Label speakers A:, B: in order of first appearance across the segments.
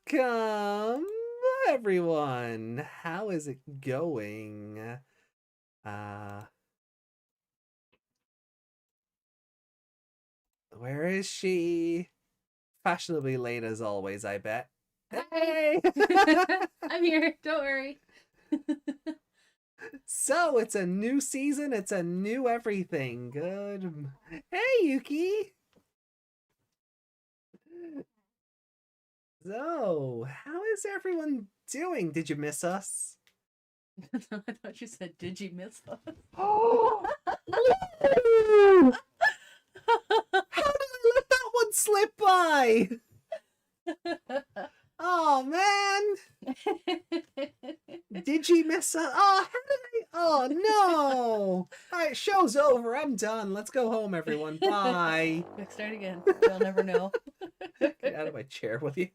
A: Welcome, everyone. How is it going? Uh, where is she? Fashionably late as always, I bet.
B: Hi.
A: Hey!
B: I'm here. Don't worry.
A: So, it's a new season, it's a new everything. Good. Hey, Yuki! So, how is everyone doing? Did you miss us?
B: I thought you said, "Did you miss us?"
A: Oh! How did I let that one slip by? Oh man! Did you miss us? Oh, how did I? Oh no! Alright, show's over. I'm done. Let's go home, everyone. Bye.
B: Quick, start again. You'll never know.
A: Get out of my chair, will you?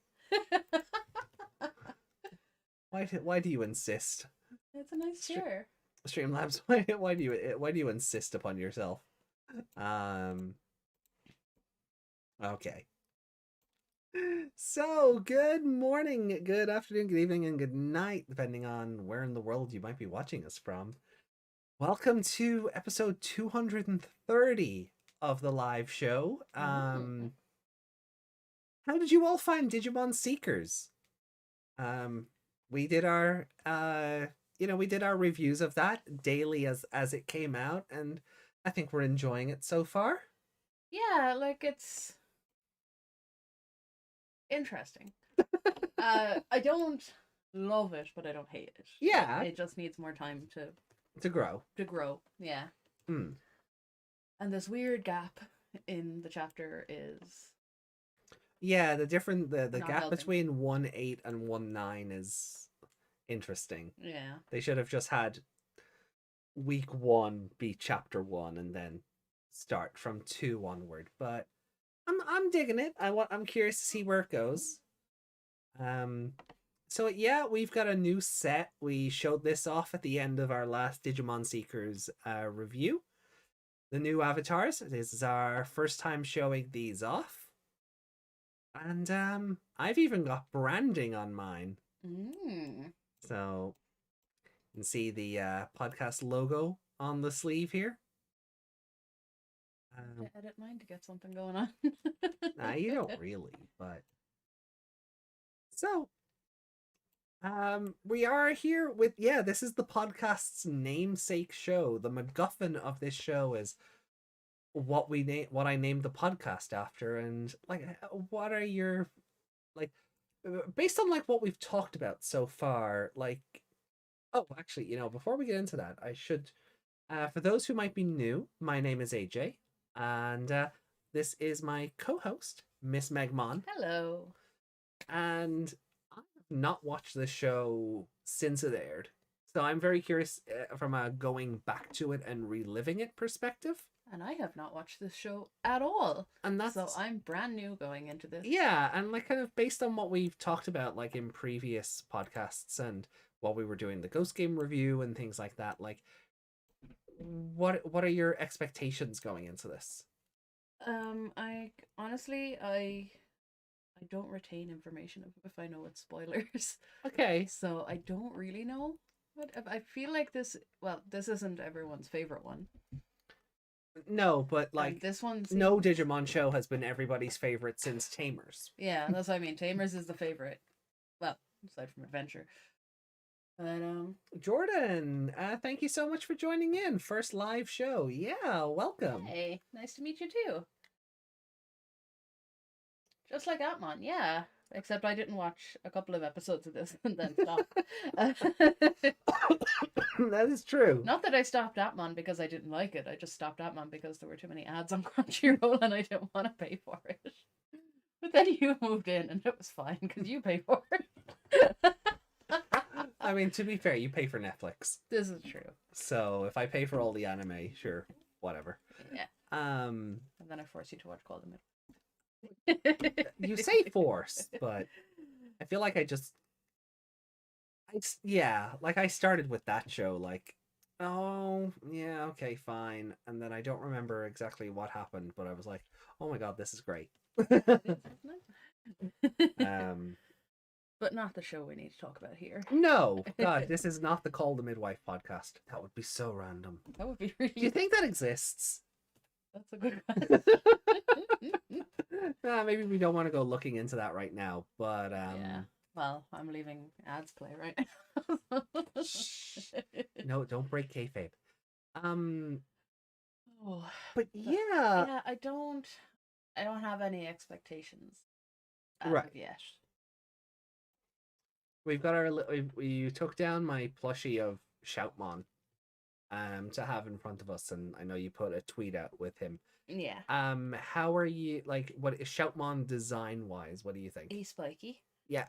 A: Why do you insist?
B: It's a nice chair.
A: Streamlabs, why do you insist upon yourself? Okay. So, good morning, good afternoon, good evening, and good night, depending on where in the world you might be watching us from. Welcome to episode 230 of the live show. How did you all find Digimon Seekers? We did our we did our reviews of that daily as it came out, and I think we're enjoying it so far.
B: Yeah, like it's interesting. I don't love it, but I don't hate it.
A: Yeah,
B: It just needs more time
A: to grow.
B: to grow. Yeah.
A: Hmm.
B: And this weird gap in the chapter is
A: Yeah, the
B: not
A: gap
B: helping.
A: between 1.8 and 1.9 is interesting.
B: Yeah.
A: They should have just had week 1 be chapter 1 and then start from 2 onward. But I'm digging it. I'm curious to see where it goes. So yeah, we've got a new set. We showed this off at the end of our last Digimon Seekers review. The new avatars. This is our first time showing these off. And I've even got branding on mine. So you can see the podcast logo on the sleeve here.
B: I have to edit mine to get something going on.
A: Nah, you don't really, but so we are here with this is the podcast's namesake show. The MacGuffin of this show is what I named the podcast after, and like what are your like based on like what we've talked about so far, like oh actually, before we get into that, I should for those who might be new, my name is AJ, and this is my co-host, Miss Megmon.
B: Hello.
A: And I have not watched the show since it aired. So I'm very curious from a going back to it and reliving it perspective.
B: And I have not watched this show at all.
A: And that's
B: So I'm brand new going into this.
A: yeah, and like kind of based on what we've talked about like in previous podcasts and while we were doing the Ghost Game review and things like that, like what are your expectations going into this?
B: I honestly I don't retain information if I know it's spoilers.
A: Okay.
B: So I don't really know. But I feel like this isn't everyone's favorite one.
A: No, but like
B: this one
A: no Digimon show has been everybody's favorite since Tamers.
B: Yeah, that's what I mean. Tamers is the favorite. Well, aside from Adventure. But
A: Jordan, thank you so much for joining in. First live show. Yeah, welcome.
B: Hey, nice to meet you too. Just like Atmon, yeah. Except I didn't watch a couple of episodes of this and then stopped.
A: That is true.
B: Not that I stopped Atmon because I didn't like it. I just stopped Atmon because there were too many ads on Crunchyroll and I didn't want to pay for it. But then you moved in and it was fine because you pay for it.
A: I mean, to be fair, you pay for Netflix.
B: This is true.
A: So if I pay for all the anime, sure, whatever.
B: Yeah.
A: And
B: then I force you to watch Call the Middle.
A: You say force, but I feel like I started with that show like Oh, yeah, okay, fine. And then I don't remember exactly what happened, but I was like, oh my god, this is great. um,
B: But not the show we need to talk about here.
A: no, God, this is not the Call the Midwife podcast. That would be so random.
B: That would be really.
A: Do you think that exists?
B: That's a good question.
A: Maybe we don't want to go looking into that right now, but
B: Yeah. Well, I'm leaving ads play right now.
A: No, don't break kayfabe.
B: Oh,
A: but yeah,
B: yeah, I don't have any expectations as
A: right.
B: of yet.
A: We've got our. You took down my plushie of Shoutmon, to have in front of us, and I know you put a tweet out with him.
B: Yeah.
A: How are you? Like, what is Shoutmon design wise? What do you think?
B: He's spiky.
A: Yeah.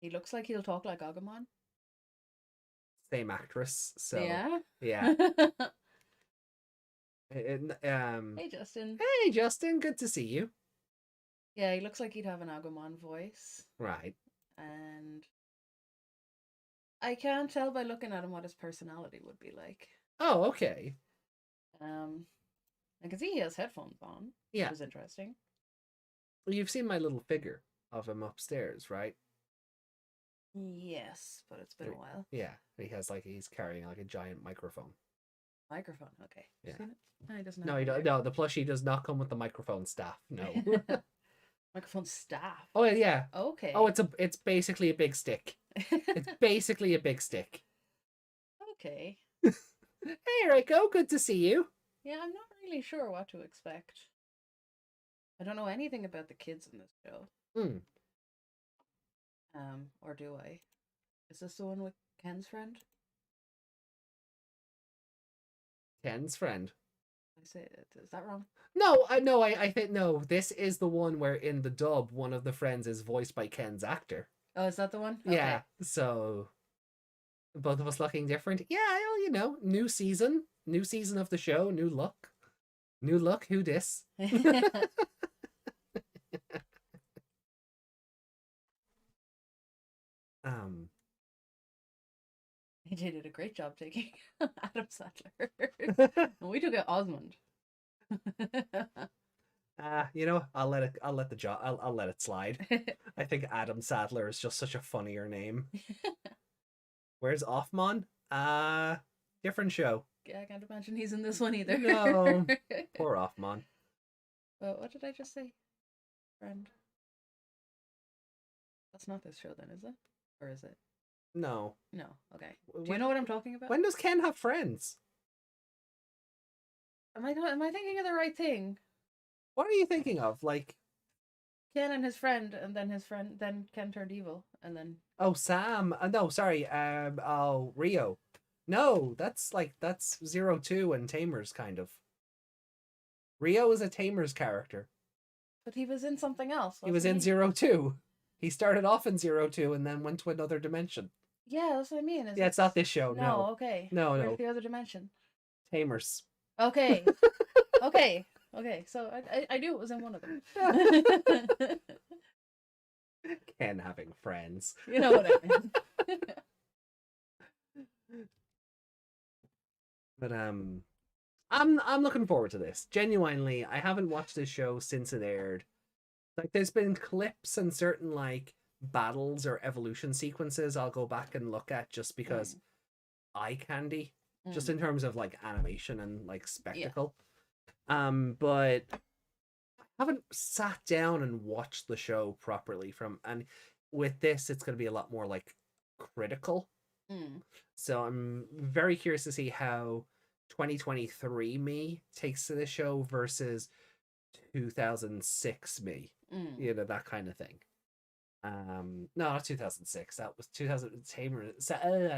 B: He looks like he'll talk like Agumon.
A: Same actress, so
B: yeah. Hey Justin.
A: Hey Justin, good to see you.
B: Yeah, he looks like he'd have an Agumon voice.
A: Right.
B: And I can't tell by looking at him what his personality would be like.
A: Oh, okay.
B: I can see he has headphones on.
A: Yeah.
B: Which is interesting.
A: Well, you've seen my little figure of him upstairs, right?
B: Yes, but it's been a while.
A: Yeah, he's carrying like a giant microphone.
B: Microphone, okay.
A: Yeah.
B: Seen it? No, he doesn't.
A: No, he don't. No, the plushie does not come with the microphone staff. No.
B: Microphone staff.
A: Oh yeah.
B: Okay.
A: Oh, it's basically a big stick. It's basically a big stick.
B: Okay.
A: Hey, Rico, good to see you.
B: Yeah, I'm not really sure what to expect. I don't know anything about the kids in this show. Or do I? Is this the one with Ken's friend?
A: Ken's friend.
B: I say it. Is that wrong?
A: No, I think no. This is the one where in the dub, one of the friends is voiced by Ken's actor.
B: Oh, is that the one? Okay.
A: Yeah. So both of us looking different. Yeah, well, new season of the show, new look. Who dis?
B: He did a great job taking Adam Sandler. And we took out Osmond.
A: I'll let it slide. I think Adam Sadler is just such a funnier name. Where's Offmon? Different show.
B: Yeah, I can't imagine he's in this one either.
A: No. Poor Offmon.
B: But what did I just say? Friend. That's not this show then, is it? Or is it?
A: No.
B: No. Okay. Do you know what I'm talking about?
A: When does Ken have friends?
B: Am I thinking of the right thing?
A: What are you thinking of? Like
B: Ken and his friend, and then Ken turned evil, and then.
A: Oh, Sam. No, sorry. Rio. No, that's 02 and Tamers kind of. Rio is a Tamers character.
B: But he was in something else.
A: He was in 02. He started off in 02 and then went to another dimension.
B: Yeah, that's what I mean.
A: It's not this show. No.
B: Okay.
A: No.
B: Where's the other dimension?
A: Tamers.
B: Okay. Okay. So I knew it was in one of them.
A: Ken having friends.
B: You know what I mean.
A: But I'm looking forward to this. Genuinely, I haven't watched this show since it aired. Like, there's been clips and certain like battles or evolution sequences I'll go back and look at just because eye candy, just in terms of like animation and like spectacle. Yeah. But I haven't sat down and watched the show properly and with this it's going to be a lot more like critical. So I'm very curious to see how 2023 me takes to the show versus 2006 me. That kind of thing. No, not 2006. That was 2000.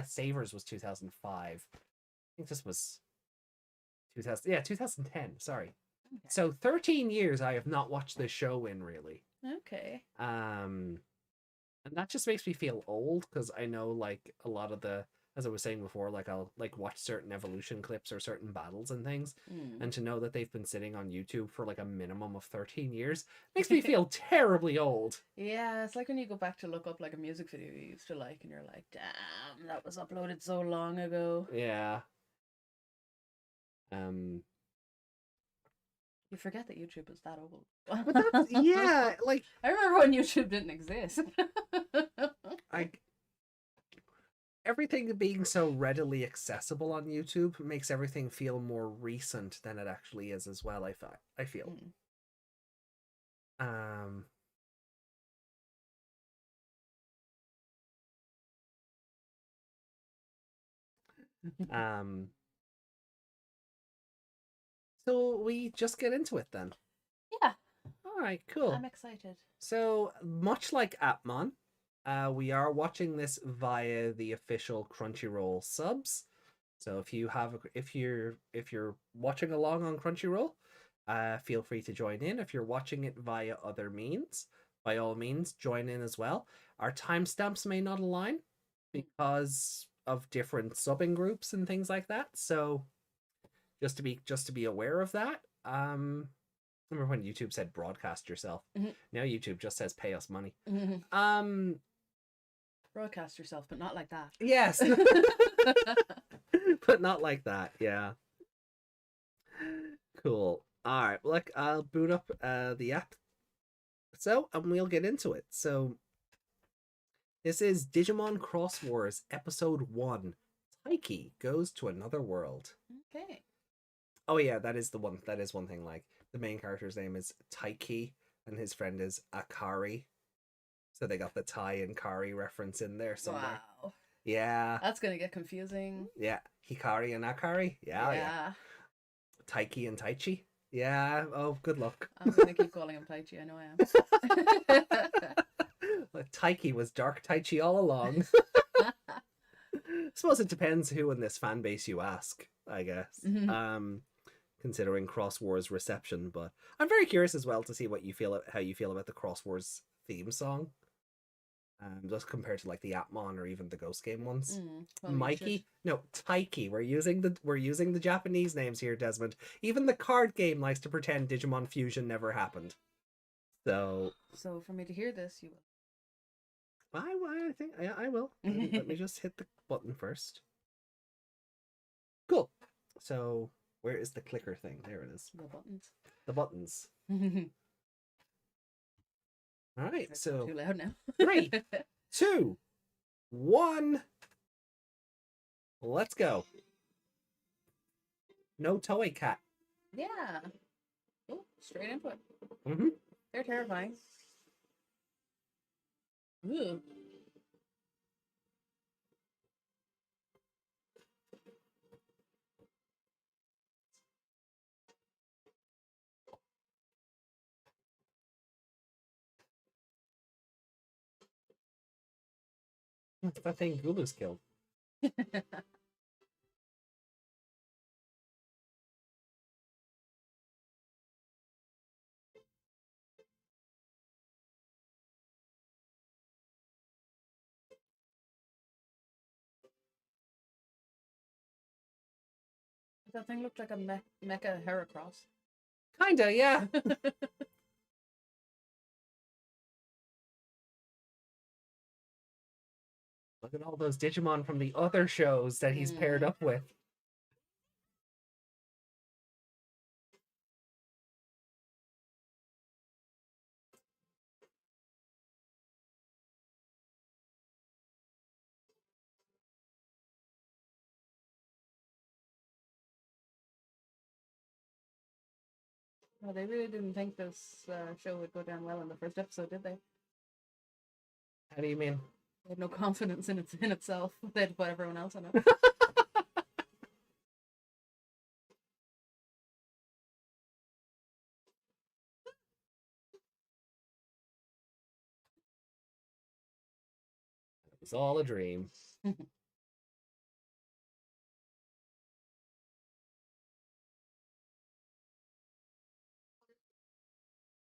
A: Savers was 2005. I think this was 2000. Yeah, 2010. Sorry. Okay. So 13 years I have not watched this show in, really.
B: Okay.
A: And that just makes me feel old because I know like a lot of the as I was saying before, like I'll like watch certain evolution clips or certain battles and things,
B: Mm.
A: and to know that they've been sitting on YouTube for like a minimum of 13 years makes me feel terribly old.
B: Yeah, it's like when you go back to look up like a music video you used to like, and you're like, damn, that was uploaded so long ago.
A: Yeah. Um.
B: You forget that YouTube is that old.
A: But that's yeah, like
B: I remember when YouTube didn't exist.
A: I everything being so readily accessible on YouTube makes everything feel more recent than it actually is as well. I feel. Um. Um. So we just get into it then.
B: Yeah.
A: All right, cool.
B: I'm excited.
A: So much like Atmon, we are watching this via the official Crunchyroll subs. So if you're watching along on Crunchyroll, feel free to join in. If you're watching it via other means, by all means join in as well. Our timestamps may not align because of different subbing groups and things like that. So just to be aware of that. Remember when YouTube said broadcast yourself? Now YouTube just says pay us money.
B: Broadcast yourself, but not like that.
A: Yes. But not like that, yeah. Cool. All right, look, I'll boot up the app. So, and we'll get into it. So, this is Digimon Cross Wars Episode 1. Taiki goes to another world.
B: Okay.
A: Oh yeah, that is one thing. Like, the main character's name is Taiki, and his friend is Akari. So they got the Tai and Kari reference in there somewhere.
B: Wow.
A: Yeah.
B: That's gonna get confusing.
A: Yeah. Hikari and Akari. Yeah. Taiki and Taichi. Yeah. Oh, good luck.
B: I'm gonna keep calling him Taichi. I know I am.
A: Taiki was Dark Taichi all along. I suppose it depends who in this fan base you ask, I guess. Considering Cross Wars reception, but I'm very curious as well to see how you feel about the Cross Wars theme song. Just compared to like the Atmon or even the Ghost Game ones.
B: Well,
A: Mikey, no, Taiki. We're using the Japanese names here, Desmond. Even the card game likes to pretend Digimon Fusion never happened. So
B: for me to hear this, you will.
A: I think I will. Let me just hit the button first. Cool. So where is the clicker thing? There it is.
B: The buttons.
A: The buttons. All right. So
B: too loud now.
A: 3, 2, 1. Let's go. No Toei Cat.
B: Yeah. Oh, straight input.
A: Mm-hmm.
B: They're terrifying. Ooh.
A: That's that thing Gulu's killed.
B: That thing looked like a mecha Heracross.
A: Kinda, yeah. Look at all those Digimon from the other shows that he's paired up with.
B: Well, they really didn't think this show would go down well in the first episode, did they?
A: How do you mean?
B: They had no confidence in itself. They had to put everyone else in it.
A: It was all a dream.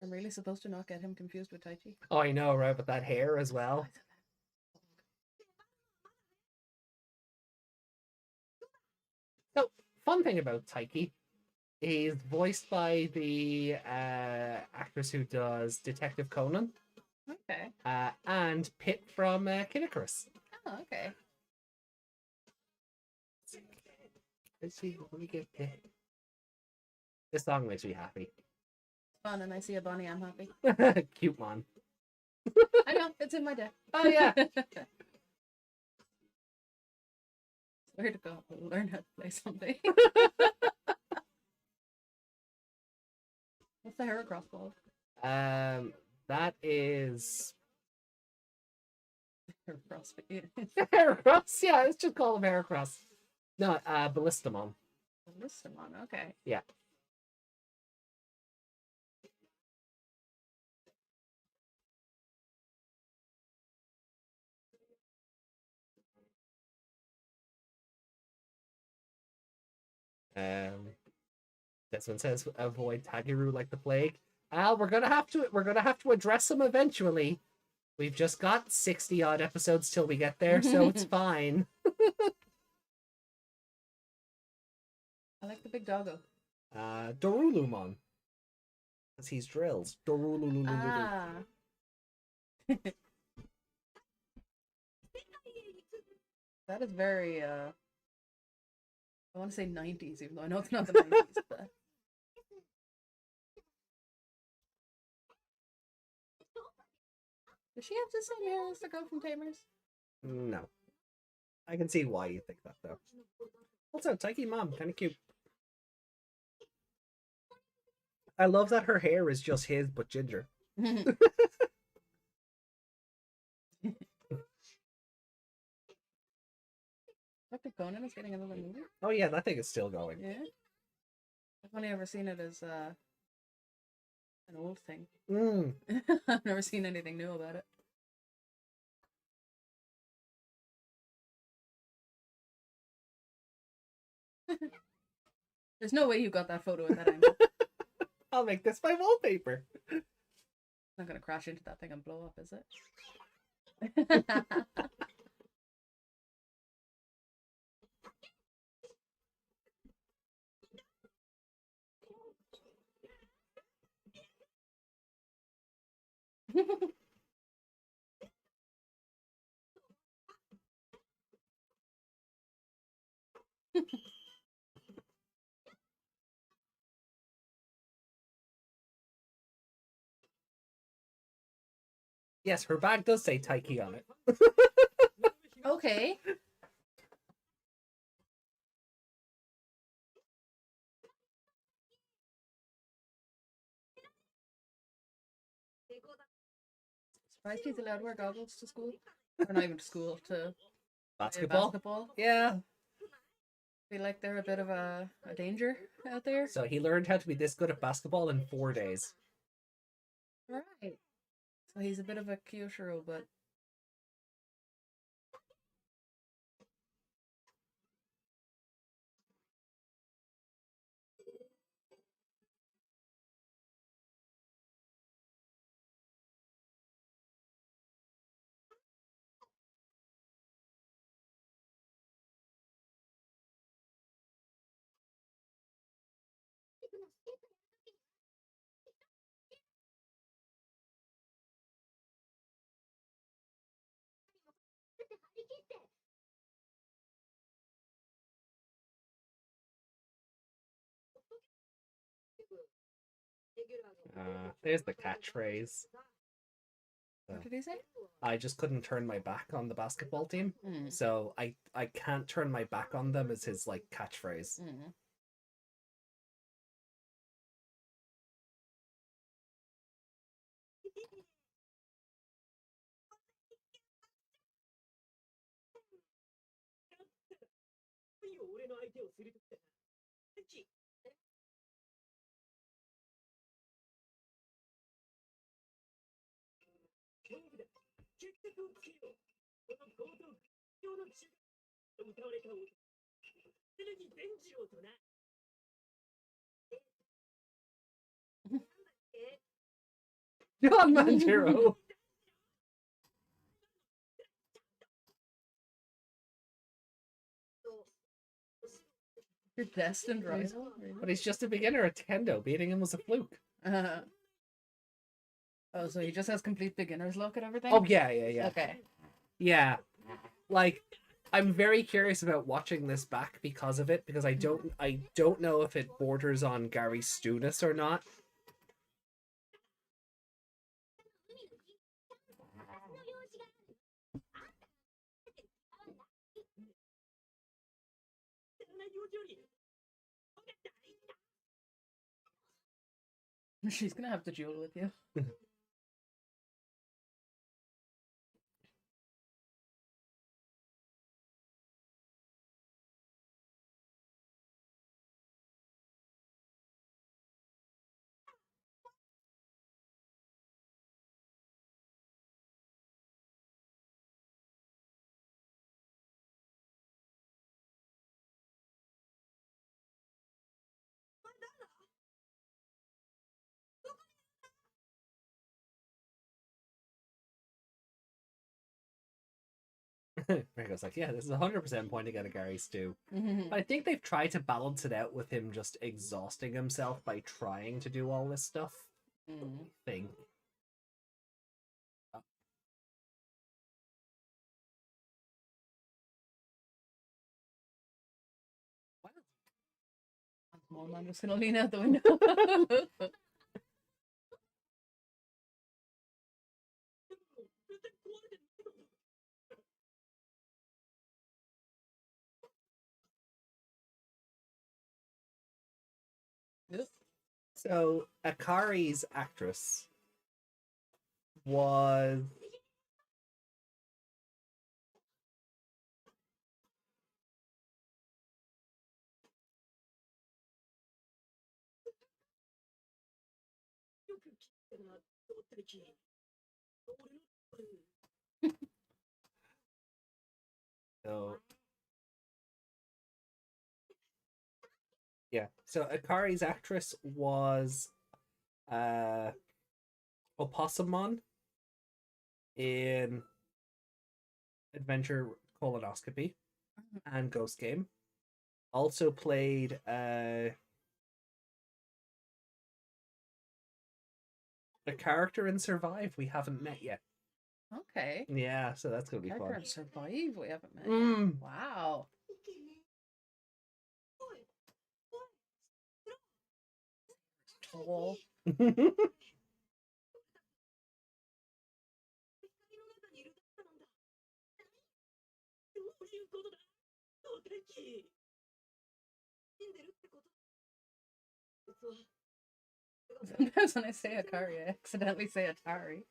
B: I'm really supposed to not get him confused with Taichi.
A: Oh, I know, right? But that hair as well. fun thing about Taiki, he's voiced by the actress who does Detective Conan.
B: Okay.
A: And Pit from Kid Icarus.
B: Oh, okay.
A: Let's see, let me get Pit. This song makes me happy.
B: Fun, and I see a bunny, I'm happy.
A: Cute man.
B: I know, it's in my deck.
A: Oh yeah.
B: Where to go? Learn how to play someday. What's the Heracross called?
A: That is
B: Heracross.
A: Heracross. Yeah, let's just call him Heracross. No, Ballistamon.
B: Ballistamon, okay.
A: Yeah. This one says avoid Tagiru like the plague. We're gonna have to address him eventually. We've just got 60 odd episodes till we get there, so it's fine.
B: I like the big doggo.
A: Dorulumon. Because he's drills. Dorulululu.
B: Ah. That is very I want to say 90s, even though I know it's not the 90s, but does she have the same hair as the girl from Tamers?
A: No. I can see why you think that, though. Also, Taiki mom, kind of cute. I love that her hair is just his, but ginger.
B: Dr. Conan is getting another movie?
A: Oh yeah, that thing is still going.
B: Yeah. I've only ever seen it as an old thing. I've never seen anything new about it. There's no way you got that photo at that angle.
A: I'll make this my wallpaper.
B: It's not gonna crash into that thing and blow up, is it?
A: Yes, her bag does say Taiki on it.
B: Okay. Surprised he's allowed to wear goggles to school. Or not even to school, to basketball.
A: Yeah.
B: Feel like they're a bit of a danger out there.
A: So he learned how to be this good at basketball in 4 days.
B: Right. So he's a bit of a Kyoshiro, but
A: There's the catchphrase.
B: what did he say?
A: I just couldn't turn my back on the basketball team.
B: Mm.
A: So I can't turn my back on them is his like catchphrase.
B: Mm.
A: John Manjiro.
B: You're destined, right?
A: But he's just a beginner at Kendo. Beating him was a fluke.
B: Oh, so he just has complete beginner's luck and everything?
A: Oh, yeah.
B: Okay.
A: Yeah. Like, I'm very curious about watching this back because of it, because I don't know if it borders on Gary Stunis or not.
B: She's gonna have to duel with you.
A: Rico's like, yeah, this is 100% pointing at a Gary Stu. But I think they've tried to balance it out with him just exhausting himself by trying to do all this stuff. Thing.
B: Small man just gonna lean out the window.
A: So Akari's actress was so yeah. So Akari's actress was Opossumon in Adventure Colonoscopy and Ghost Game. Also played a character in Survive we haven't met yet.
B: Okay.
A: Yeah, so that's gonna be fun.
B: Character in Survive we haven't met yet. Wow. Tall. Sometimes when I say Akari, I accidentally say Atari.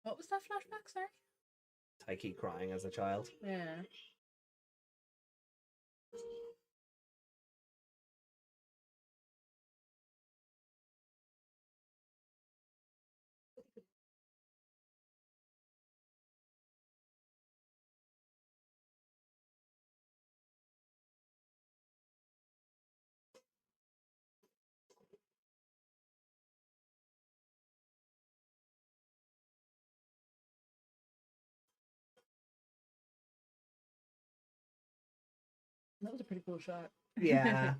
B: What was that flashback, sorry?
A: Taiki crying as a child.
B: Yeah. That was a pretty cool shot.
A: Yeah.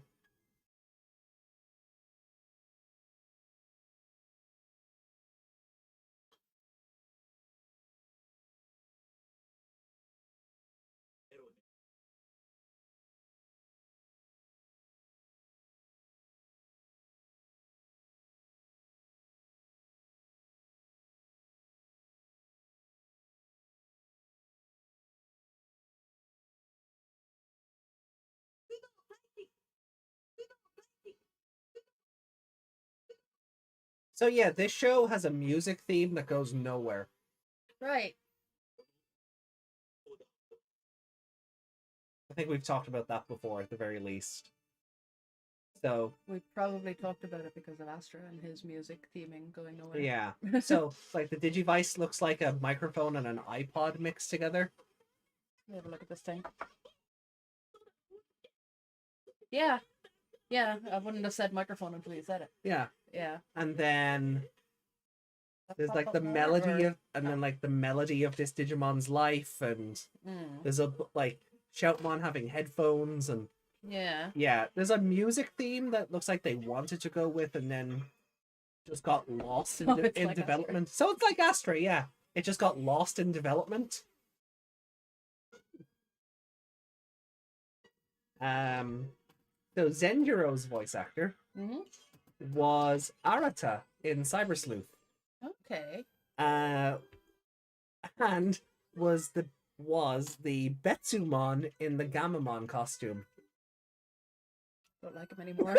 A: So yeah, this show has a music theme that goes nowhere.
B: Right.
A: I think we've talked about that before, at the very least. So
B: we probably talked about it because of Astra and his music theming going nowhere.
A: Yeah. So like the Digivice looks like a microphone and an iPod mixed together.
B: Let me have a look at this thing. Yeah. Yeah, I wouldn't have said microphone until you said it.
A: Yeah.
B: Yeah.
A: And then There's
B: Pop
A: like
B: up
A: the
B: more,
A: melody
B: or...
A: of, and then like the melody of this Digimon's life, and there's a like Shoutmon having headphones, and
B: Yeah.
A: yeah, there's a music theme that looks like they wanted to go with, and then just got lost
B: So it's
A: in
B: like
A: development. So it's like Astra, yeah. It just got lost in development. So Zenjuro's voice actor was Arata in Cyber Sleuth.
B: Okay.
A: And was the Betsumon in the Gamamon costume.
B: Don't like him anymore.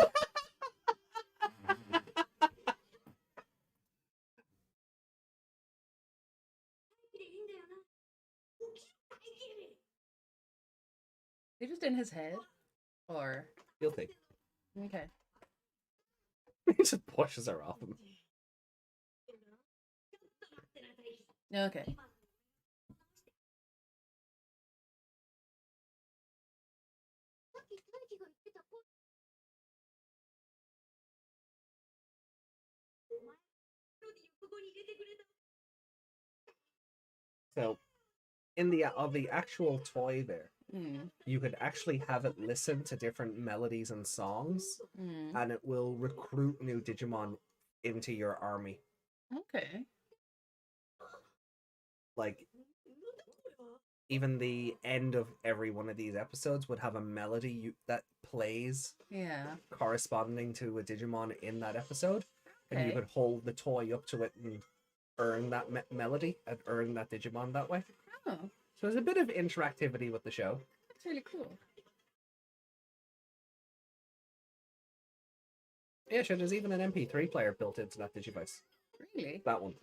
B: They just in his head, or
A: You'll think.
B: okay.
A: He just pushes her off him.
B: Okay.
A: So, in the actual toy there, you could actually have it listen to different melodies and songs, and it will recruit new Digimon into your army.
B: Okay.
A: Like, even the end of every one of these episodes would have a melody that plays, corresponding to a Digimon in that episode, and you could hold the toy up to it and earn that melody and earn that Digimon that way.
B: Oh.
A: So there's a bit of interactivity with the show.
B: That's really cool.
A: Yeah, sure, there's even an MP3 player built into that Digivice.
B: Really?
A: That one.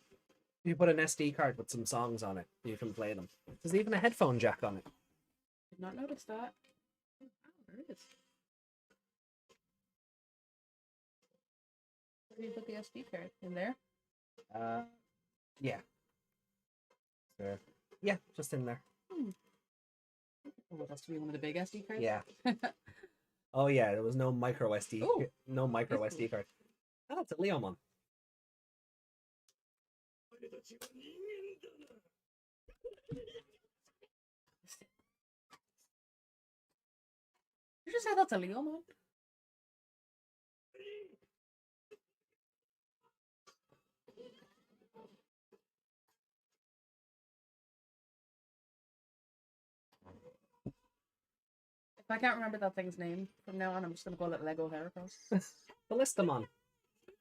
A: You put an SD card with some songs on it, you can play them. There's even a headphone jack on it.
B: Did not notice that. Oh, there it is. Where do you put the SD card? In there?
A: Yeah. So, yeah, just in there.
B: Oh, it has to be one of the big SD cards?
A: Yeah. Oh yeah, there was no micro SD.
B: Ooh,
A: no micro
B: cool.
A: SD card. Oh, it's a Leomon.
B: You just said that's a Leomon? If I can't remember that thing's name from now on, I'm just gonna call it Lego Heracross.
A: Ballistamon.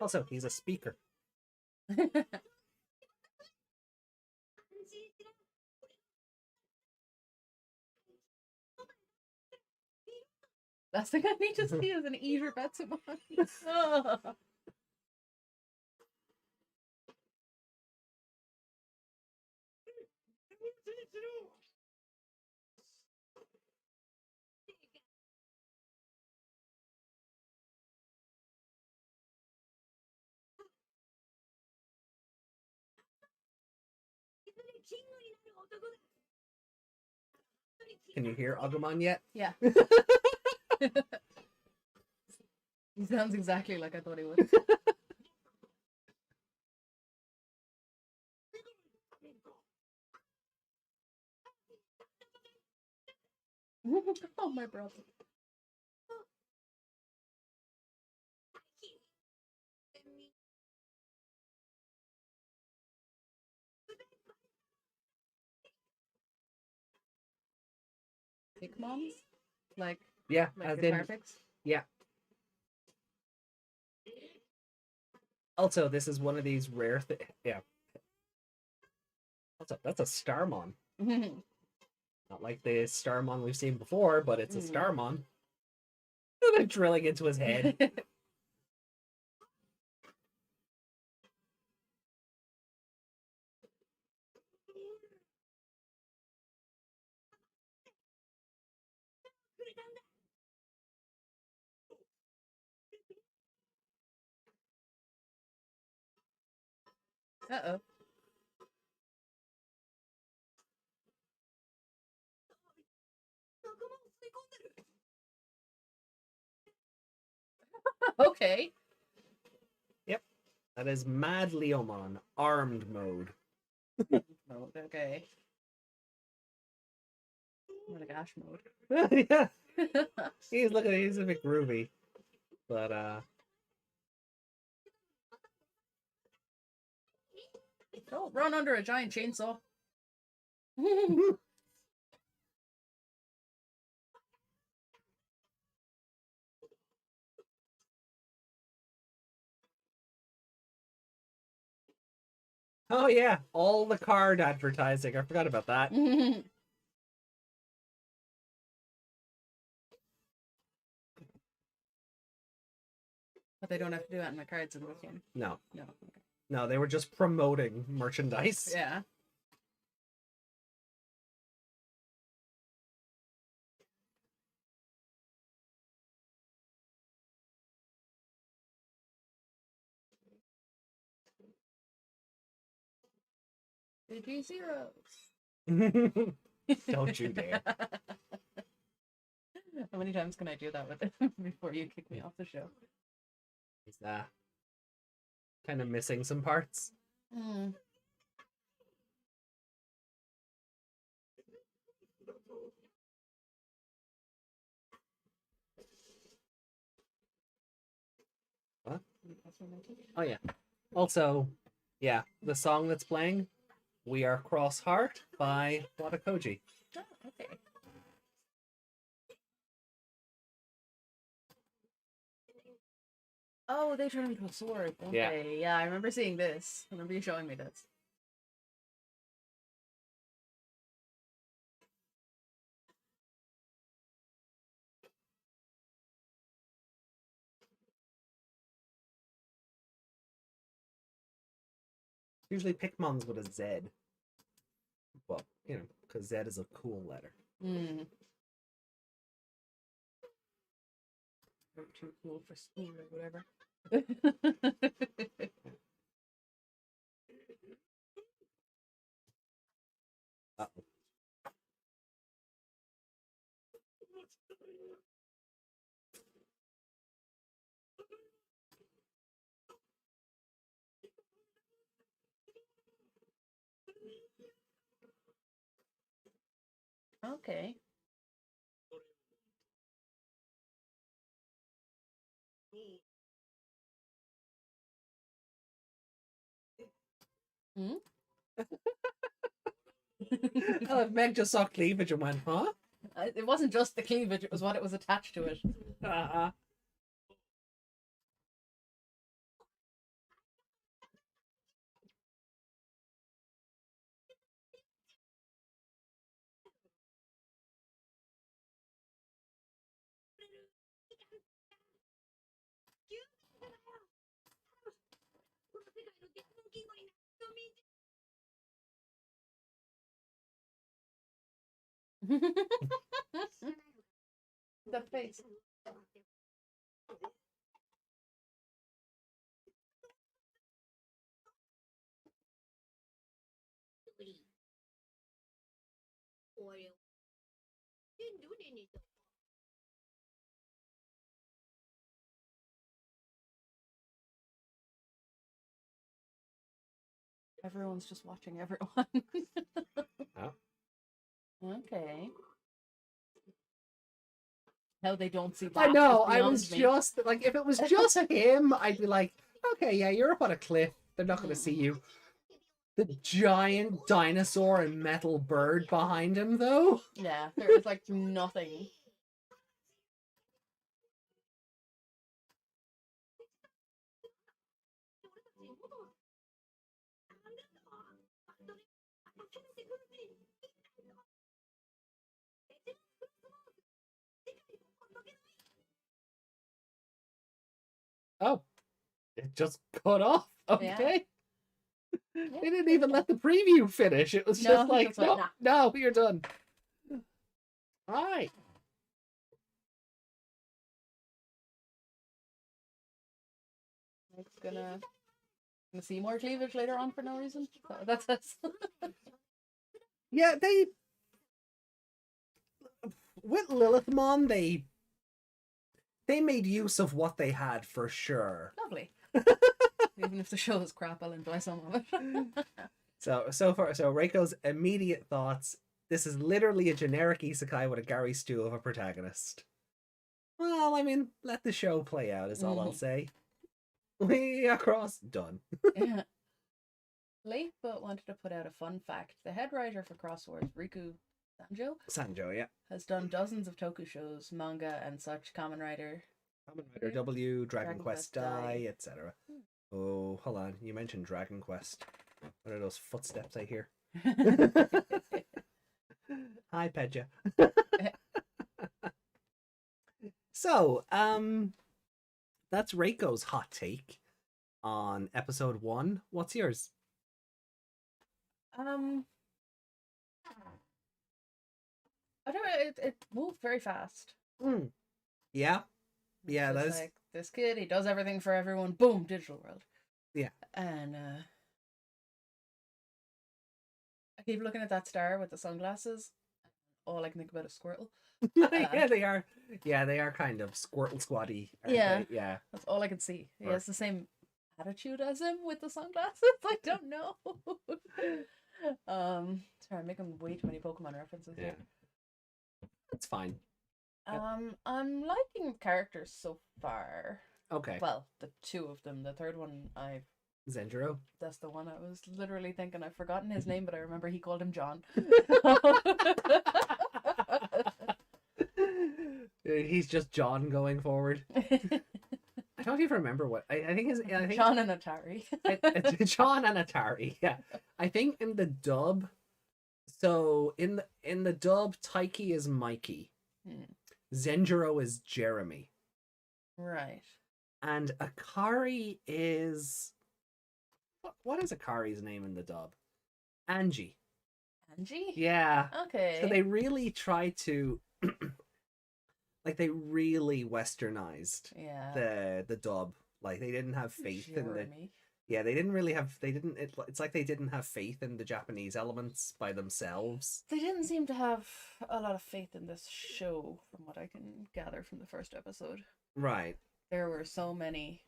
A: Also, he's a speaker.
B: Last thing I need to see is an Eater Betsumon. Oh.
A: Can you hear Agumon yet?
B: Yeah. He sounds exactly like I thought he would. Oh, my brother. Pikmons? Like,
A: yeah,
B: like
A: as
B: the
A: in,
B: Carpix?
A: yeah. Also, this is one of these rare things. Yeah. That's a Starmon. Not like the Starmon we've seen before, but it's a Starmon. They're drilling into his head.
B: Uh-oh. Okay.
A: Yep. That is Mad Leomon, armed mode.
B: Mode, okay. More like Ash mode.
A: Yeah. He's a bit groovy. But
B: Don't run under a giant chainsaw.
A: oh yeah, all the card advertising. I forgot about that.
B: But they don't have to do that in the cards in this game.
A: No.
B: No. Okay.
A: No, they were just promoting merchandise.
B: Yeah. Digi-zeros.
A: Don't you dare.
B: How many times can I do that with it before you kick me off the show?
A: He's kind of missing some parts.
B: Mm.
A: What? Oh yeah. Also, yeah, the song that's playing, "We Are Cross Heart" by Watakoji.
B: Oh, okay. Oh, they turn him into a sword, don't
A: Yeah.
B: they? Yeah, I remember seeing this. I remember you showing me this.
A: Usually Pikmon's with a Z. Well, because Z is a cool letter.
B: Mm. They're too cool for school or whatever.
A: Uh-oh.
B: Okay. Hmm?
A: Meg just saw cleavage and went, huh?
B: It wasn't just the cleavage, it was what it was attached to it. The face. Everyone's just watching everyone.
A: Oh.
B: Okay. How they don't see that.
A: I know,
B: is
A: I was
B: beyond me.
A: just, like, if it was just him, I'd be like, okay, yeah, you're up on a cliff. They're not going to see you. The giant dinosaur and metal bird behind him, though?
B: Yeah, there is like nothing.
A: Oh. It just cut off. Okay. They didn't even let the preview finish. It was just like,
B: just like,
A: no, you're done. Right.
B: It's gonna see more cleavage later on for no reason. That's us.
A: Yeah, they with Lilithmon, they made use of what they had for sure.
B: Lovely. Even if the show is crap, I'll enjoy some of it.
A: So Reiko's immediate thoughts: this is literally a generic isekai with a Gary Stew of a protagonist. Well, I mean, let the show play out is all I'll say. We across done.
B: Yeah. Late but wanted to put out a fun fact. The head writer for Crosswords, Riku
A: Sanjo, yeah.
B: has done dozens of toku shows, manga, and such. Kamen Rider
A: W, Dragon Quest Dai, etc. Oh, hold on. You mentioned Dragon Quest. What are those footsteps I hear? Hi, Pedja. So, that's Reiko's hot take on episode 1. What's yours?
B: I don't know. It moved very fast.
A: Yeah, yeah.
B: That's like this kid. He does everything for everyone. Boom, digital world.
A: Yeah,
B: and I keep looking at that star with the sunglasses. All I can think about is Squirtle.
A: Yeah, they are. Yeah, they are kind of Squirtle Squatty.
B: Yeah,
A: yeah.
B: That's all I can see. He has the same attitude as him with the sunglasses. I don't know. Sorry, I'm making way too many Pokemon references here.
A: That's fine.
B: I'm liking the characters so far.
A: Okay.
B: Well, the two of them. The third one,
A: Zenjiro.
B: That's the one I was literally thinking. I've forgotten his name, but I remember he called him John.
A: He's just John going forward. I don't even remember what I think is. I think
B: John and Atari.
A: John and Atari. Yeah, I think in the dub. So in the dub, Taiki is Mikey. Zenjiro is Jeremy.
B: Right.
A: And Akari is. What is Akari's name in the dub? Angie.
B: Angie?
A: Yeah.
B: Okay.
A: So they really tried to. Like they really westernized the dub. Like they didn't have faith in the. Yeah, they didn't really have. They didn't. It's like they didn't have faith in the Japanese elements by themselves.
B: They didn't seem to have a lot of faith in this show, from what I can gather from the first episode.
A: Right.
B: There were so many.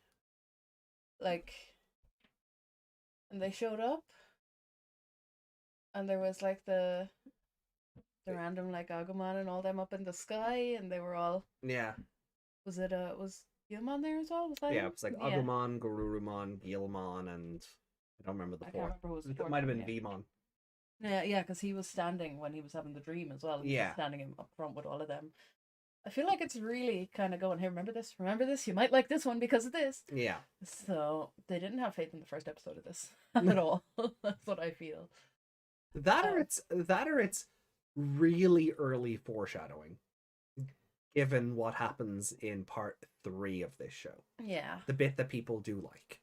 B: Like. And they showed up. And there was like the random like Agumon and all them up in the sky, and they were all.
A: Yeah.
B: Was Gilmon there as well? Was that
A: yeah,
B: him?
A: it was like Agumon, Garurumon, Gilmon, and I don't remember the fourth. It might have been Vmon.
B: Yeah, because he was standing when he was having the dream as well. He was standing up front with all of them. I feel like it's really kind of going, hey, remember this? Remember this? You might like this one because of this.
A: Yeah.
B: So they didn't have faith in the first episode of this at all. That's what I feel.
A: That or it's really early foreshadowing, given what happens in part 3 of this show.
B: Yeah.
A: The bit that people do like.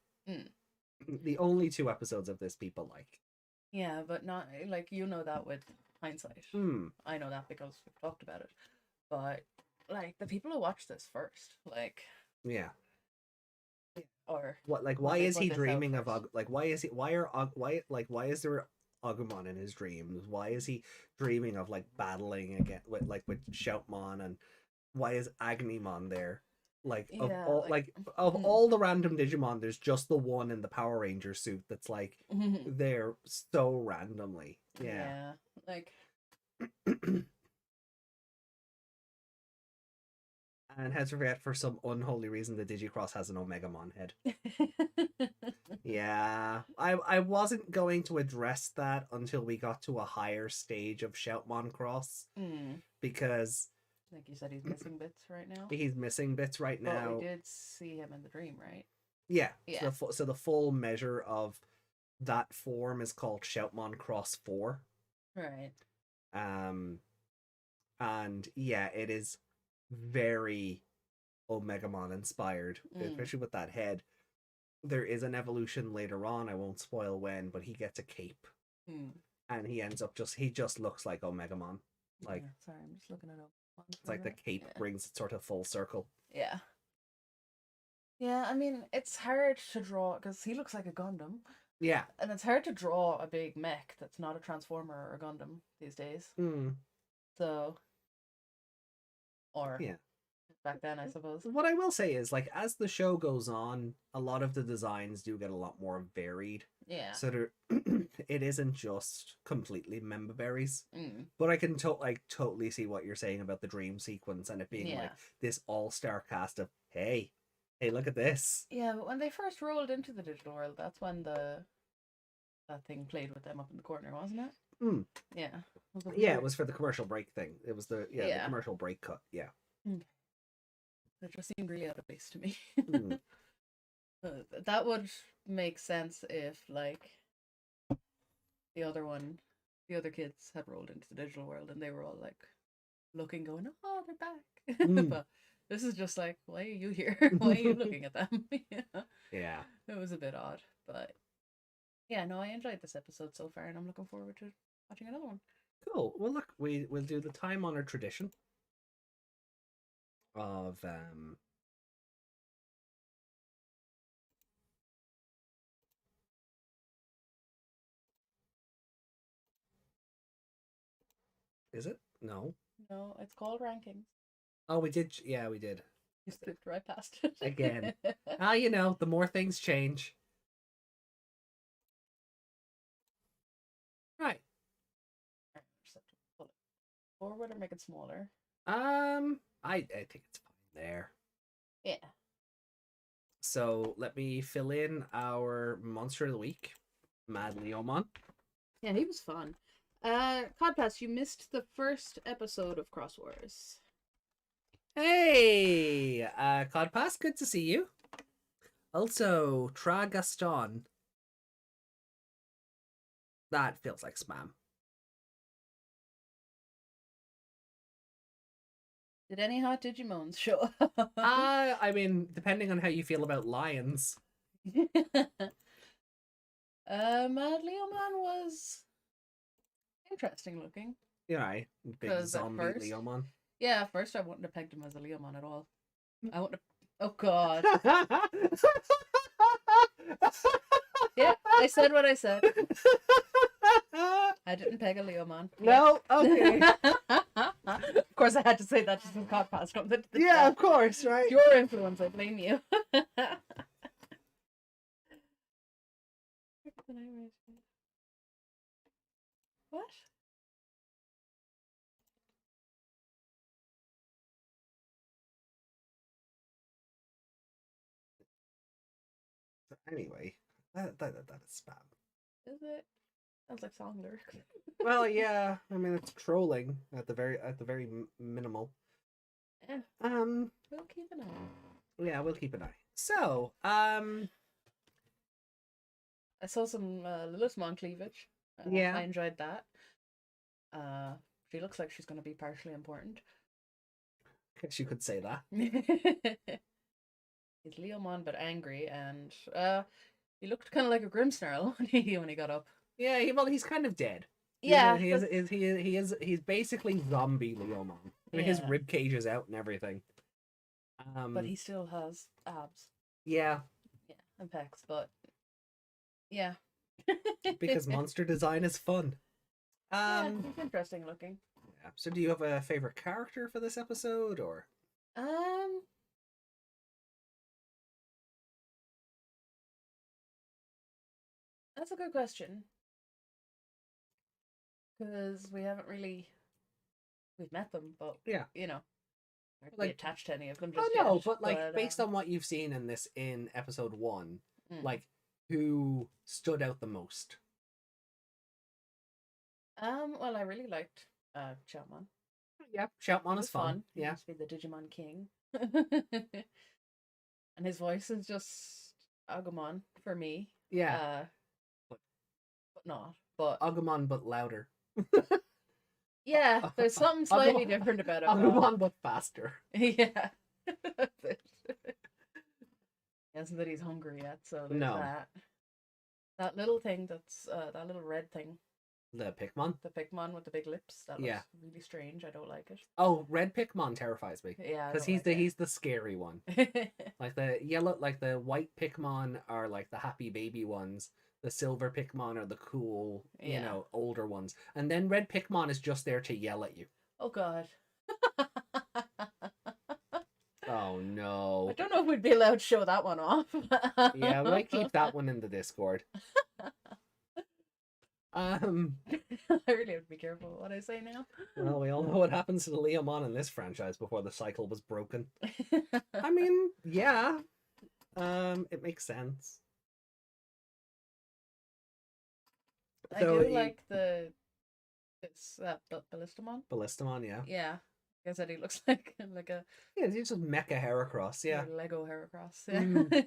A: The only 2 episodes of this people like.
B: Yeah, but not like that with hindsight. I know that because we've talked about it. But like the people who watch this first, like or
A: what, like why is he dreaming of why is there Agumon in his dreams? Why is he dreaming of like battling again with Shoutmon, and why is Agnimon there? Like of all the random Digimon, there's just the one in the Power Ranger suit that's like there so randomly.
B: Yeah. Like
A: and heads forget, for some unholy reason, the Digicross has an Omegamon head. Yeah, I wasn't going to address that until we got to a higher stage of Shoutmon Cross, because
B: like you said, he's missing bits right now.
A: He's missing bits right now.
B: But we did see him in the dream, right?
A: Yeah. So the full measure of that form is called Shoutmon Cross 4.
B: Right.
A: And yeah, it is very Omegamon inspired, especially with that head. There is an evolution later on, I won't spoil when, but he gets a cape. And he ends up he just looks like Omegamon. Like,
B: sorry, I'm just looking it up.
A: It's like the cape brings it sort of full circle.
B: Yeah. Yeah, I mean, it's hard to draw because he looks like a Gundam.
A: Yeah.
B: And it's hard to draw a big mech that's not a Transformer or a Gundam these days. So. Or.
A: Yeah.
B: back then, I suppose.
A: What I will say is, like, as the show goes on, a lot of the designs do get a lot more varied.
B: Yeah.
A: So there, it isn't just completely member berries.
B: Mm.
A: But I can totally see what you're saying about the dream sequence and it being like this all-star cast of hey, look at this.
B: Yeah, but when they first rolled into the digital world, that's when that thing played with them up in the corner, wasn't it?
A: Mm.
B: Yeah.
A: Yeah, it was for the commercial break thing. It was the commercial break cut. Yeah.
B: It just seemed really out of place to me.
A: Mm.
B: That would make sense if, like, the other kids had rolled into the digital world and they were all, like, looking, going, oh, they're back. But this is just like, why are you here? Why are you looking at them?
A: Yeah.
B: It was a bit odd, but yeah, no, I enjoyed this episode so far and I'm looking forward to watching another one.
A: Cool. Well, look, we'll do the time-honored tradition of is it? No.
B: No, it's called rankings.
A: Oh, we did. Yeah, we did.
B: You skipped right past it.
A: Again. The more things change. Right.
B: Pull it forward or make it smaller?
A: I think it's fine there.
B: Yeah.
A: So let me fill in our monster of the week, Mad Leomon.
B: Yeah, he was fun. Codpass, you missed the first episode of Cross Wars.
A: Hey, Codpass, good to see you. Also, Tra Gaston. That feels like spam.
B: Did any hot Digimons show up?
A: I mean, depending on how you feel about lions.
B: Mad Leomon was interesting looking.
A: Yeah, big zombie Leomon.
B: Yeah, at first I wouldn't have pegged him as a Leomon at all. I wouldn't have... Oh, God. Yeah, I said what I said. I didn't peg a Leomon.
A: No, okay.
B: Of course I had to say that just as Codpass from the
A: yeah, of course, right?
B: Your influence, I blame you. What?
A: Anyway, that is spam.
B: Is it? Sounds like song lyrics.
A: Well, yeah. I mean, it's trolling at the very minimal.
B: Yeah. We'll keep an eye.
A: Yeah, we'll keep an eye. So,
B: I saw some Lilithmon cleavage.
A: Yeah.
B: I enjoyed that. She looks like she's going to be partially important.
A: I guess you could say that.
B: He's Leomon but angry, and he looked kind of like a Grimmsnarl when he got up.
A: Yeah, he's kind of dead.
B: Yeah,
A: he's basically zombie Leomon. I mean, his rib cage is out and everything.
B: But he still has abs.
A: Yeah.
B: Yeah, and pecs, but yeah.
A: Because monster design is fun.
B: It's interesting looking.
A: Yeah. So, do you have a favorite character for this episode, or?
B: That's a good question. Because we've met them, but aren't really attached to any of them just yet.
A: But based on what you've seen in episode 1, like, who stood out the most?
B: Well, I really liked Shoutmon.
A: Yeah, Shoutmon is fun.
B: He must be the Digimon king. And his voice is just Agumon for me.
A: Yeah.
B: But not. But
A: Agumon, but louder.
B: Yeah, there's something slightly different about it.
A: Agumon, but faster.
B: Yeah. Isn't that he's hungry yet, so there's that. That little thing that's that little red thing.
A: The Pikmon?
B: The Pikmon with the big lips. That looks really strange. I don't like it.
A: Oh, red Pikmon terrifies me.
B: Yeah.
A: Because he's the scary one. Like the white Pikmon are like the happy baby ones. The silver Pikmon are the cool, older ones. And then red Pikmon is just there to yell at you.
B: Oh, God.
A: Oh no.
B: I don't know if we'd be allowed to show that one off.
A: Yeah, we might keep that one in the Discord.
B: I really have to be careful what I say now.
A: Well, we all know what happens to the Leomon in this franchise before the cycle was broken. I mean, yeah. It makes sense.
B: I do like the Ballistamon.
A: Ballistamon, yeah.
B: Yeah. Like I said, he looks like a
A: yeah, he's just Mecha Heracross, yeah.
B: Lego Heracross. Yeah.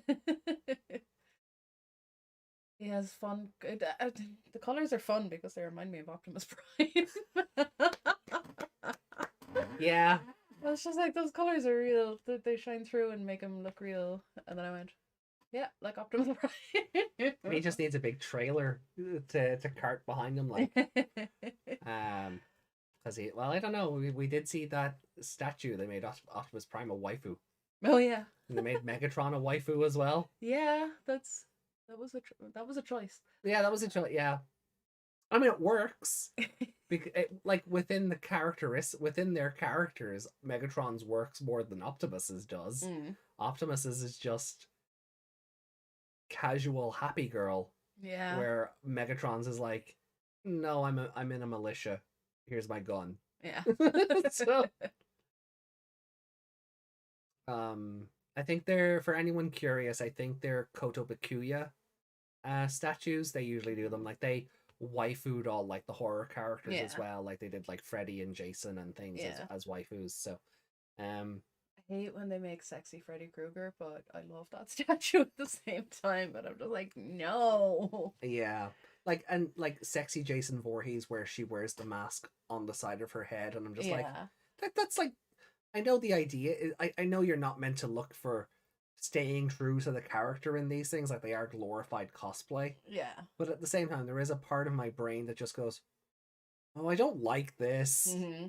B: He has fun. The colors are fun because they remind me of Optimus Prime.
A: Yeah.
B: It's just like those colors are real. They shine through and make him look real. And then I went, yeah, like Optimus Prime.
A: He just needs a big trailer to cart behind him, like. Because I don't know. We did see that statue they made Optimus Prime a waifu.
B: Oh yeah.
A: And they made Megatron a waifu as well.
B: Yeah, that was a choice.
A: Yeah, that was a choice. Yeah, I mean it works because like within their characters, Megatron's works more than Optimus's does. Optimus's is just casual happy girl.
B: Yeah.
A: Where Megatron's is like, no, I'm in a militia. Here's my gun.
B: Yeah.
A: So, I think they're, for anyone curious, I think they're Kotobukiya statues. They usually do them like they waifued all like the horror characters as well. Like they did like Freddy and Jason and things as waifus. So,
B: I hate when they make sexy Freddy Krueger, but I love that statue at the same time. But I'm just like, no.
A: Yeah. Like and like sexy Jason Voorhees where she wears the mask on the side of her head, and I'm just like that's like, I know the idea is, I know you're not meant to look for staying true to the character in these things, like they are glorified cosplay.
B: Yeah.
A: But at the same time, there is a part of my brain that just goes, oh, I don't like this.
B: Mm-hmm.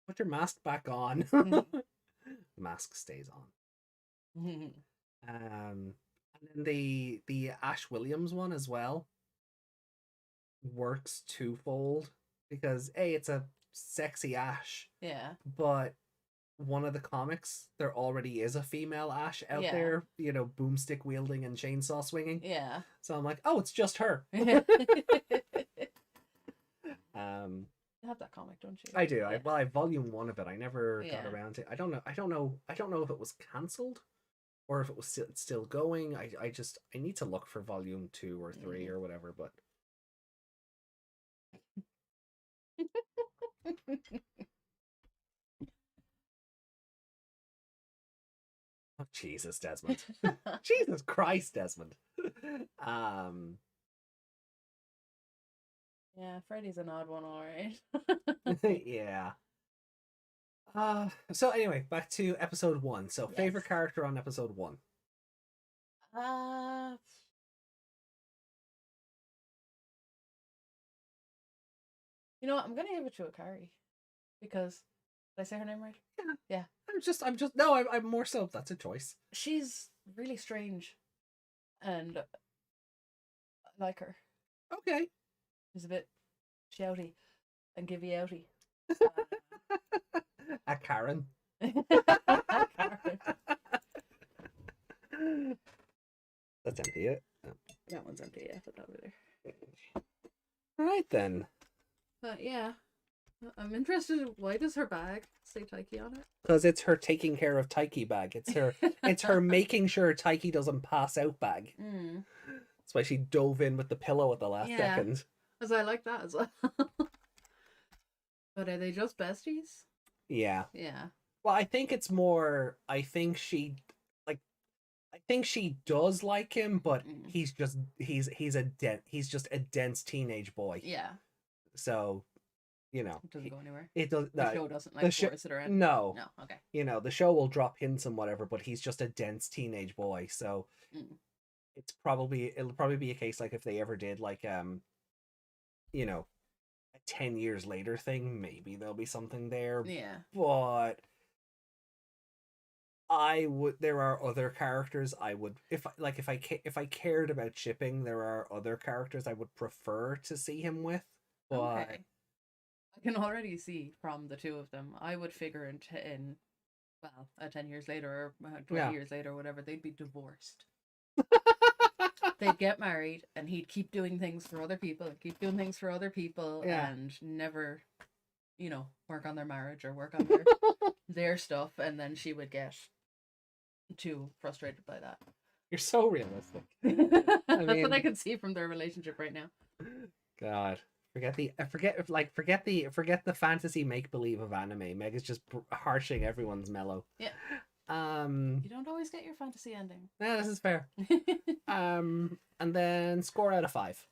A: Put your mask back on. The mask stays on.
B: Mm-hmm.
A: And then the Ash Williams one as well works twofold because it's a sexy Ash.
B: Yeah.
A: But one of the comics, there already is a female Ash out there, boomstick wielding and chainsaw swinging.
B: Yeah.
A: So I'm like, oh, it's just her.
B: You have that comic, don't you?
A: I do. Yeah. I volume 1 of it. I never got around to it. I don't know if it was cancelled or if it was still going. I need to look for volume 2 or 3 or whatever, but oh, Jesus, Desmond. Jesus Christ, Desmond.
B: Yeah, Freddy's an odd one, alright.
A: Yeah. So anyway, back to episode 1. So favorite character on episode 1.
B: You know what? I'm gonna give it to Akari because did I say her name right?
A: Yeah. I'm more so that's a choice.
B: She's really strange, and I like her.
A: Okay.
B: She's a bit shouty and givey outy.
A: A Karen. That's empty, yeah? Oh.
B: That one's empty, yeah. Put that over there.
A: Alright then.
B: Yeah. I'm interested in why does her bag say Taiki on it?
A: Because it's her taking care of Taiki bag. It's her making sure Taiki doesn't pass out bag. That's why she dove in with the pillow at the last second.
B: Because I like that as well. But are they just besties?
A: Yeah.
B: Yeah.
A: Well, I think it's more. I think she does like him, but he's just a dense teenage boy.
B: Yeah.
A: So,
B: it doesn't go anywhere.
A: It does.
B: The show doesn't force it around.
A: No.
B: No. Okay.
A: The show will drop hints and whatever, but he's just a dense teenage boy. So, it'll probably be a case like if they ever did like a 10 years later thing, maybe there'll be something there.
B: Yeah.
A: But there are other characters I would, if I cared about shipping, there are other characters I would prefer to see him with. But
B: okay. I can already see from the two of them, I would figure in well, 10 years later or 20
A: Yeah.
B: years later or whatever, they'd be divorced. They'd get married and he'd keep doing things for other people and keep doing things for other people
A: Yeah.
B: and never, work on their marriage or work on their stuff, and then she would get too frustrated by that.
A: You're so realistic.
B: That's what I can see from their relationship right now.
A: God. Forget the fantasy make believe of anime. Meg is just harshing everyone's mellow.
B: Yeah. You don't always get your fantasy ending.
A: Yeah, this is fair. And then score out of 5.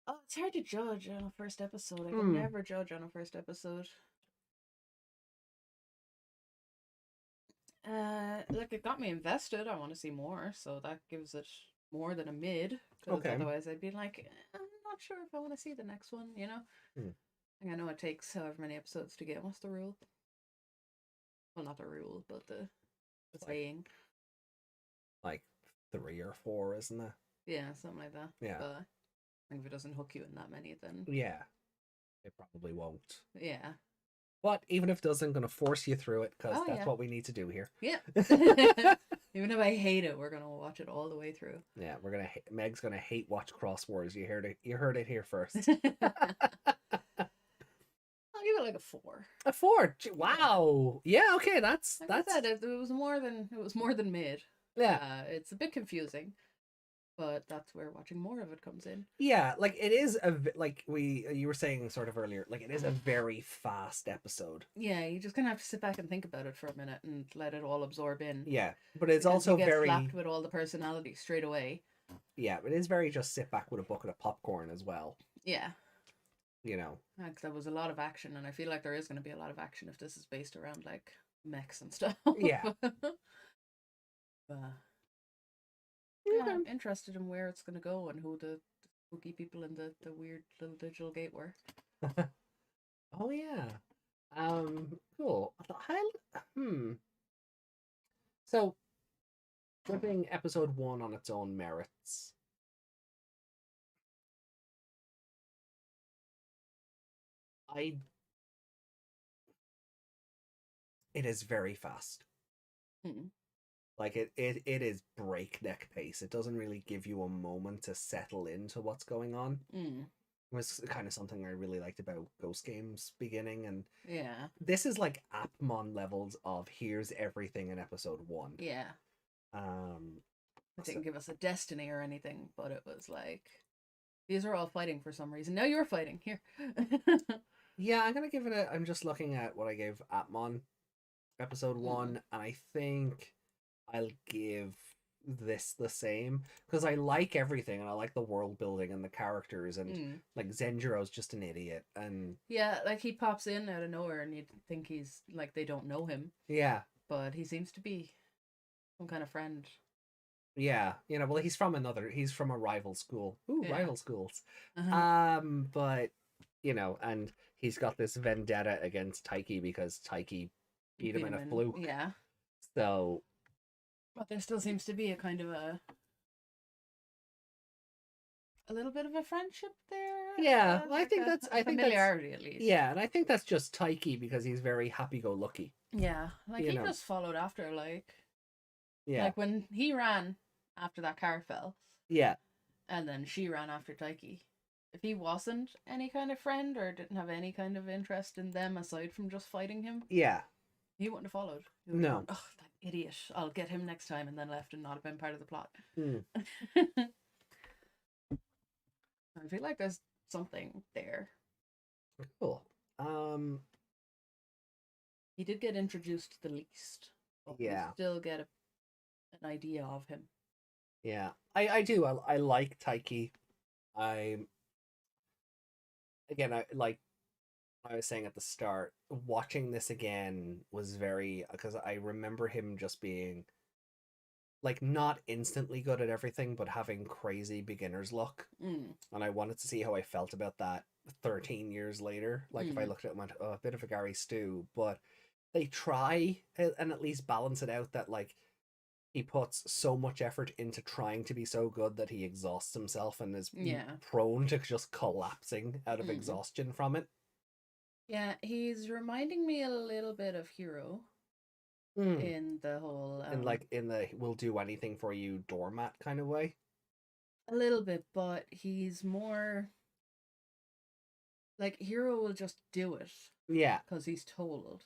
B: Oh, it's hard to judge on a first episode. I can never judge on a first episode. Look, it got me invested. I want to see more, so that gives it more than a mid. Because otherwise, I'd be like, I'm not sure if I want to see the next one. I know it takes however many episodes to get. What's the rule? Well, not the rule, but the saying.
A: Like 3 or 4, isn't it?
B: Yeah, something like that.
A: Yeah.
B: But I think if it doesn't hook you in that many, then
A: yeah, it probably won't.
B: Yeah.
A: But even if it doesn't, I'm going to force you through it because that's what we need to do here.
B: Yeah. Even if I hate it, we're gonna watch it all the way through.
A: Yeah, we're gonna. Meg's gonna hate watch Cross Wars. You heard it. You heard it here first.
B: I'll give it like a 4.
A: A 4. Wow. Yeah. Okay. That's.
B: I said it was more than mid.
A: Yeah.
B: It's a bit confusing, but that's where watching more of it comes in.
A: Yeah, like it is you were saying sort of earlier, like it is a very fast episode.
B: Yeah, you just kind of have to sit back and think about it for a minute and let it all absorb in.
A: Yeah, but it's also very
B: slapped with all the personality straight away.
A: Yeah, it is very just sit back with a bucket of popcorn as well.
B: Yeah.
A: Because
B: there was a lot of action, and I feel like there is going to be a lot of action if this is based around like mechs and stuff.
A: Yeah.
B: I'm interested in where it's going to go and who the spooky people in the weird little digital gate were.
A: Oh yeah. Cool. So, giving episode 1 on its own merits. It is very fast. Like it is breakneck pace. It doesn't really give you a moment to settle into what's going on. It was kind of something I really liked about Ghost Game's beginning, and this is like Appmon levels of here's everything in episode 1.
B: Yeah. It didn't give us a destiny or anything, but it was like these are all fighting for some reason. Now you're fighting here.
A: Yeah, I'm gonna give it I'm just looking at what I gave Appmon episode 1, and I think I'll give this the same because I like everything and I like the world building and the characters, and like Zenjiro's just an idiot, and
B: yeah, like he pops in out of nowhere and you'd think he's like they don't know him. Yeah, but he seems to be some kind of friend.
A: Yeah, well, he's from a rival school. Ooh, yeah. Rival schools. But and he's got this vendetta against Taiki because Taiki beat him in a fluke.
B: Yeah.
A: So,
B: but there still seems to be a kind of a little bit of a friendship there.
A: Yeah, well, I think that's
B: familiarity at least.
A: Yeah, and I think that's just Taiki because he's very happy-go-lucky.
B: Yeah, like he just followed after, like.
A: Yeah.
B: Like when he ran after that car fell.
A: Yeah.
B: And then she ran after Taiki. If he wasn't any kind of friend or didn't have any kind of interest in them aside from just fighting him.
A: Yeah.
B: He wouldn't have followed.
A: No.
B: Gone, oh, that idiot. I'll get him next time, and then left and not have been part of the plot. I feel like there's something there.
A: Cool.
B: He did get introduced the least. But we still get an idea of him.
A: Yeah. I do. I like Taiki. I like I was saying at the start, watching this again was very, because I remember him just being like not instantly good at everything, but having crazy beginner's luck. And I wanted to see how I felt about that 13 years later. Like if I looked at it and went, oh, a bit of a Gary Stew, but they try and at least balance it out that like he puts so much effort into trying to be so good that he exhausts himself and is prone to just collapsing out of exhaustion from it.
B: Yeah, he's reminding me a little bit of Hero.
A: Mm.
B: in the whole
A: And like in the "we'll do anything for you" doormat kind of way.
B: a little bit, but he's more like Hero will just do it
A: Yeah,
B: because he's told,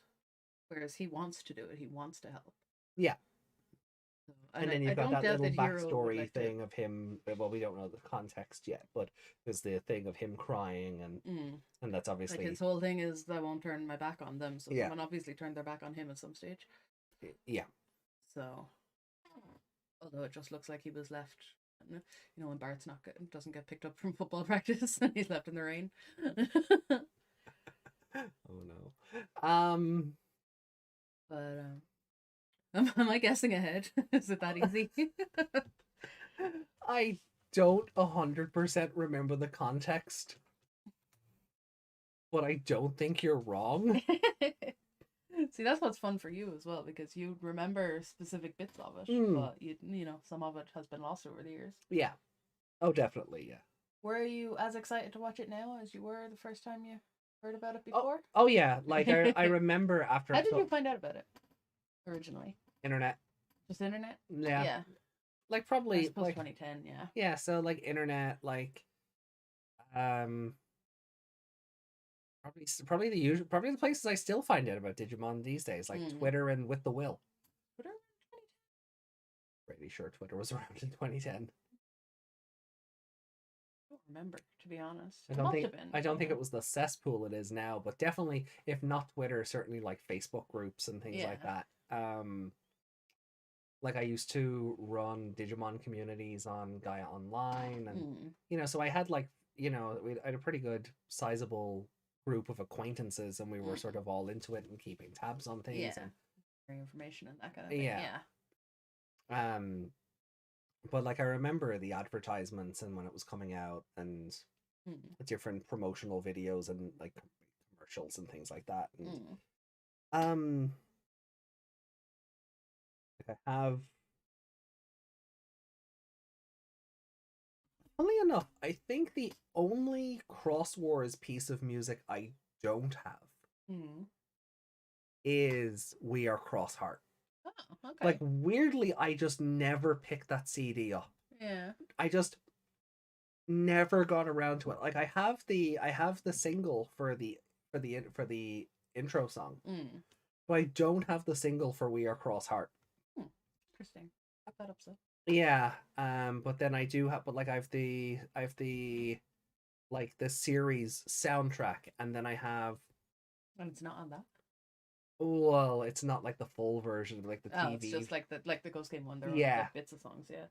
B: whereas he wants to do it. He wants to help.
A: yeah.
B: So,
A: And
B: and
A: then
B: I
A: you've got
B: don't
A: that
B: doubt
A: little
B: that Hero would
A: backstory
B: like to.
A: thing of him. Well, we don't know the context yet, but there's the thing of him crying, and that's
B: Like his
A: obviously,
B: whole thing is I won't turn my back on them. So
A: yeah,
B: someone obviously turned their back on him at some stage.
A: yeah.
B: So although it just looks like he was left, when Bart's doesn't get picked up from football practice and he's left in the rain.
A: Oh no.
B: But am I guessing ahead? Is it that easy?
A: I don't 100% remember the context, but I don't think you're wrong.
B: See, that's what's fun for you as well because you remember specific bits of it,
A: Mm,
B: but some of it has been lost over the years.
A: yeah. Oh, definitely, yeah.
B: Were you as excited to watch it now as you were the first time you heard about it
A: Oh,
B: before?
A: oh yeah. Like I remember after
B: How did you find out about it originally?
A: internet.
B: Just internet?
A: Yeah.
B: Yeah,
A: Like
B: I
A: probably
B: suppose 2010. Yeah.
A: yeah, so like internet, like um probably the usual, probably the places I still find out about Digimon these days, like
B: Mm.
A: Twitter and With the Will.
B: Twitter?
A: Pretty sure Twitter was around in 2010.
B: I don't remember, to be honest.
A: I
B: It
A: don't
B: must
A: think
B: have been.
A: I don't think
B: Yeah.
A: it was the cesspool it is now, but definitely if not Twitter, certainly like Facebook groups and things
B: Yeah.
A: like that. Like I used to run Digimon communities on Gaia Online, and
B: Mm.
A: so I had like we had a pretty good sizable group of acquaintances, and we were sort
B: Mm.
A: of all into it and keeping tabs on things,
B: Yeah.
A: and
B: Information and that kind of thing.
A: yeah.
B: Yeah.
A: Um, but like I remember the advertisements and when it was coming out, and
B: Mm.
A: different promotional videos and like commercials and things like that, and
B: Mm.
A: um, like I have. Funnily enough, I think the only Cross Wars piece of music I don't have
B: Mm.
A: is "We Are Cross Heart."
B: Oh,
A: Like
B: okay.
A: weirdly, I just never picked that CD up.
B: Yeah.
A: I just never got around to it. Like I have the single for the intro song,
B: Mm.
A: but I don't have the single for "We Are Cross Heart."
B: Hmm. Interesting. Look that up, so.
A: Yeah, but then I do have, but like I have the like the series soundtrack, and then I have,
B: And it's not on that.
A: well, it's not like the full version, like the
B: Oh, it's
A: TV.
B: just like the Ghost Game one. There are only
A: Yeah,
B: like bits of songs, yeah,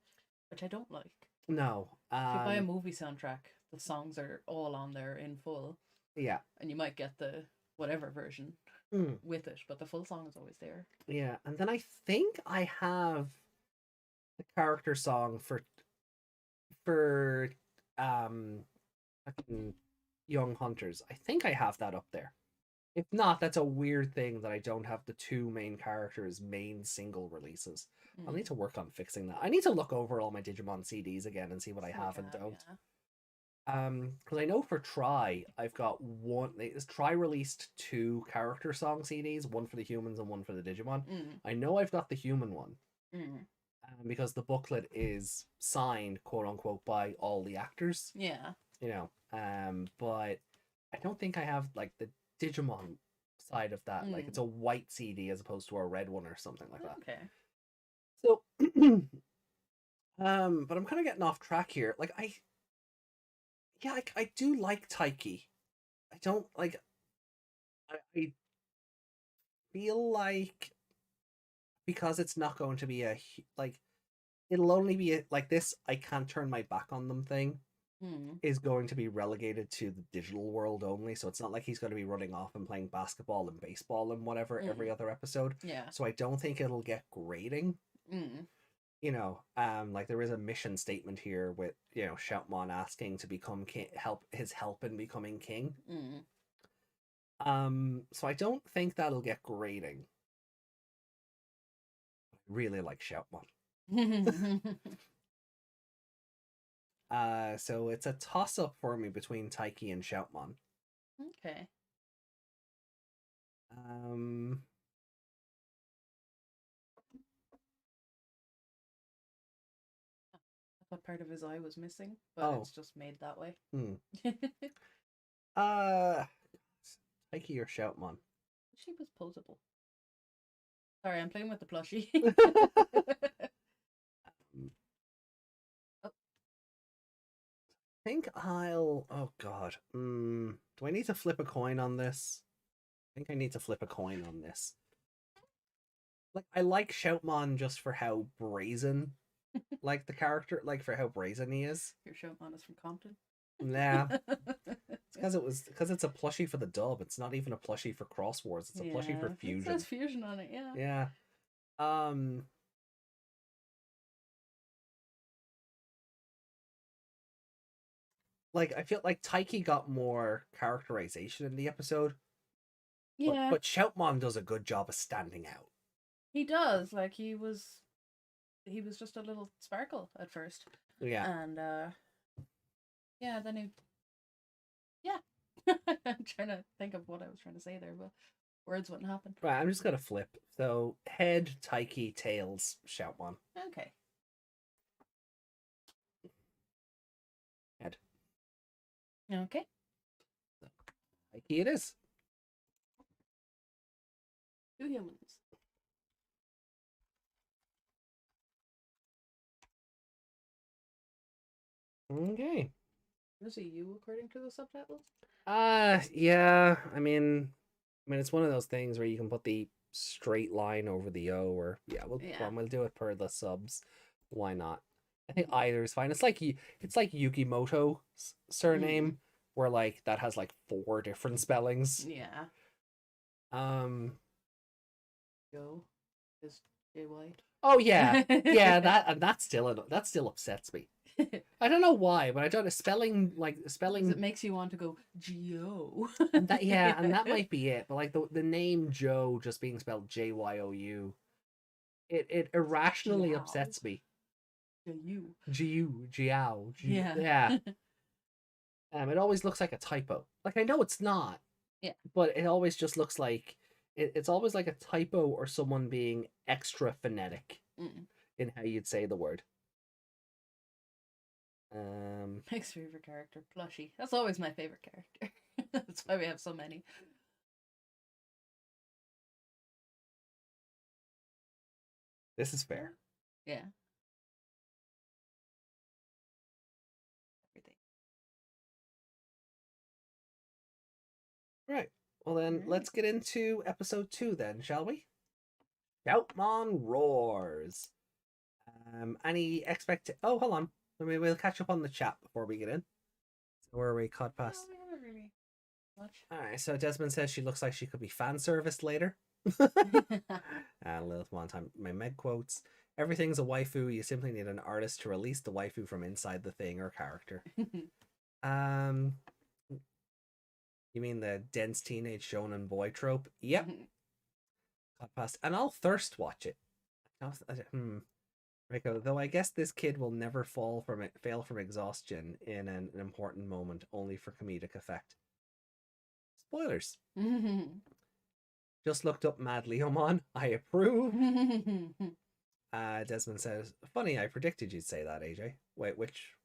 B: which I don't like.
A: no,
B: If you buy a movie soundtrack, the songs are all on there in full,
A: yeah,
B: and you might get the whatever version
A: mm,
B: with it, but the full song is always there.
A: yeah, and then I think I have the character song for um fucking Young Hunters. I think I have that up there. If not, that's a weird thing that I don't have the two main characters' main single releases. I'll need
B: Mm.
A: to work on fixing that. I need to look over all my Digimon CDs again and see what I
B: See what
A: have
B: you
A: and
B: have,
A: don't.
B: yeah.
A: Because I know for Try, I've got one. Try released two character song CDs, one for the humans and one for the Digimon.
B: Mm.
A: I know I've got the human one,
B: Mm.
A: because the booklet is signed, quote unquote, by all the actors.
B: Yeah.
A: But I don't think I have like the Digimon side of that. Like it's
B: Mm.
A: a white CD as opposed to a red one or something like that.
B: Okay.
A: So, but I'm kind of getting off track here. Like yeah, I do like Taiki. I don't like. I feel like because it's not going to be like it'll only be like this. I can't turn my back on them thing
B: Mm.
A: is going to be relegated to the digital world only. So it's not like he's going to be running off and playing basketball and baseball and whatever every
B: Mm.
A: other episode.
B: Yeah.
A: So I don't think it'll get grading.
B: Mm.
A: Like there is a mission statement here with Shoutmon asking to become king, help in becoming king.
B: Mm.
A: So I don't think that'll get grading. I really like Shoutmon. So it's a toss up for me between Taiki and Shoutmon.
B: Okay.
A: Um,
B: that part of his eye was missing, but
A: Oh.
B: it's just made that way.
A: Taiki or Shoutmon?
B: She was posable. Sorry, I'm playing with the plushie.
A: I think I'll... Oh, God. Do I need to flip a coin on this? I think I need to flip a coin on this. Like, I like Shoutmon just for how brazen, like, the character, like, for how brazen he is.
B: Your Shoutmon is from Compton.
A: Nah. It's because it's a plushie for the dub. It's not even a plushie for Cross Wars. It's a plushie for Fusion.
B: It says Fusion on it, yeah.
A: Yeah. Like, I feel like Taiki got more characterization in the episode.
B: Yeah.
A: But Shoutmon does a good job of standing out.
B: He does. Like, he was just a little sparkle at first.
A: Yeah.
B: And, yeah, then he... Yeah. I'm trying to think of what I was trying to say there, but words wouldn't happen.
A: Right, I'm just going to flip. So, head, Taiki, tails, Shoutmon.
B: Okay.
A: Head.
B: Okay.
A: Taiki it is.
B: 2 humans.
A: Okay.
B: Is it you according to the subtitles?
A: Yeah. I mean, it's one of those things where you can put the straight line over the O, or we'll do it per the subs. Why not? I think either is fine. It's like Yukimoto's surname, where like that has like 4 different spellings.
B: Yeah. Joe is JY.
A: Oh yeah, yeah. That still upsets me. I don't know why, but I don't. Spelling.
B: It makes you want to go Geo.
A: And that might be it. But like the name Joe just being spelled JYOU, it irrationally upsets me. Jiao. Yeah. It always looks like a typo. Like, I know it's not.
B: Yeah.
A: But it always just looks like it's always like a typo or someone being extra phonetic in how you'd say the word.
B: Next favorite character, Plushie. That's always my favorite character. That's why we have so many.
A: This is fair.
B: Yeah. Everything.
A: Right. Well then, let's get into episode 2 then, shall we? Shoutmon roars. Oh, hold on. We'll catch up on the chat before we get in. So where are we cut past?
B: No, we haven't really much.
A: Alright, so Desmond says she looks like she could be fan serviced later. And Lilith one time, my Meg quotes, everything's a waifu, you simply need an artist to release the waifu from inside the thing or character. You mean the dense teenage shonen boy trope? Yep. Cut past, and I'll thirst watch it. Rico, though I guess this kid will never fail from exhaustion in an important moment, only for comedic effect. Spoilers. Just looked up Mad Leomon. I approve. Desmond says, funny, I predicted you'd say that, AJ. Wait, which?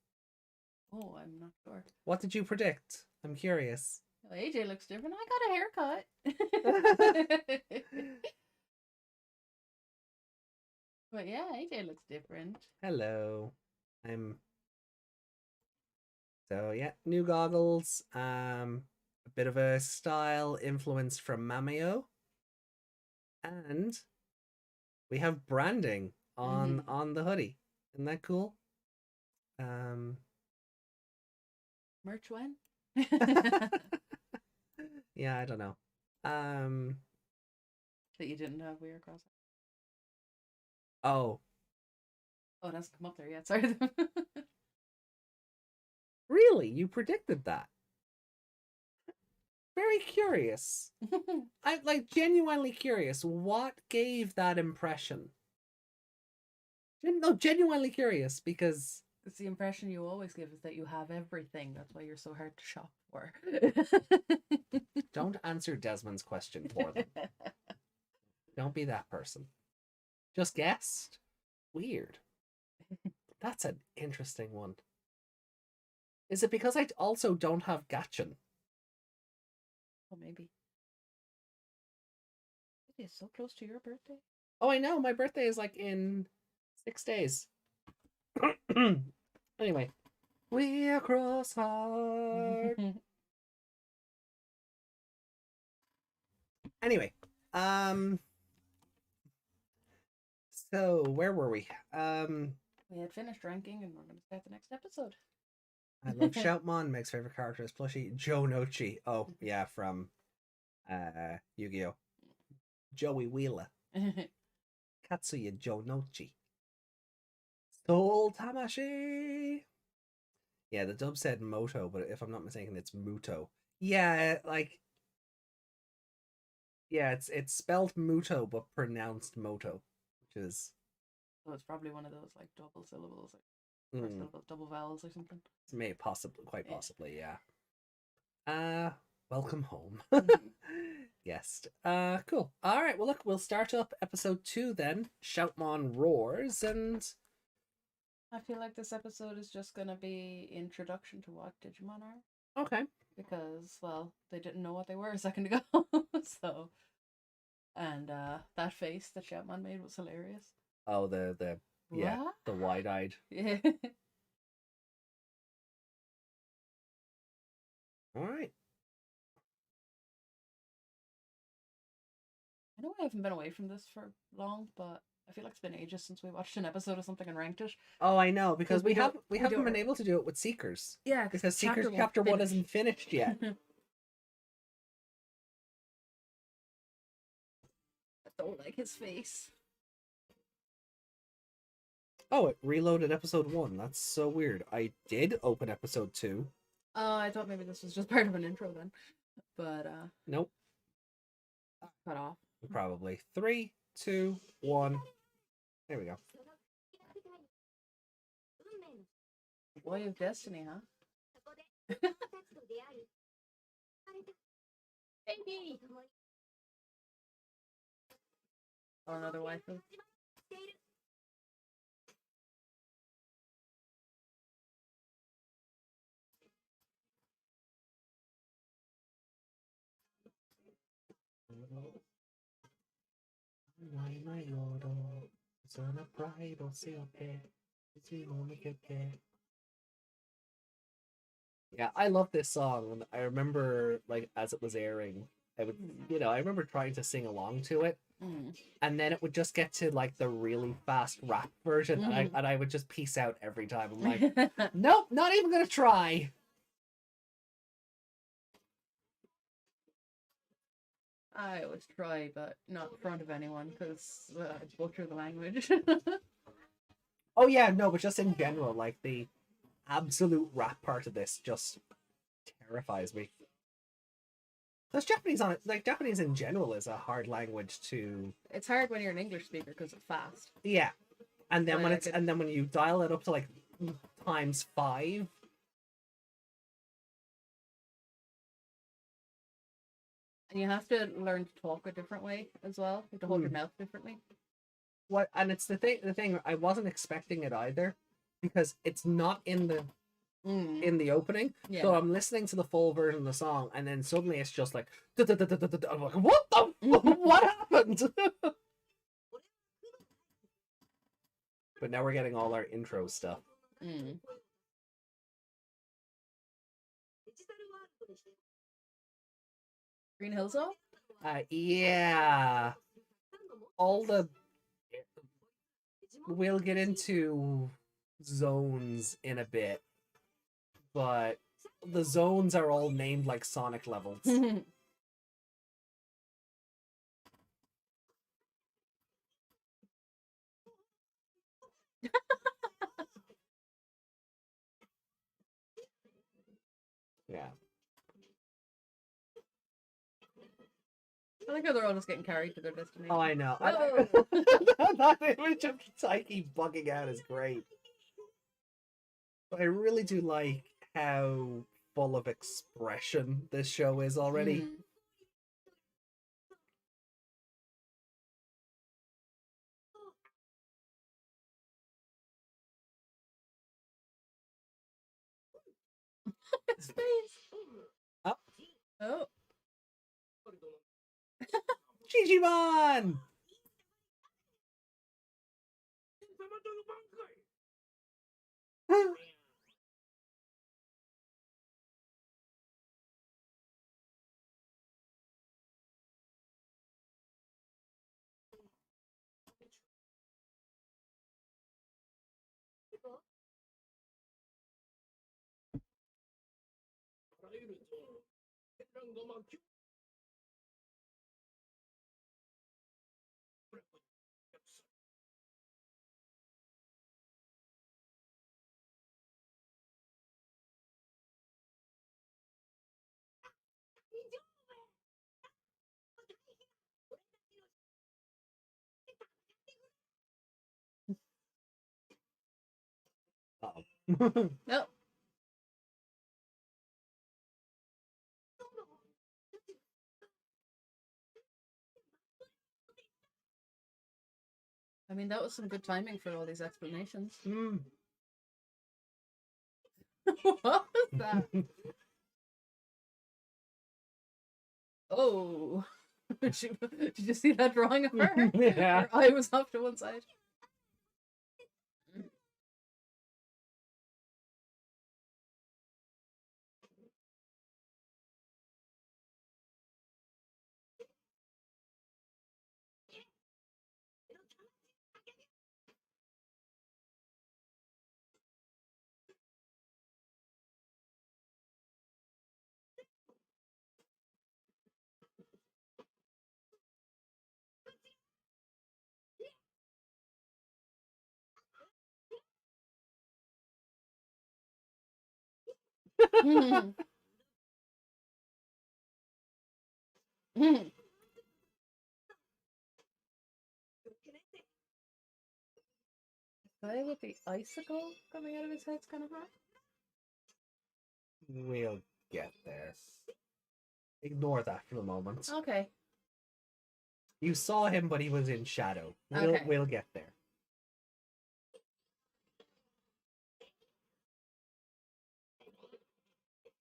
B: Oh, I'm not sure.
A: What did you predict? I'm curious.
B: Well, AJ looks different. I got a haircut. But yeah, AJ looks different.
A: Hello. So yeah, new goggles. A bit of a style influence from Mameo. And we have branding on the hoodie. Isn't that cool?
B: Merch when?
A: Yeah, I don't know.
B: That you didn't have Weird Cross.
A: Oh,
B: it hasn't come up there yet. Sorry.
A: really? You predicted that? Very curious. I'm like genuinely curious. What gave that impression? No, genuinely curious, because
B: it's the impression you always give is that you have everything. That's why you're so hard to shop for.
A: Don't answer Desmond's question for them. Don't be that person. Just guessed. Weird. That's an interesting one. Is it because I also don't have Gatchin?
B: Oh, maybe. It is so close to your birthday.
A: Oh, I know. My birthday is like in 6 days. Anyway, we're cross hard. Anyway, so where were we?
B: We had finished ranking, and we're going to start the next episode.
A: I love Shoutmon. Makes favorite character is plushie Joe Nochi. Oh yeah, from Yu-Gi-Oh. Joey Wheeler. Katsuya Joe Nochi. Soul Tamashi. Yeah, the dub said Moto, but if I'm not mistaken, it's Muto. Yeah, like yeah, it's spelled Muto but pronounced Moto, which is
B: So it's probably one of those like double syllables, like first syllables, double vowels or something.
A: May possibly, quite possibly, yeah. Welcome home. Guest. Cool. All right. Well, look, we'll start up episode 2 then. Shoutmon roars, and
B: I feel like this episode is just gonna be introduction to what Digimon are.
A: Okay.
B: Because, well, they didn't know what they were a second ago, so. And that face that Shoutmon made was hilarious.
A: Oh, the yeah, what? The wide-eyed.
B: Yeah.
A: All right.
B: I know I haven't been away from this for long, but I feel like it's been ages since we watched an episode of something and ranked it.
A: Oh, I know, because we haven't been able to do it with Seekers.
B: Yeah,
A: because Seekers chapter 1 isn't finished yet.
B: I don't like his face.
A: Oh, it reloaded episode 1. That's so weird. I did open episode 2.
B: Oh, I thought maybe this was just part of an intro then. But
A: nope.
B: Cut off.
A: Probably. 3, 2, 1. There we go.
B: Boy of Destiny, huh? Baby! Oh, another waifu.
A: Yeah, I love this song, and I remember, like, as it was airing, I would, I remember trying to sing along to it, and then it would just get to like the really fast rap version, and I would just peace out every time. I'm like, nope, not even gonna try.
B: I always try, but not in front of anyone because I butcher the language.
A: Oh yeah, no, but just in general, like the absolute rap part of this just terrifies me. Because Japanese on it, like Japanese in general, is a hard language to.
B: It's hard when you're an English speaker because it's fast.
A: Yeah, and then when you dial it up to like ×5.
B: And you have to learn to talk a different way as well. You have to hold your mouth differently.
A: What? And it's the thing. I wasn't expecting it either, because it's not in the opening. Yeah. So I'm listening to the full version of the song, and then suddenly it's just like, I'm like, what the? What happened? But now we're getting all our intro stuff.
B: Green Hill Zone?
A: Yeah. We'll get into zones in a bit, but the zones are all named like Sonic levels. Yeah.
B: I like how they're all just getting carried to their destination.
A: Oh, I know. That image of Taiki bugging out is great. But I really do like how full of expression this show is already.
B: His face.
A: Oh.
B: Oh.
A: Digimon! Uh-oh.
B: No. I mean, that was some good timing for all these explanations.
A: Mm.
B: What was that? Oh. Did you see that drawing of her?
A: Yeah.
B: Her eye was off to one side. Guy with the icicle coming out of his head's kind of hot.
A: We'll get there. Ignore that for the moment.
B: Okay.
A: You saw him, but he was in shadow.
B: Okay.
A: We'll get there.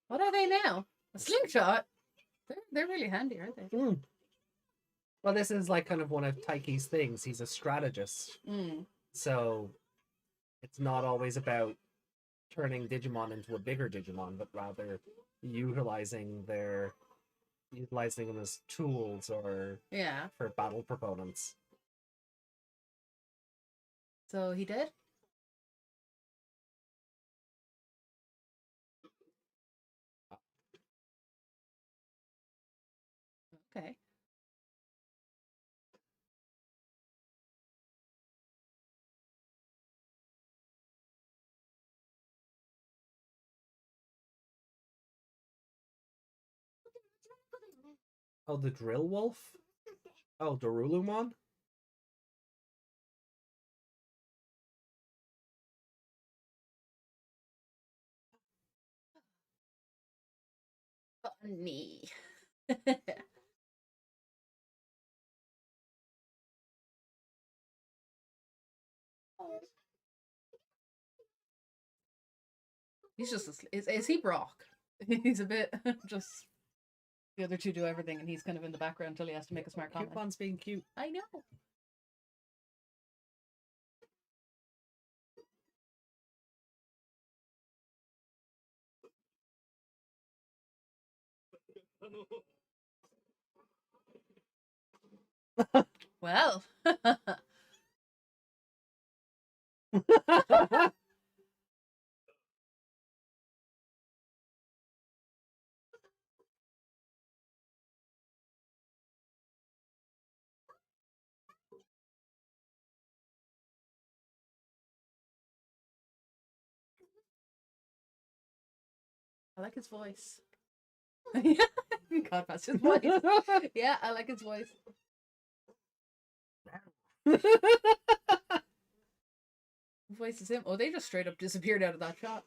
B: What are they now? A slingshot? They're really handy, aren't they?
A: Mm. Well, this is like kind of one of Taiki's things. He's a strategist.
B: Mm.
A: So it's not always about turning Digimon into a bigger Digimon, but rather utilizing them as tools or
B: Yeah.
A: for battle proponents.
B: So he did? Okay.
A: Oh, the Drill Wolf? Oh, Darulumon?
B: Funny. He's just is he Brock? He's a bit just the other two do everything and he's kind of in the background until he has to make a smart comment.
A: Cutemon's being cute.
B: I know. Well. I like his voice. Yeah. God, that's his voice. Yeah, I like his voice. Voice is him. Oh, they just straight up disappeared out of that shot.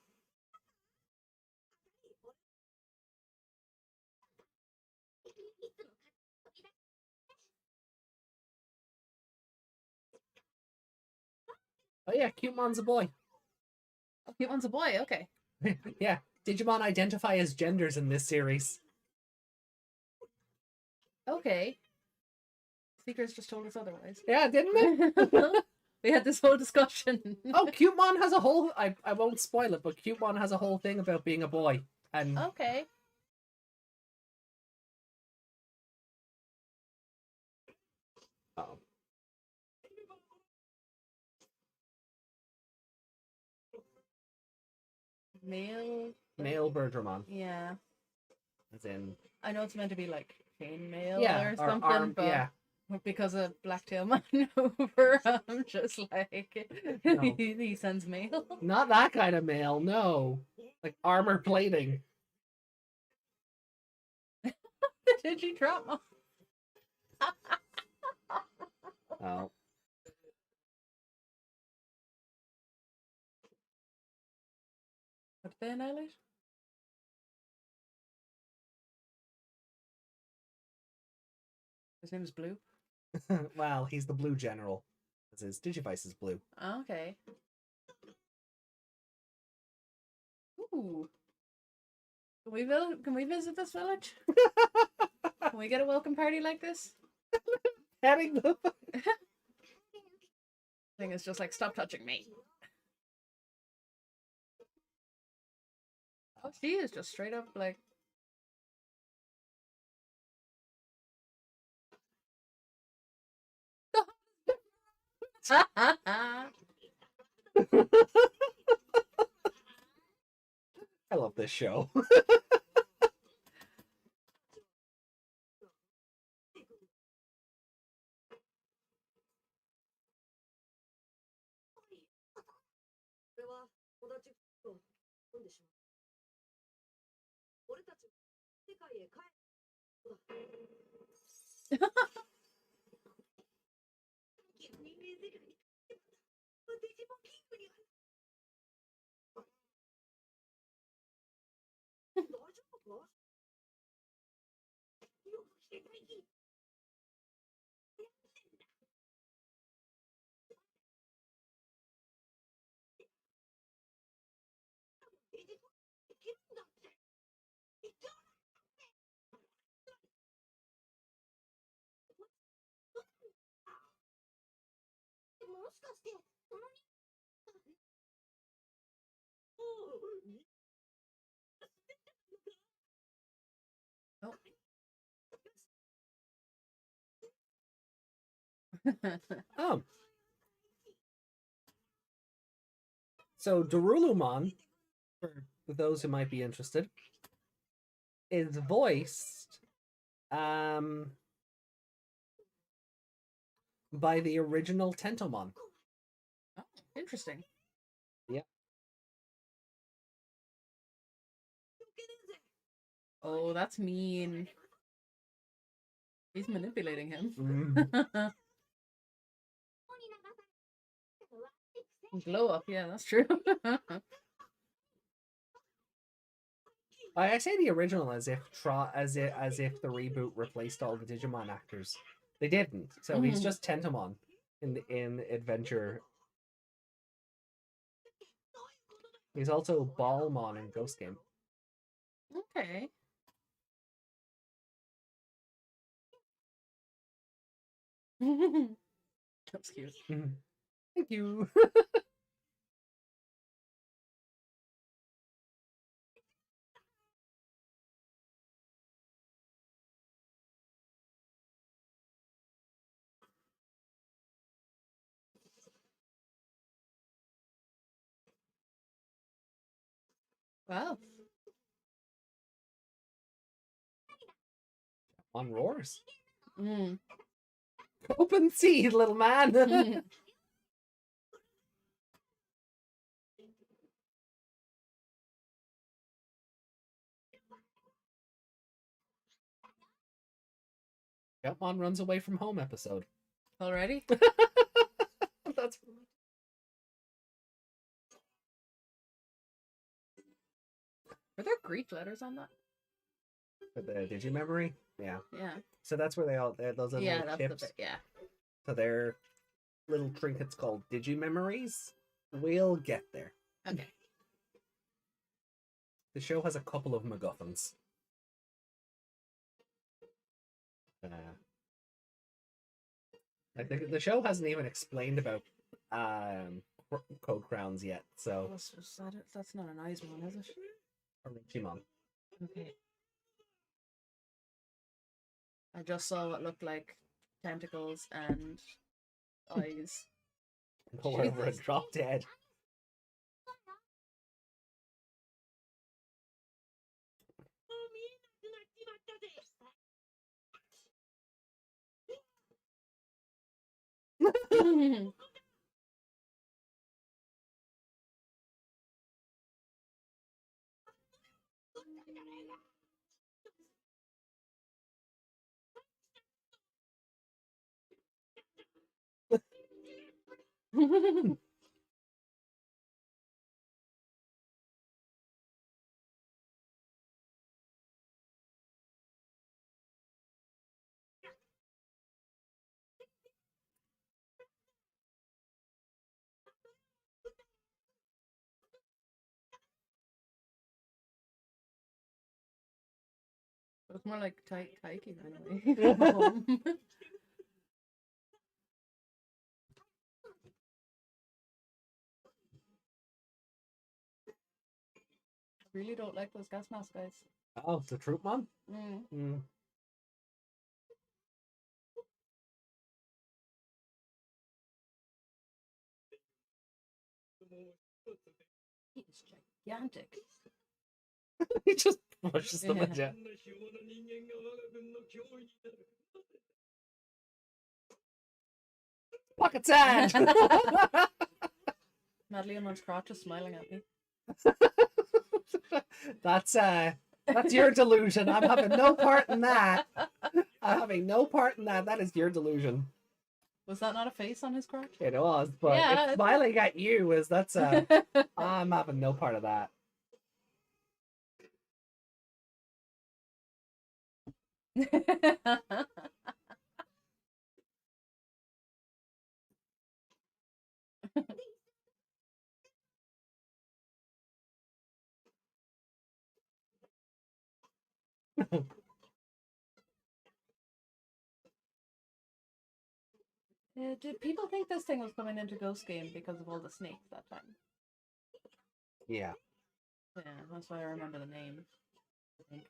A: Oh yeah, Cutemon's a boy.
B: Oh, Cutemon's a boy. Okay.
A: Yeah, Digimon identify as genders in this series.
B: Okay. Secrets just told us otherwise.
A: Yeah, didn't it?
B: We had this whole discussion.
A: Oh, Cutemon has a whole... I won't spoil it, but Cutemon has a whole thing about being a boy. And
B: Okay.
A: oh.
B: Male
A: Birdramon.
B: Yeah.
A: As in...
B: I know it's meant to be like chainmail
A: Yeah,
B: or
A: or
B: something,
A: arm,
B: but
A: yeah.
B: because of Blacktail Man over, I'm just like
A: No.
B: he sends mail.
A: Not that kind of mail, no. Like armor plating.
B: Did you drop my...
A: Oh.
B: What did they annihilate? His name is Blue.
A: Well, he's the blue general. Because his Digivice is blue.
B: Okay. Ooh. Can we visit this village? Can we get a welcome party like this?
A: Petting them.
B: I think it's just like, stop touching me. Oh, she is just straight up like...
A: I love this show. Oh. So Darulumon, for those who might be interested, is voiced by the original Tentomon.
B: Oh, interesting.
A: Yeah.
B: Oh, that's mean. He's manipulating him. Glow up, yeah, that's true.
A: I say the original as if the reboot replaced all the Digimon actors. They didn't. So he's just Tentomon in Adventure. He's also Ballmon in Ghost Game.
B: Okay. That's cute.
A: Thank you.
B: Wow.
A: On roars.
B: Mm.
A: Open sea, little man. Jumpmon runs away from home episode.
B: Already?
A: That's...
B: Are there Greek letters on that?
A: For the Digimemory? Yeah.
B: Yeah.
A: So that's where those are
B: Yeah,
A: little
B: that's
A: chips.
B: the bit, yeah.
A: So they're little trinkets called Digimemories. We'll get there.
B: Okay.
A: the show has a couple of MacGuffins. Like the show hasn't even explained about Code Crowns yet, so
B: That's not an eyes one, is it?
A: or Digimon.
B: Okay. I just saw what looked like tentacles and eyes.
A: Go over and drop dead.
B: It's more like Taiki anyway. I really don't like those gas masks, guys.
A: Oh, the troop man?
B: Mm. He's gigantic.
A: He just pushes them down. Pocket sand!
B: Madeline's crotch is smiling at me.
A: That's your delusion. I'm having no part in that. I'm having no part in that. That is your delusion.
B: Was that not a face on his crotch?
A: It was, but
B: Yeah,
A: it's smiling at you is that's I'm having no part of that.
B: Did people think this thing was coming into Ghost Game because of all the snakes that time?
A: Yeah.
B: Yeah, that's why I remember the name. I think.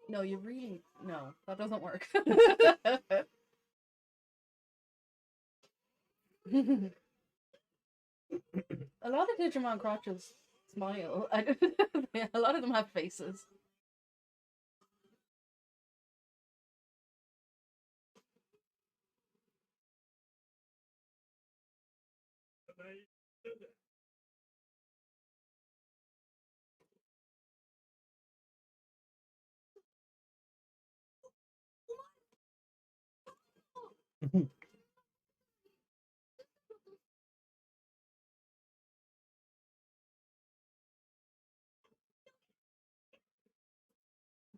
B: No, you really... No, that doesn't work. A lot of Digimon crotches smile. A lot of them have faces.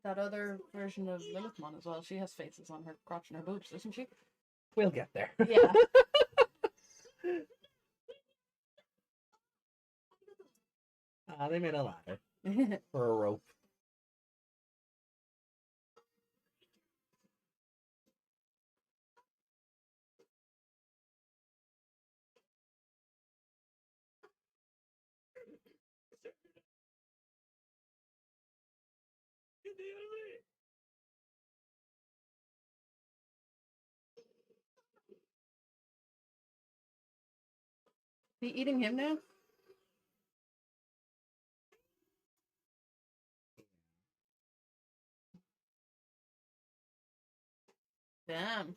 B: That other version of Lilithmon as well, she has faces on her crotch and her boobs, doesn't she?
A: We'll get there.
B: Yeah.
A: They made a ladder for a rope.
B: Be eating him now? Damn.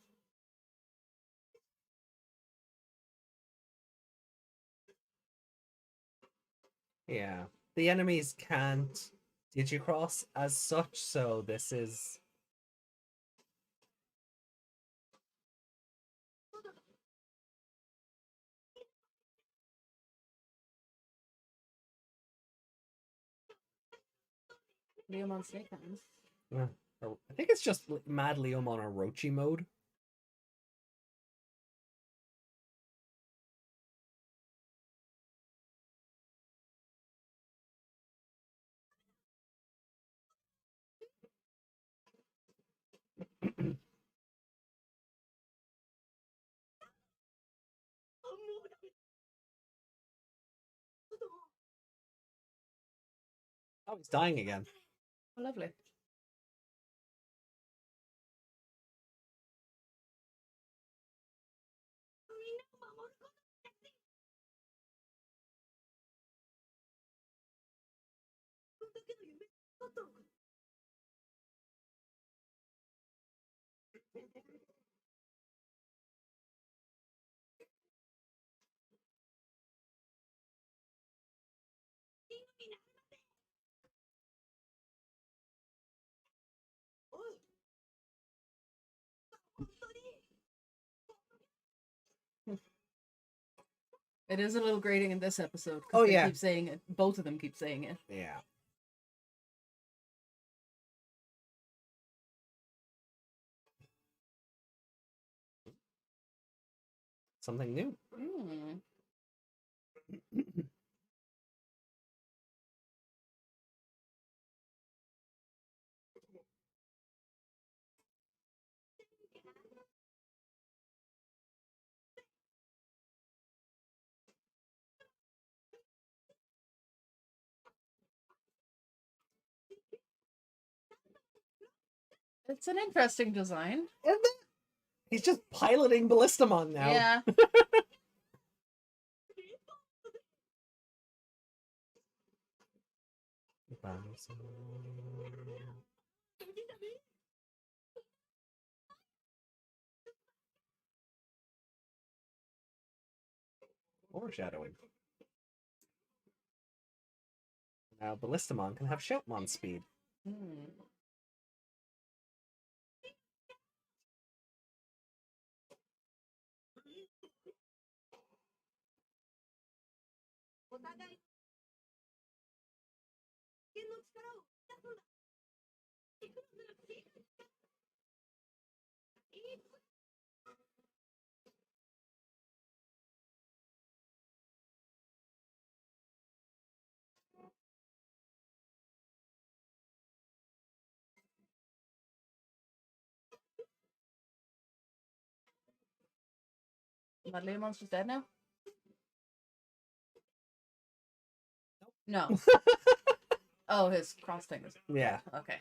A: Yeah. The enemies can't digicross as such, so this is...
B: Leomon snake hands.
A: I think it's just Mad Liam on Orochi mode. Oh, he's dying again.
B: Oh, lovely. It is a little grating in this episode because
A: Oh,
B: they
A: yeah.
B: keep saying it. Both of them keep saying it.
A: Yeah. Something new.
B: Mm. It's an interesting design.
A: Isn't it? He's just piloting Ballistamon now.
B: Yeah.
A: Foreshadowing. Now Ballistamon can have Shoutmon speed.
B: Mm. That little monster's dead now? No. Oh, his cross thing is.
A: Yeah.
B: Okay.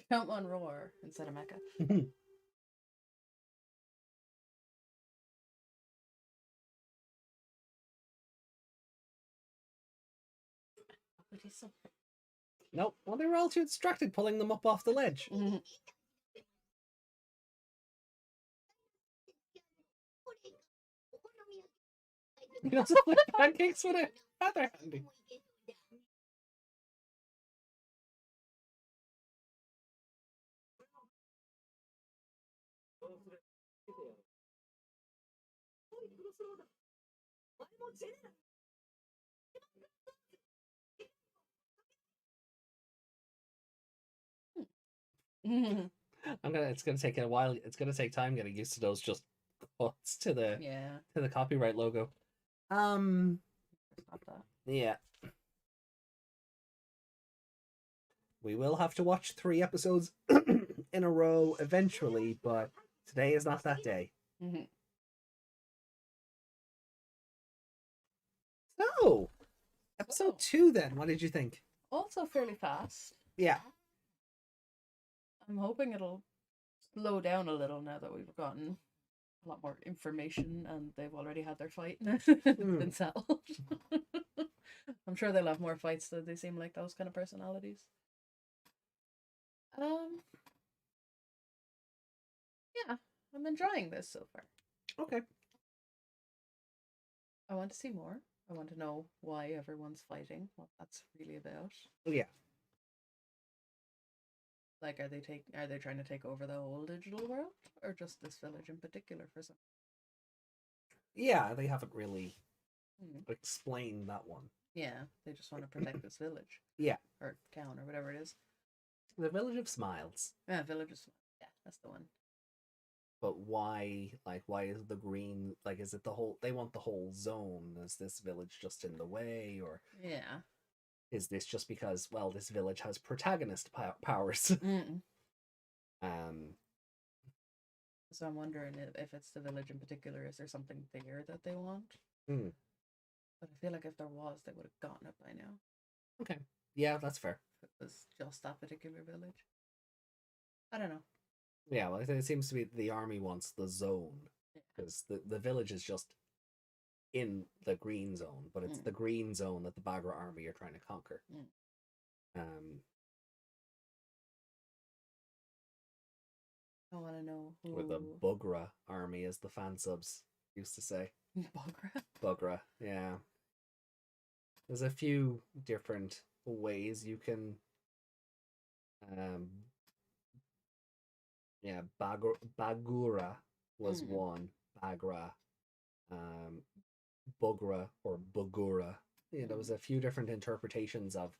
B: Count one roar instead of mecha. But he's so.
A: Nope. Well, they were all too distracted pulling them up off the ledge.
B: Mhm.
A: You know, to flip pancakes with a feather handy.
B: Mhm.
A: It's gonna take a while. It's gonna take time getting used to those just cuts to the
B: Yeah.
A: copyright logo.
B: Stop that.
A: Yeah. We will have to watch 3 episodes in a row eventually, but today is not that day.
B: Mhm.
A: So, episode 2 then, what did you think?
B: Also fairly fast.
A: Yeah.
B: I'm hoping it'll slow down a little now that we've gotten a lot more information and they've already had their fight. It's been settled. I'm sure they'll have more fights though. They seem like those kind of personalities. Yeah, I'm enjoying this so far.
A: Okay.
B: I want to see more. I want to know why everyone's fighting, what that's really about.
A: Yeah.
B: Like, are they trying to take over the whole digital world, or just this village in particular for some?
A: Yeah, they haven't really explained that one.
B: Yeah, they just want to protect this village.
A: Yeah.
B: Or town, or whatever it is.
A: The Village of Smiles.
B: Yeah, village of. Yeah, that's the one.
A: But why, like, why is the green, like, is it the whole, they want the whole zone? Is this village just in the way? Or
B: Yeah.
A: is this just because, well, this village has protagonist powers?
B: Mm.
A: um,
B: So I'm wondering if it's the village in particular. Is there something there that they want?
A: hmm,
B: But I feel like if there was, they would have gotten it by now.
A: okay. Yeah, that's fair.
B: If it was just that particular village. I don't know.
A: Yeah, well, it seems to be the army wants the zone
B: Yeah.
A: because the village is just in the green zone, but it's the green zone that the Bagra army are trying to conquer.
B: Mm.
A: Um,
B: I want to know who.
A: or the Bugra army, as the fan subs used to say.
B: Bugra?
A: Bugra, yeah. There's a few different ways you can um yeah, Bagura was one, Bagra, um Bugra or Bugura. Yeah, there was a few different interpretations of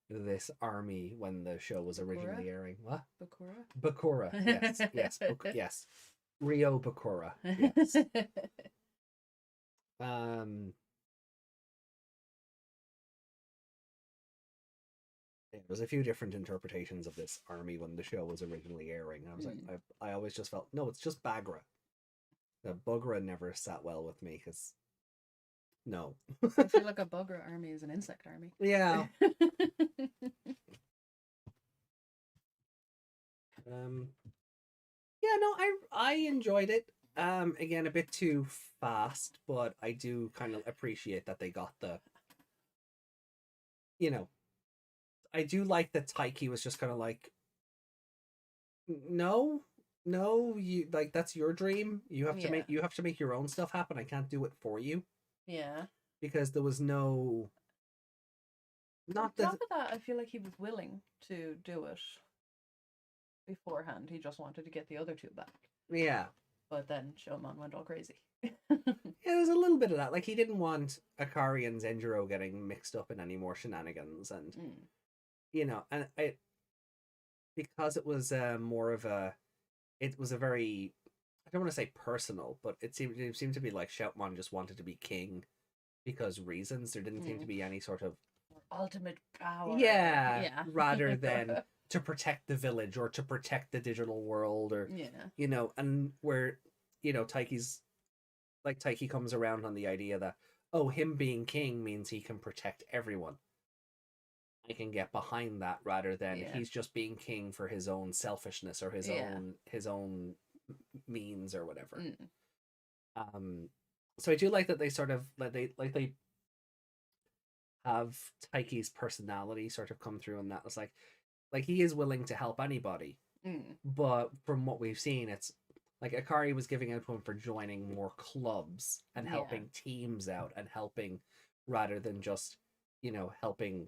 A: this army when the show was originally airing. What?
B: Bakura?
A: Bakura, yes, yes, yes. Rio Bakura, yes. Um, yeah, there's a few different interpretations of this army when the show was originally airing. I was like, I always just felt, no, it's just Bagra. The Bugra never sat well with me because, no.
B: I feel like a Bugra army is an insect army.
A: Yeah. Yeah, no, I enjoyed it. Again, a bit too fast, but I do kind of appreciate that they got the, you know, I do like that Taiki was just kind of like, no, no, you like that's your dream. You have to make your own stuff happen. I can't do it for you.
B: Yeah.
A: Because there was no, not
B: On top of that, I feel like he was willing to do it beforehand. He just wanted to get the other two back.
A: Yeah.
B: But then Showman went all crazy.
A: Yeah, there's a little bit of that. Like, he didn't want Akari and Zenjiro getting mixed up in any more shenanigans. And, you know, and because it was more of a, it was a very, I don't want to say personal, but it seemed to be like Shoutmon just wanted to be king because reasons. There didn't seem to be any sort of
B: ultimate power.
A: Yeah. Rather than to protect the village or to protect the digital world or, you know, and where, you know, Taiki comes around on the idea that, oh, him being king means he can protect everyone. I can get behind that rather than he's just being king for his own selfishness or his own means or whatever. So I do like that they sort of they have Taiki's personality sort of come through, and that was like he is willing to help anybody, but from what we've seen, it's like Akari was giving out to him for joining more clubs and helping teams out and helping rather than just, you know, helping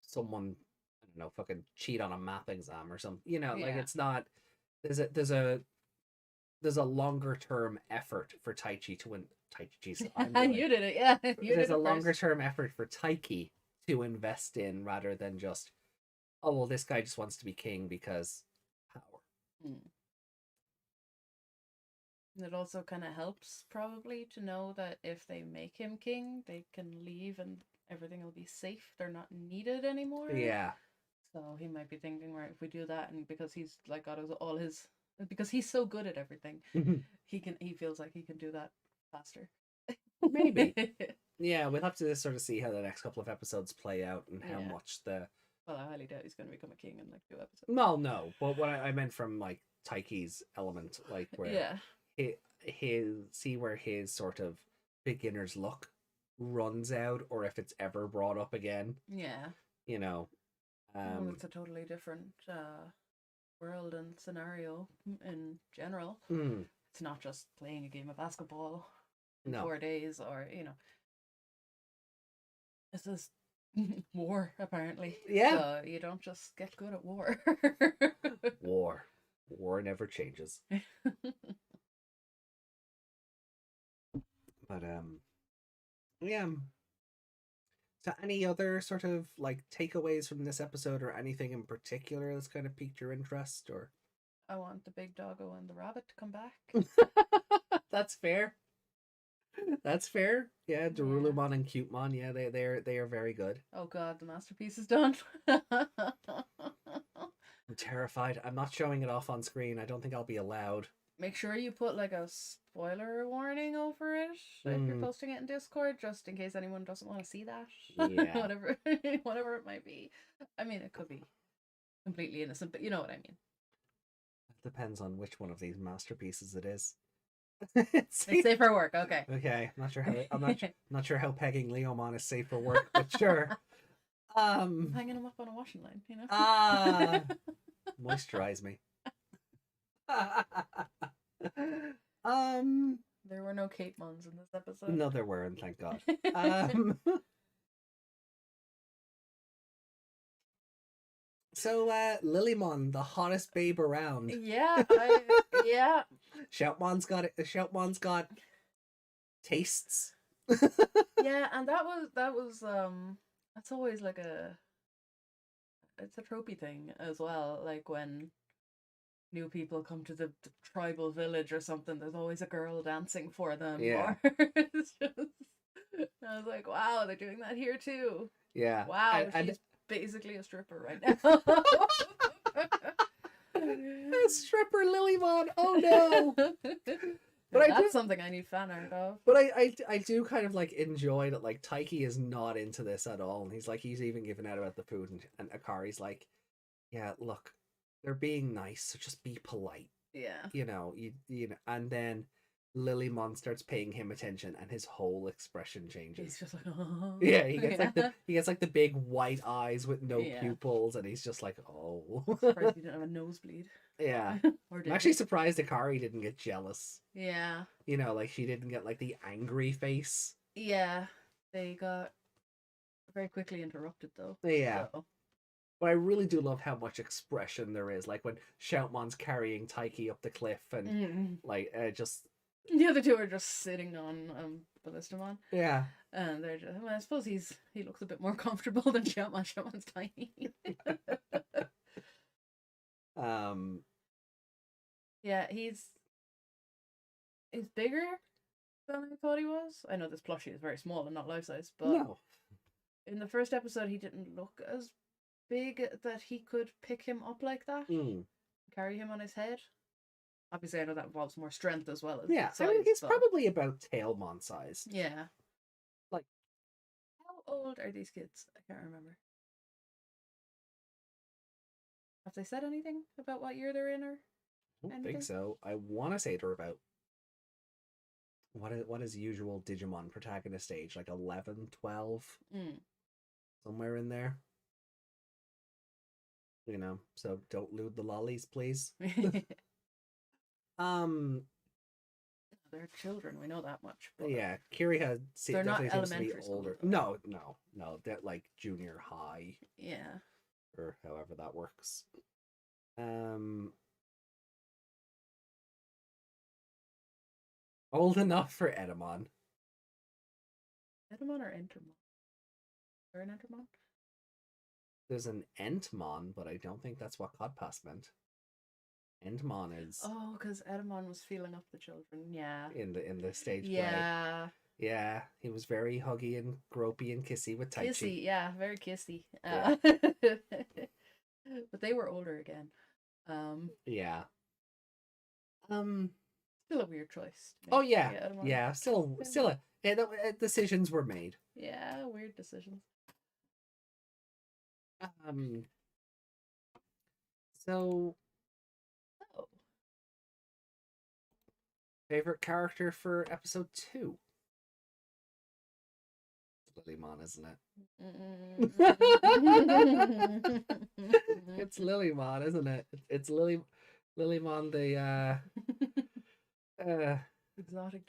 A: someone, I don't know, fucking cheat on a math exam or something. You know, like it's not, there's a longer term effort for Taichi to win. Taichi,
B: you did it, yeah.
A: There's a longer term effort for Taiki to invest in rather than just, oh well, this guy just wants to be king because power.
B: It also kind of helps probably to know that if they make him king, they can leave and everything will be safe. They're not needed anymore.
A: Yeah.
B: So he might be thinking, right, if we do that, and because he's like got all his, because he's so good at everything, he feels like he can do that faster.
A: Maybe. Yeah, we'll have to sort of see how the next couple of episodes play out and how much the.
B: Well, I highly doubt he's going to become a king in like 2 episodes.
A: Well, no, but what I meant from like Taiki's element, like where his sort of beginner's luck runs out, or if it's ever brought up again.
B: Yeah.
A: You know.
B: Well, it's a totally different world and scenario in general. It's not just playing a game of basketball in 4 days, or, you know. This is war, apparently.
A: Yeah.
B: So you don't just get good at war.
A: War never changes. But yeah. So any other sort of like takeaways from this episode or anything in particular that's kind of piqued your interest or?
B: I want the big doggo and the rabbit to come back.
A: That's fair. That's fair. Yeah, Darulumon and Cutemon, yeah, they are very good.
B: Oh god, the masterpiece is done.
A: I'm terrified. I'm not showing it off on screen. I don't think I'll be allowed.
B: Make sure you put like a spoiler warning over it if you're posting it in Discord, just in case anyone doesn't want to see that.
A: Yeah.
B: whatever it might be. I mean, it could be completely innocent, but you know what I mean.
A: It depends on which one of these masterpieces it is.
B: It's safe for work. Okay.
A: Okay. I'm not sure how pegging Leomon is safe for work, but sure.
B: Hanging him up on a washing line, you know.
A: Moisturize me.
B: There were no Kate Mons in this episode.
A: No, there weren't, thank God. So Lilymon, the hottest babe around.
B: Yeah, yeah.
A: Shoutmon's got tastes.
B: Yeah, and that was that's always like it's a tropey thing as well. Like when new people come to the tribal village or something, there's always a girl dancing for them.
A: Yeah.
B: It's just, I was like, wow, they're doing that here too.
A: Yeah.
B: Wow,
A: and
B: she's basically a stripper right now.
A: A stripper Lilymon. Oh no. But
B: that's something I need fan art of.
A: But I do kind of like enjoy that like Taiki is not into this at all, and he's even giving out about the food, and Akari's like, yeah, look, they're being nice, so just be polite.
B: Yeah.
A: You know, you know, and then Lilymon starts paying him attention, and his whole expression changes.
B: He's just like, oh.
A: Yeah, he gets like the big white eyes with no pupils, and he's just like, oh.
B: Surprised he didn't have a nosebleed.
A: Yeah.
B: Or
A: I'm actually surprised Akari didn't get jealous.
B: Yeah.
A: You know, like she didn't get like the angry face.
B: Yeah. They got very quickly interrupted though.
A: Yeah.
B: So.
A: But I really do love how much expression there is. Like when Shoutmon's carrying Taiki up the cliff and like just...
B: The other two are just sitting on Ballistamon.
A: Yeah.
B: And they're just, well, I suppose he looks a bit more comfortable than Shoutmon. Shoutmon's tiny. Yeah, he's bigger than I thought he was. I know this plushie is very small and not life size, but
A: no.
B: In the first episode he didn't look as big that he could pick him up like that. Carry him on his head. Obviously I know that involves more strength as well as size,
A: I mean he's probably about Tailmon size.
B: Yeah.
A: Like,
B: how old are these kids? I can't remember. Have they said anything about what year they're in or
A: I don't think so. I want to say they're about what is usual Digimon protagonist age, like 11, 12, somewhere in there. You know, so don't lewd the lollies, please.
B: They're children, we know that much.
A: But yeah, Kiriha
B: they're not
A: definitely seems to be
B: elementary
A: older.
B: School,
A: No, they're like junior high.
B: Yeah.
A: Or however that works. Old enough for Edamon.
B: Edamon or Entermon? Is there an Entermon?
A: There's an Entmon, but I don't think that's what Codpass meant. Entmon is...
B: Oh, because Edamon was feeling up the children, yeah.
A: In the stage play.
B: Yeah.
A: Yeah, he was very huggy and gropey and kissy with Taichi.
B: Kissy, yeah, very kissy.
A: Yeah.
B: But they were older again.
A: Yeah.
B: Still a weird choice.
A: Oh yeah, still decisions were made.
B: Yeah, weird decisions.
A: So.
B: Oh.
A: Favorite character for episode 2? Lilymon, isn't it? It's Lilymon, isn't it? It's Lilymon, the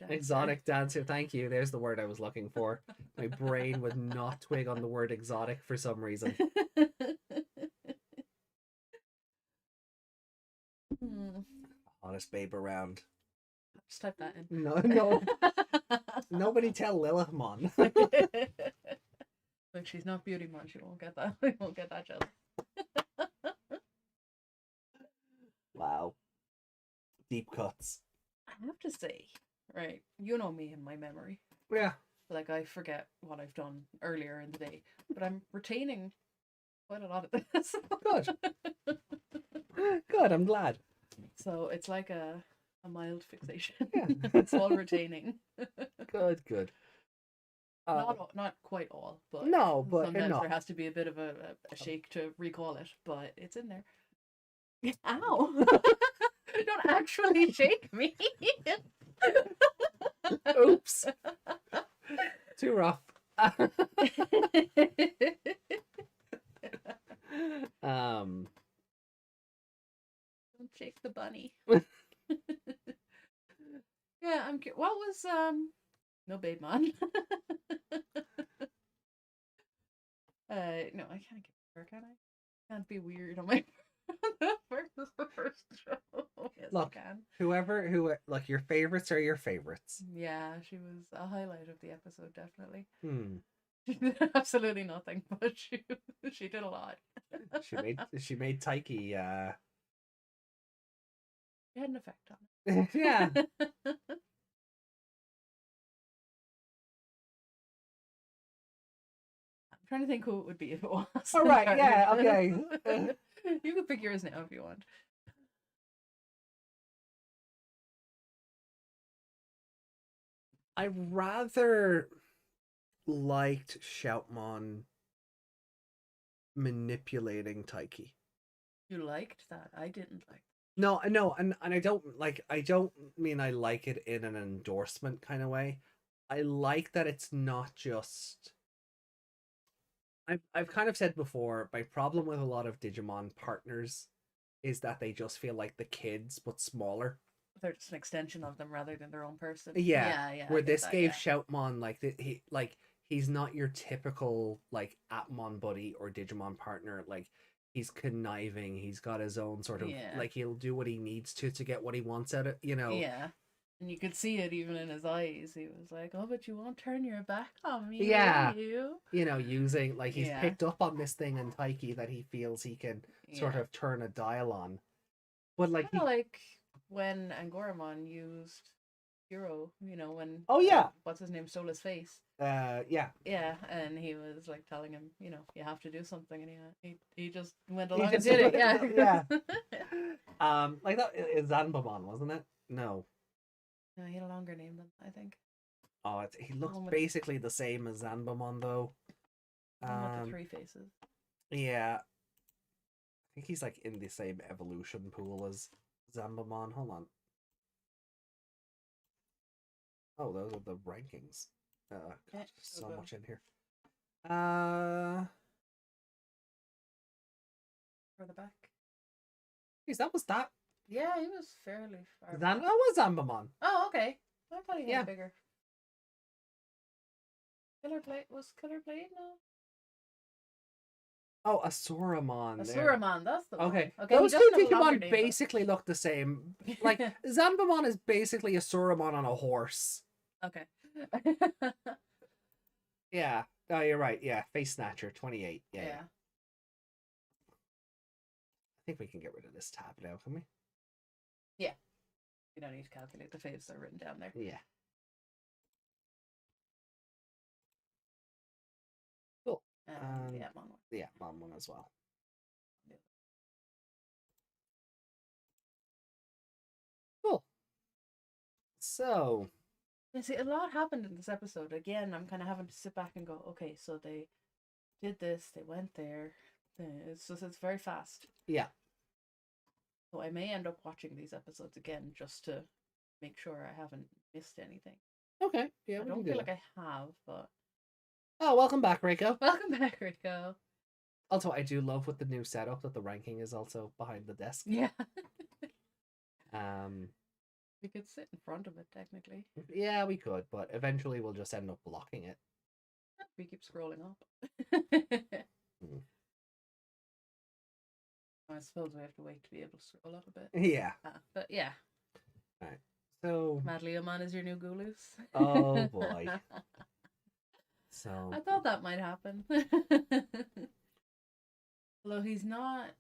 A: exotic dancer. Thank you. There's the word I was looking for. My brain would not twig on the word exotic for some reason. Hottest babe around.
B: Just type that in.
A: No. Nobody tell Lilymon.
B: Look, she's not Beautymon. She won't get that. We won't get that jealous.
A: Wow. deep cuts.
B: I have to say, right, you know me and my memory.
A: Yeah.
B: Like, I forget what I've done earlier in the day, but I'm retaining quite a lot of this.
A: Good. Good, I'm glad.
B: So it's like a mild fixation.
A: Yeah.
B: It's all retaining.
A: Good.
B: Not quite all, but
A: no, but
B: sometimes
A: enough.
B: there has to be a bit of a shake to recall it, but it's in there. Ow! Don't actually shake me.
A: Oops. Too rough.
B: Don't shake the bunny. Yeah, what was no babe man. No, I can't get her, can I? Can't be weird on my first show. Yes,
A: Look,
B: I can.
A: who like your favorites are your favorites.
B: Yeah, she was a highlight of the episode, definitely.
A: She
B: did absolutely nothing, but she did a lot.
A: she made Taiki
B: It had an effect on
A: it. Yeah.
B: I'm trying to think who it would be if it was.
A: All right, yeah, okay.
B: You can pick yours now if you want.
A: I rather liked Shoutmon manipulating Taiki.
B: You liked that. I didn't like
A: No, and I don't mean I like it in an endorsement kind of way. I like that it's not just I've kind of said before, my problem with a lot of Digimon partners is that they just feel like the kids but smaller.
B: they're just an extension of them rather than their own person.
A: Yeah.
B: Yeah.
A: Where this gave Shoutmon he's not your typical like Atmon buddy or Digimon partner. Like he's conniving. He's got his own sort of like he'll do what he needs to get what he wants out of
B: Yeah. And you could see it even in his eyes. He was like, "Oh, but you won't turn your back on me,
A: yeah.
B: will you?"
A: Using like he's picked up on this thing in Taiki that he feels he can sort of turn a dial on. But like
B: like when Angoramon used Hero, when what's his name stole his face.
A: Yeah,
B: and he was like telling him, you have to do something, and he just went along and did it.
A: Yeah. Like that is Zanbamon, wasn't it? No,
B: he had a longer name than I think.
A: Oh, he looks basically the same as Zanbamon though.
B: With the 3 faces.
A: Yeah, I think he's like in the same evolution pool as Zanbamon. Hold on. Oh, those are the rankings. God, so much in here.
B: Further back.
A: Geez, that was that.
B: Yeah, he was fairly far.
A: That was Zanbamon.
B: Oh, okay. I thought he had bigger. Killer Blade no.
A: Oh, Asuramon.
B: Asuramon, that's the one.
A: Okay.
B: Okay.
A: Those two Digimon basically look the same. Like Zanbamon is basically Asuramon on a horse.
B: Okay.
A: Yeah. Oh, you're right. Yeah, Face Snatcher 28. Yeah. I think we can get rid of this tab now, can we?
B: Yeah. You don't need to calculate the faves that are written down there.
A: Yeah. Cool.
B: The Atmon one.
A: The Atmon one as well. Cool. So.
B: See, a lot happened in this episode. Again, I'm kind of having to sit back and go, okay, so they did this, they went there. It's very fast.
A: Yeah.
B: So I may end up watching these episodes again just to make sure I haven't missed anything.
A: Okay. Yeah,
B: I don't feel like I have, but...
A: Oh, welcome back, Reiko.
B: Welcome back, Rico.
A: Also, I do love with the new setup that the ranking is also behind the desk.
B: Yeah.
A: We
B: could sit in front of it, technically.
A: Yeah, we could, but eventually we'll just end up blocking it.
B: We keep scrolling up. I suppose we have to wait to be able to scroll up a bit.
A: Yeah.
B: But yeah.
A: Alright. So
B: Madleomon is your new Gulus.
A: Oh boy. So
B: I thought that might happen. Although he's not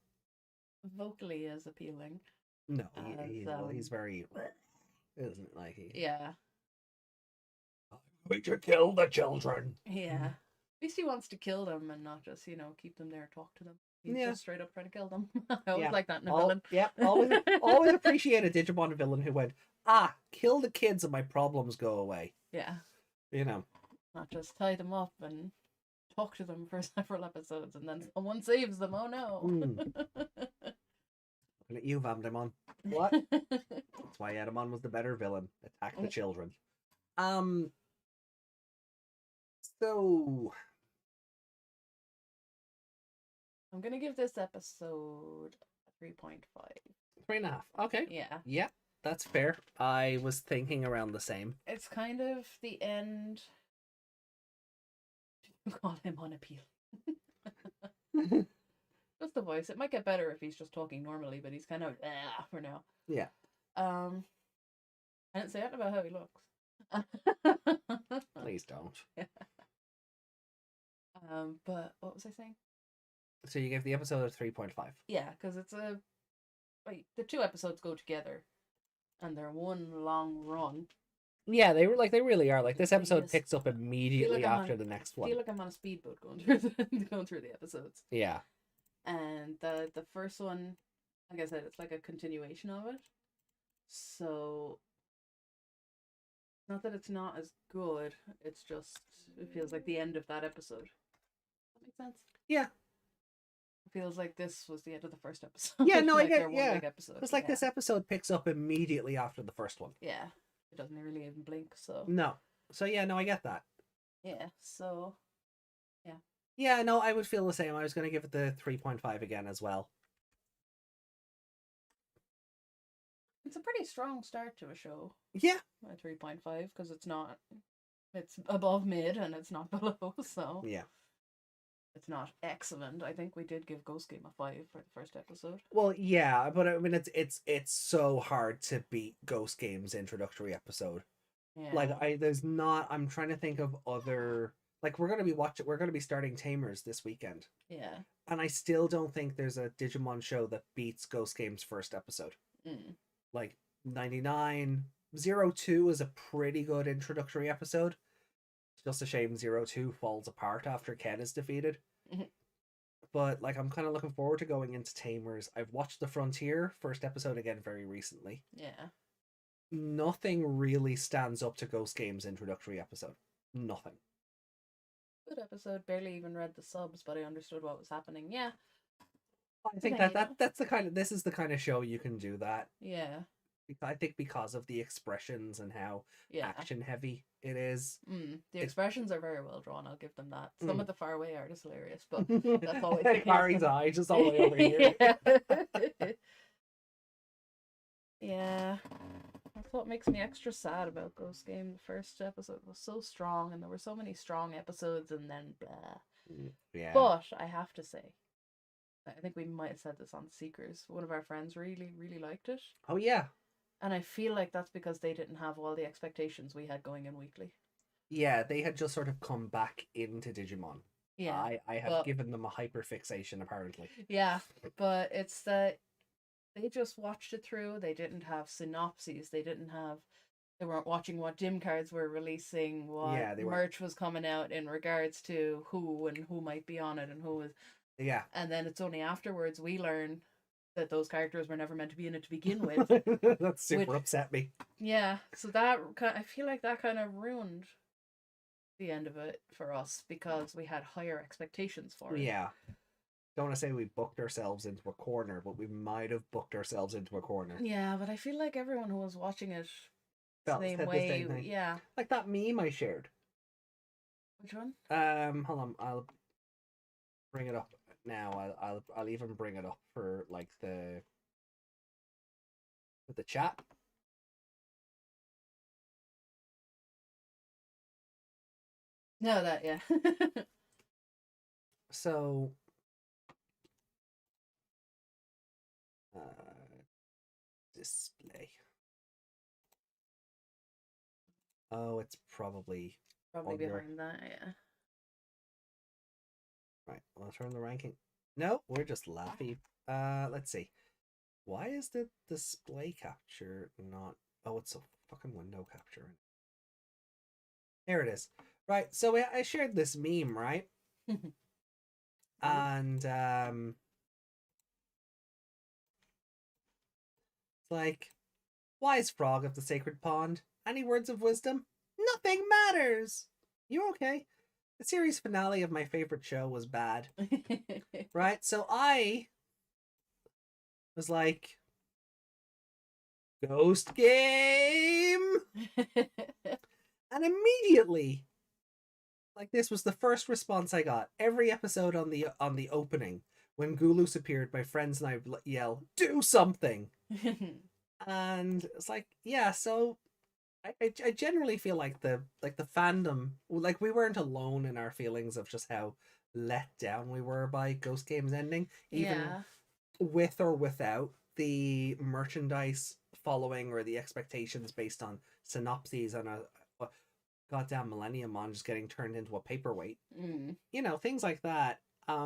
B: vocally as appealing.
A: No,
B: as
A: he's very, isn't it? Like
B: yeah,
A: I'm going to kill the children.
B: yeah. At least he wants to kill them and not just, keep them there, talk to them. He's
A: Yeah,
B: just straight up trying to kill them. I always
A: yeah.
B: like that in a
A: All
B: villain.
A: yeah, always appreciate a Digimon villain who went, kill the kids and my problems go away.
B: Yeah.
A: You know.
B: Not just tie them up and talk to them for several episodes and then someone saves them. Oh no.
A: Looking at you, Vamdemon. What? That's why Edamon was the better villain. Attack the children. So
B: I'm gonna give this episode a 3.5.
A: 3.5. Okay.
B: Yeah.
A: Yeah, that's fair. I was thinking around the same.
B: It's kind of the end. Call him unappealing. Just the voice. It might get better if he's just talking normally, but he's kind of for now.
A: Yeah.
B: I didn't say anything about how he looks.
A: Please don't.
B: Yeah. But what was I saying?
A: So you gave the episode a 3.5.
B: Yeah, because it's the 2 episodes go together, and they're one long run.
A: Yeah, they really are. Like this episode
B: Yes.
A: picks up immediately after the next one.
B: I feel like I'm on a speedboat going through the episodes.
A: Yeah.
B: And the first one, like I said, it's like a continuation of it. So not that it's not as good, it's just it feels like the end of that episode. Does that make sense?
A: Yeah.
B: It feels like this was the end of the first episode.
A: Yeah, no,
B: like
A: I get
B: their one big episode.
A: It's like this episode picks up immediately after the first one.
B: Yeah. It doesn't really even blink, so
A: No. So yeah, no, I get that.
B: yeah, so yeah.
A: Yeah, no, I would feel the same. I was going to give it the 3.5 again as well.
B: It's a pretty strong start to a show.
A: Yeah.
B: A 3.5 because it's above mid and it's not below, so
A: yeah.
B: It's not excellent. I think we did give Ghost Game a 5 for the first episode.
A: Well, yeah, but I mean it's so hard to beat Ghost Game's introductory episode.
B: Yeah.
A: Like I'm trying to think of other, like we're going to be starting Tamers this weekend.
B: Yeah.
A: And I still don't think there's a Digimon show that beats Ghost Game's first episode. Like 9902 is a pretty good introductory episode. It's just a shame 02 falls apart after Ken is defeated. But like I'm kind of looking forward to going into Tamers. I've watched the Frontier first episode again very recently.
B: Yeah.
A: Nothing really stands up to Ghost Game's introductory episode. Nothing.
B: Good episode. Barely even read the subs, but I understood what was happening. Yeah.
A: I think this is the kind of show you can do that.
B: Yeah.
A: I think because of the expressions and how action heavy it is.
B: The expressions are very well drawn. I'll give them that. Some of the faraway art is hilarious, but that's always the case.
A: Barry's eye just all the way over here.
B: Yeah. That's what makes me extra sad about Ghost Game. The first episode was so strong, and there were so many strong episodes, and then blah.
A: Yeah.
B: But I have to say, I think we might have said this on Seekers. One of our friends really, really liked it.
A: Oh yeah.
B: And I feel like that's because they didn't have all the expectations we had going in weekly.
A: Yeah, they had just sort of come back into Digimon.
B: Yeah.
A: I have given them a hyperfixation apparently.
B: Yeah, but it's that they just watched it through. They didn't have synopses. They weren't watching what gym cards were releasing, what merch was coming out in regards to who and who might be on it and who was.
A: Yeah.
B: And then it's only afterwards we learn that those characters were never meant to be in it to begin with.
A: That super upset me.
B: Yeah, so that I feel like that kind of ruined the end of it for us because we had higher expectations for it.
A: Yeah. Don't want to say we booked ourselves into a corner, but we might have booked ourselves into a corner.
B: Yeah, but I feel like everyone who was watching it
A: same way.
B: Yeah.
A: Like that meme I shared.
B: Which one?
A: Hold on, I'll bring it up now. I'll even bring it up for like the chat.
B: No, that yeah.
A: So display. Oh, it's probably
B: behind that, yeah.
A: Right, let's turn the ranking. No, we're just laughing. Let's see. Why is the display capture not... Oh, it's a fucking window capture. There it is. Right, so I shared this meme, right? And it's like, wise frog of the sacred pond, any words of wisdom? Nothing matters. You okay? The series finale of my favorite show was bad. Right? So I was like, ghost game. And immediately, like, this was the first response I got. Every episode on the opening, when Gulus appeared, my friends and I would yell, "Do something!" And it's like, yeah. So I generally feel like the fandom, like, we weren't alone in our feelings of just how let down we were by Ghost Game's ending, even
B: Yeah.
A: with or without the merchandise following or the expectations based on synopses and a goddamn Millennium Mon just getting turned into a paperweight. You know, things like that.
B: Like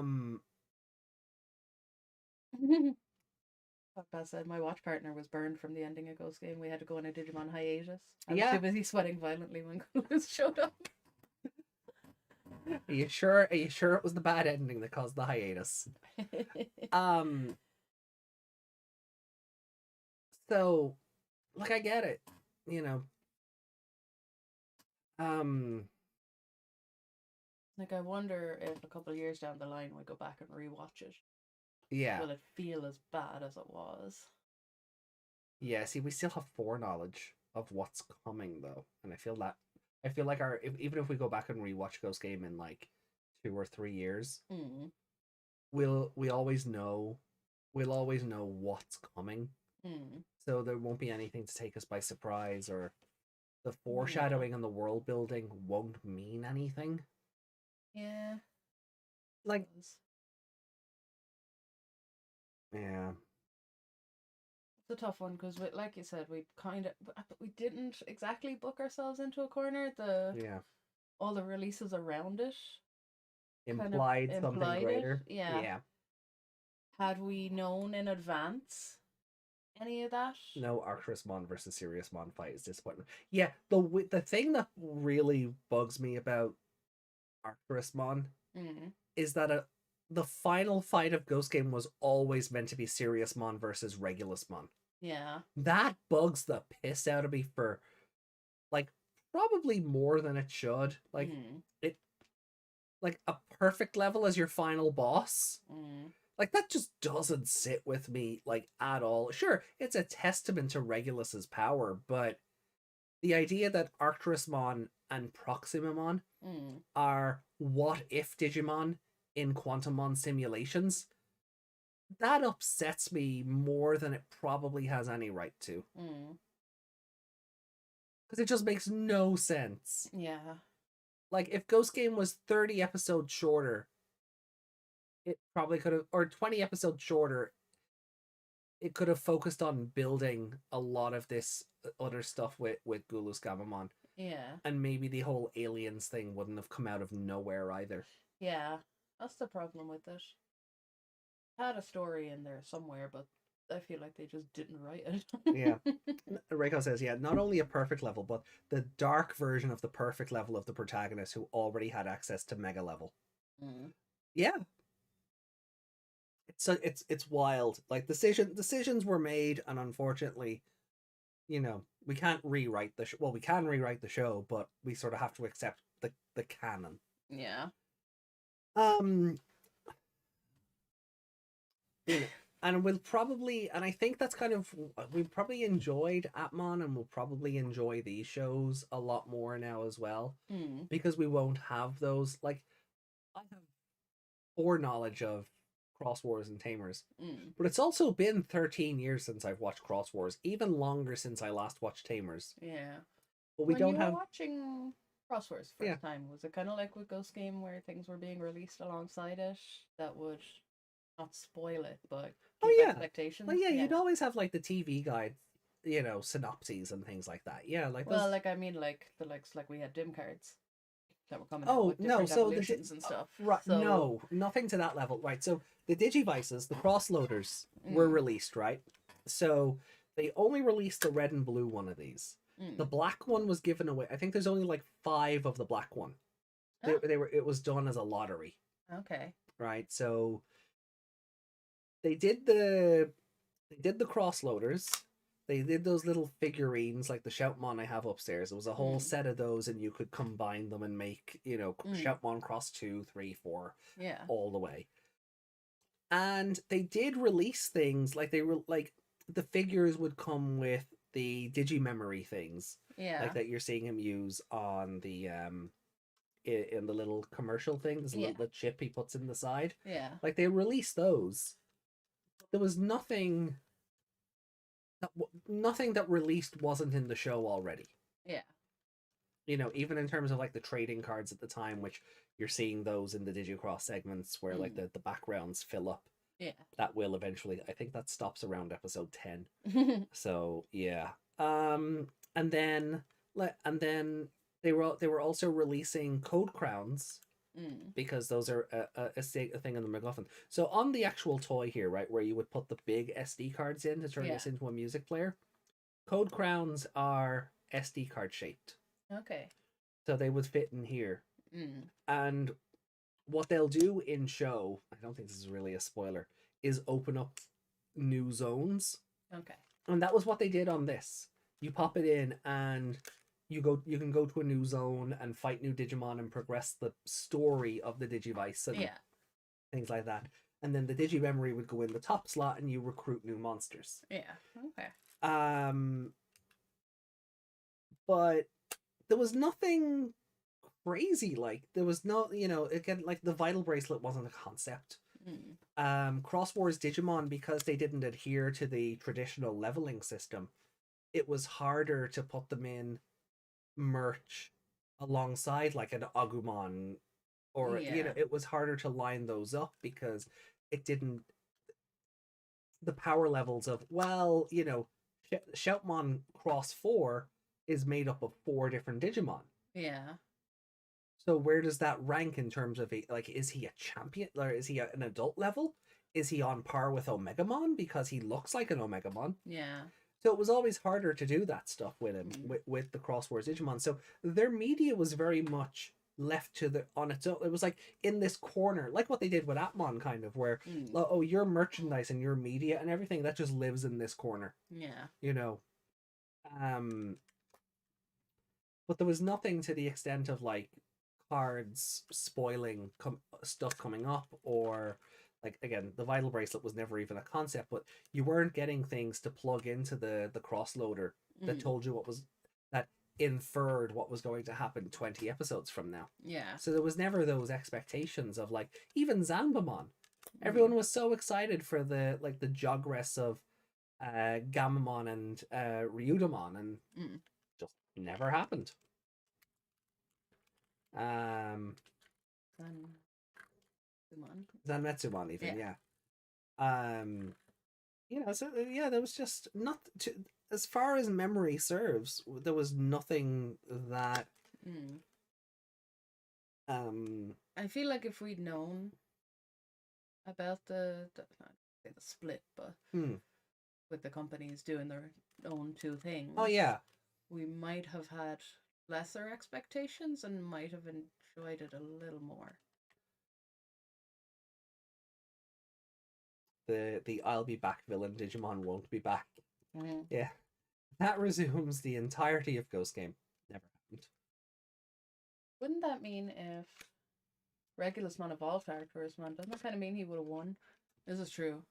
B: I said, my watch partner was burned from the ending of Ghost Game. We had to go on a Digimon hiatus. I was
A: Yeah.
B: too busy sweating violently when Gulus showed up.
A: Are you sure? Are you sure it was the bad ending that caused the hiatus? So, like, I get it, you know.
B: Like, I wonder if a couple of years down the line we go back and rewatch it.
A: Yeah.
B: Will it feel as bad as it was?
A: Yeah, see, we still have foreknowledge of what's coming, though. And I feel like even if we go back and rewatch Ghost Game in like 2 or 3 years, we'll always know what's coming. So there won't be anything to take us by surprise, or the foreshadowing and the world building won't mean anything.
B: Yeah.
A: Like, yeah.
B: It's a tough one because, like you said, we didn't exactly book ourselves into a corner. All the releases around it
A: Implied something greater.
B: It. Yeah. Had we known in advance any of that?
A: No Arcturusmon versus Siriusmon fight is disappointing. Yeah, the thing that really bugs me about Arcturusmon is that the final fight of Ghost Game was always meant to be Siriusmon versus Regulusmon.
B: Yeah.
A: That bugs the piss out of me for, like, probably more than it should. Like, it, like, a perfect level as your final boss. Like, that just doesn't sit with me, like, at all. Sure, it's a testament to Regulus's power, but the idea that Arcturusmon and Proximamon are what-if Digimon in Quantummon simulations, that upsets me more than it probably has any right to. Because it just makes no sense.
B: Yeah.
A: Like, if Ghost Game was 30 episodes shorter, it probably could have, or 20 episodes shorter, it could have focused on building a lot of this other stuff with Gulus Gamamon.
B: Yeah.
A: And maybe the whole aliens thing wouldn't have come out of nowhere either.
B: Yeah. That's the problem with it. Had a story in there somewhere, but I feel like they just didn't write it.
A: Yeah. Reiko says, yeah, not only a perfect level, but the dark version of the perfect level of the protagonist who already had access to mega level. Yeah. It's wild. Like, decisions were made, and unfortunately, you know, we can't rewrite the show. Well, we can rewrite the show, but we sort of have to accept the canon.
B: Yeah.
A: You know, and we'll probably, and I think that's kind of, we probably enjoyed Atmon, and we'll probably enjoy these shows a lot more now as well, because we won't have those. Like, I have foreknowledge of Cross Wars and Tamers, but it's also been 13 years since I've watched Cross Wars, even longer since I last watched Tamers.
B: Yeah.
A: But we don't have
B: watching Cross Wars first time, was it kind of like with Ghost Game where things were being released alongside it that would not spoil it, but keep expectations?
A: Well, yeah, you'd always have like the TV guide, you know, synopses and things like that. Yeah, like,
B: well, like, I mean, like the likes, like we had dim cards that were coming out with different evolutions and stuff.
A: Right, so... no, nothing to that level. Right, so the Digivices, the cross loaders, were released, right? So they only released the red and blue one of these. The
B: Mm.
A: black one was given away. I think there's only like 5 of the black one.
B: Oh,
A: They were, it was done as a lottery,
B: okay.
A: right? So they did the cross loaders. They did those little figurines like the Shoutmon I have upstairs. It was a whole
B: Mm.
A: set of those, and you could combine them and make,
B: Mm.
A: Shoutmon cross 2, 3, 4,
B: Yeah.
A: all the way. And they did release things like they were like the figures would come with the digi memory things, like
B: Yeah.
A: that you're seeing him use on the in the little commercial thing. There's a
B: Yeah.
A: little the chip he puts in the side.
B: Yeah.
A: Like they released those. There was nothing that released wasn't in the show already.
B: Yeah.
A: Even in terms of like the trading cards at the time, which you're seeing those in the Digicross segments where like the backgrounds fill up.
B: Yeah.
A: That will eventually, I think that stops around episode 10. So yeah. And then they were also releasing code crowns, because those are a thing in the MacGuffin. So on the actual toy here, right, where you would put the big SD cards in to turn this into a music player, code crowns are SD card shaped.
B: Okay.
A: So they would fit in here.
B: Mm.
A: And what they'll do in show, I don't think this is really a spoiler, is open up new zones.
B: Okay.
A: And that was what they did on this. You pop it in and you can go to a new zone and fight new Digimon and progress the story of the Digivice and things like that. And then the Digi memory would go in the top slot and you recruit new monsters.
B: Yeah. Okay.
A: But there was nothing crazy. Like there was no, again, like the Vital Bracelet wasn't a concept. Cross Wars Digimon, because they didn't adhere to the traditional leveling system, it was harder to put them in merch alongside like an Agumon, or it was harder to line those up because it didn't, the power levels of, Shoutmon Cross 4 is made up of 4 different Digimon.
B: Yeah.
A: So where does that rank in terms of is he a champion, or is he an adult level? Is he on par with Omegamon because he looks like an Omegamon?
B: Yeah.
A: So it was always harder to do that stuff with him, with the Cross Wars Digimon. So their media was very much left to on its own. It was like in this corner, like what they did with Atmon, kind of, where your merchandise and your media and everything that just lives in this corner.
B: Yeah.
A: But there was nothing to the extent of like cards spoiling stuff coming up, or like, again, the Vital Bracelet was never even a concept, but you weren't getting things to plug into the cross loader that told you that inferred what was going to happen 20 episodes from now.
B: Yeah.
A: So there was never those expectations of like, even Zambamon. Everyone was so excited for the Jogress of Gamamon and Ryudamon, and just never happened. Zanmetsumon even, yeah. So there was just not to, as far as memory serves, there was nothing that
B: I feel like if we'd known about the not say the split, but with the companies doing their own 2 things.
A: Oh yeah.
B: We might have had lesser expectations and might have enjoyed it a little more.
A: The I'll be back villain Digimon won't be back. Yeah. That resumes the entirety of Ghost Game. Never happened.
B: Wouldn't that mean if Regulusmon evolved Arcturusmon, doesn't that kind of mean he would have won? This is true.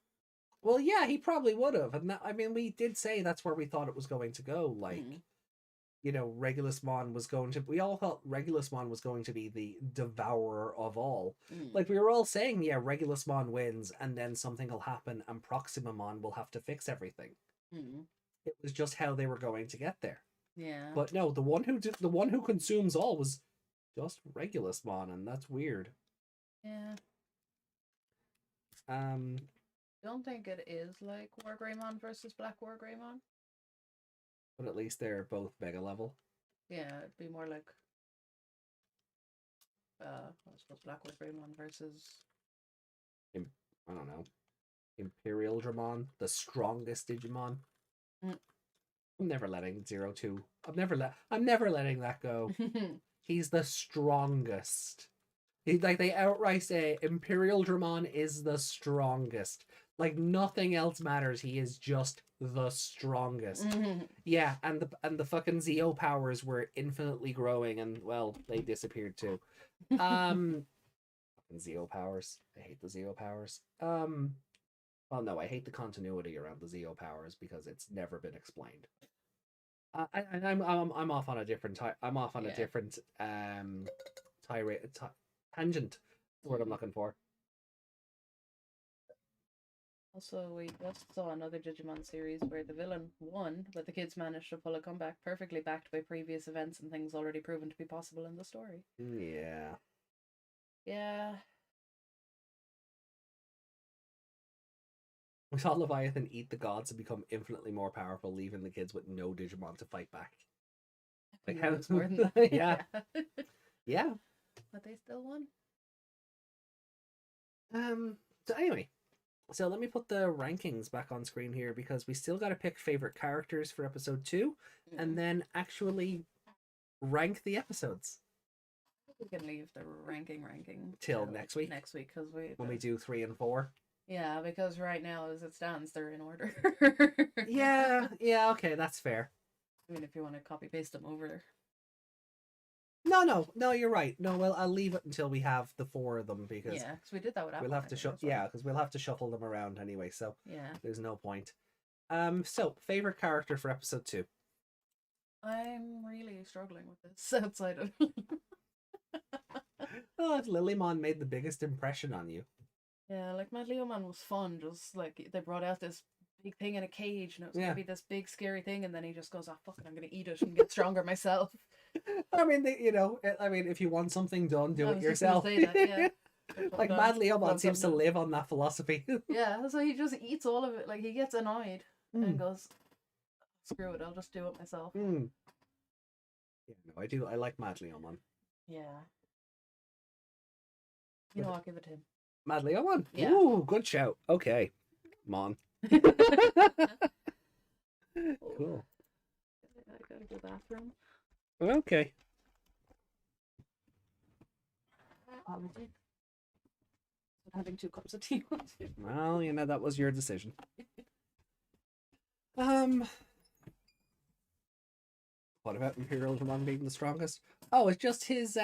A: Well, yeah, he probably would have. And that, I mean, we did say that's where we thought it was going to go. Like, Regulusmon was going to... We all thought Regulusmon was going to be the devourer of all. Like, we were all saying, yeah, Regulusmon wins, and then something will happen, and Proximamon will have to fix everything. It was just how they were going to get there.
B: Yeah.
A: But no, the one who consumes all was just Regulusmon, and that's weird.
B: Yeah. Don't think it is like Wargreymon versus Black Wargreymon.
A: But at least they're both mega level.
B: Yeah, it'd be more like I suppose Black Wargreymon versus,
A: I don't know. Imperial Dramon, the strongest Digimon.
B: Mm.
A: I'm never letting 02. I'm never letting that go. He's the strongest. Like they outright say Imperial Dramon is the strongest. Like nothing else matters. He is just the strongest. Yeah, and the fucking Zeo powers were infinitely growing, and well, they disappeared too. Fucking Zeo powers. I hate the Zeo powers. Well, no, I hate the continuity around the Zeo powers because it's never been explained. I'm off on a different I'm off on a different tirade tangent. That's the word I'm looking for.
B: Also, we just saw another Digimon series where the villain won, but the kids managed to pull a comeback perfectly backed by previous events and things already proven to be possible in the story.
A: Yeah.
B: Yeah.
A: We saw Leviathan eat the gods and become infinitely more powerful, leaving the kids with no Digimon to fight back. Like how
B: more than that.
A: Yeah. Yeah.
B: But they still won.
A: So anyway, so let me put the rankings back on screen here because we still got to pick favorite characters for episode 2 and then actually rank the episodes.
B: We can leave the ranking
A: till next week.
B: Next week because
A: when we do 3 and 4.
B: Yeah, because right now as it stands, they're in order.
A: yeah, okay, that's fair.
B: I mean, if you want to copy paste them over.
A: No, you're right. No, well, I'll leave it until we have the 4 of them because
B: because we did that with Apple.
A: We'll have to because we'll have to shuffle them around anyway. So there's no point. So favorite character for episode 2.
B: I'm really struggling with this outside of.
A: Oh, Lilymon made the biggest impression on you.
B: Yeah, like Mad Leo Man was fun. Just like they brought out this big thing in a cage, and it was gonna be this big scary thing, and then he just goes, "Oh fuck it, I'm gonna eat it and get stronger myself."
A: I mean, if you want something done, do it yourself. Like Mad Leo Man seems to live on that philosophy.
B: Yeah, so he just eats all of it. Like he gets annoyed and goes, "Screw it, I'll just do it myself."
A: Yeah, no, I do. I like Mad Leo Man.
B: Yeah. You know, I'll give it to him.
A: Mad Leo Man?
B: Yeah.
A: Ooh, good shout. Okay. Mon. Cool.
B: I gotta go bathroom.
A: Okay.
B: Having 2 cups of tea.
A: Well, that was your decision. What about Imperial Dramon being the strongest? Oh, it's just his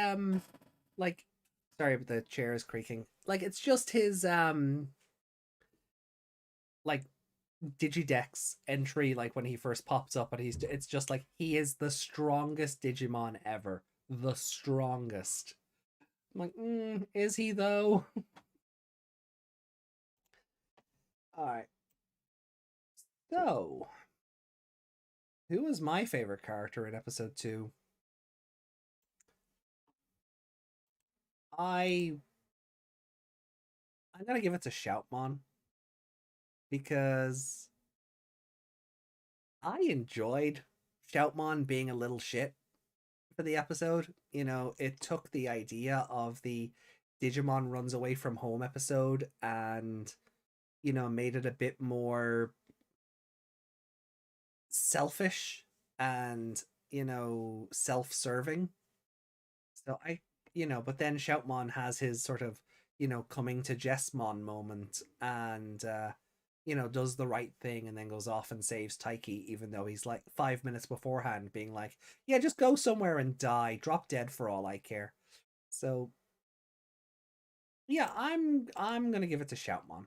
A: sorry, but the chair is creaking. Like it's just his Digidex entry, like when he first pops up, and it's just like he is the strongest Digimon ever. The strongest. I'm like, is he though? Alright. So who was my favorite character in episode 2? I'm gonna give it to Shoutmon because I enjoyed Shoutmon being a little shit for the episode. It took the idea of the Digimon runs away from home episode and made it a bit more selfish and self-serving. So but then Shoutmon has his sort of coming to Jessmon moment and does the right thing and then goes off and saves Taiki, even though he's like 5 minutes beforehand being like, yeah, just go somewhere and die, drop dead for all I care. So yeah, I'm gonna give it to Shoutmon.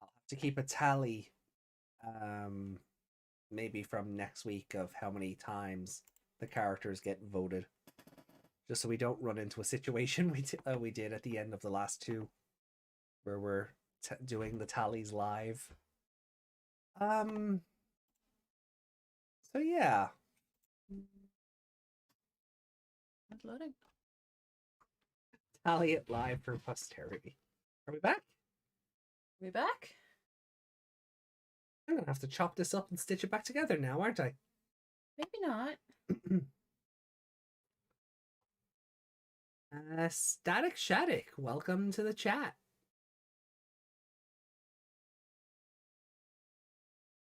A: I'll have to keep a tally maybe from next week of how many times the characters get voted, just so we don't run into a situation we did at the end of the last 2 where we're doing the tallies live. So yeah,
B: It's loading.
A: Tally it live for posterity. Are we back?
B: We back?
A: I'm gonna have to chop this up and stitch it back together now, aren't I?
B: Maybe not.
A: Static Shattuck, welcome to the chat.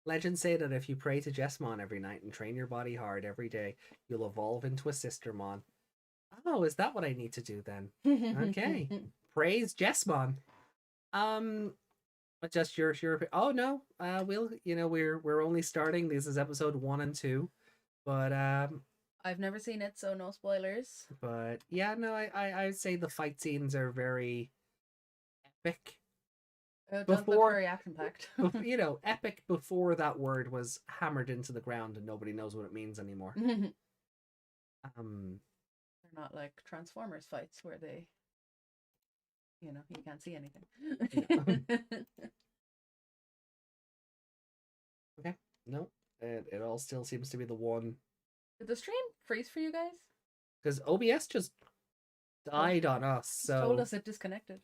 A: Legends say that if you pray to Jessmon every night and train your body hard every day, you'll evolve into a Sistermon. Oh, is that what I need to do then? Okay. Praise Jessmon. Just your oh no. We're only starting. This is episode 1 and 2. But
B: I've never seen it, so no spoilers.
A: But yeah, no, I'd say the fight scenes are very epic.
B: It does look very action packed.
A: Epic before that word was hammered into the ground and nobody knows what it means anymore.
B: They're not like Transformers fights where they, you can't see anything.
A: Okay, no, it all still seems to be the one.
B: Did the stream freeze for you guys?
A: Because OBS just died on us, so
B: told us it disconnected.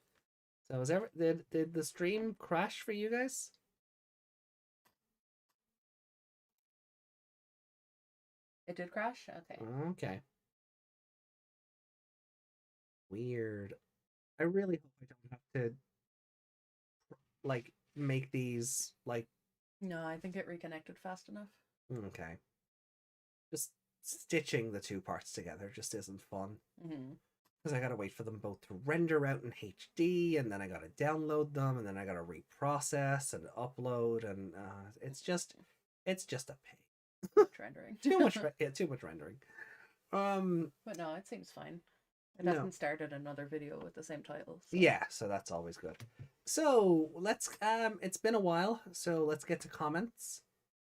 A: So did the stream crash for you guys?
B: It did crash? Okay.
A: Okay. Weird. I really hope I don't have to make these
B: No, I think it reconnected fast enough.
A: Okay. Just stitching the two parts together just isn't fun. Because I gotta wait for them both to render out in HD, and then I gotta download them, and then I gotta reprocess and upload, and it's just a pain.
B: Rendering.
A: Too much rendering.
B: But no, it seems fine. It hasn't started another video with the same title. So.
A: Yeah, so that's always good. So let's it's been a while, so let's get to comments.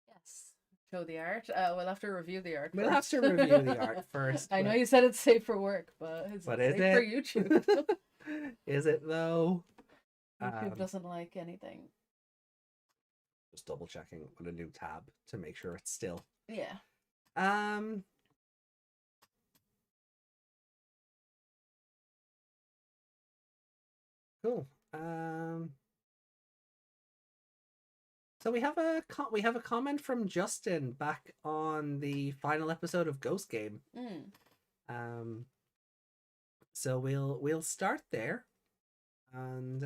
B: Yes. Show the art. We'll have to review the art.
A: We'll have to review the art first.
B: I know you said it's safe for work, but it's safe for YouTube.
A: Is it though?
B: YouTube doesn't like anything.
A: Just double checking on a new tab to make sure it's still.
B: Yeah.
A: Cool. So we have a comment from Justin back on the final episode of Ghost Game. So we'll start there, and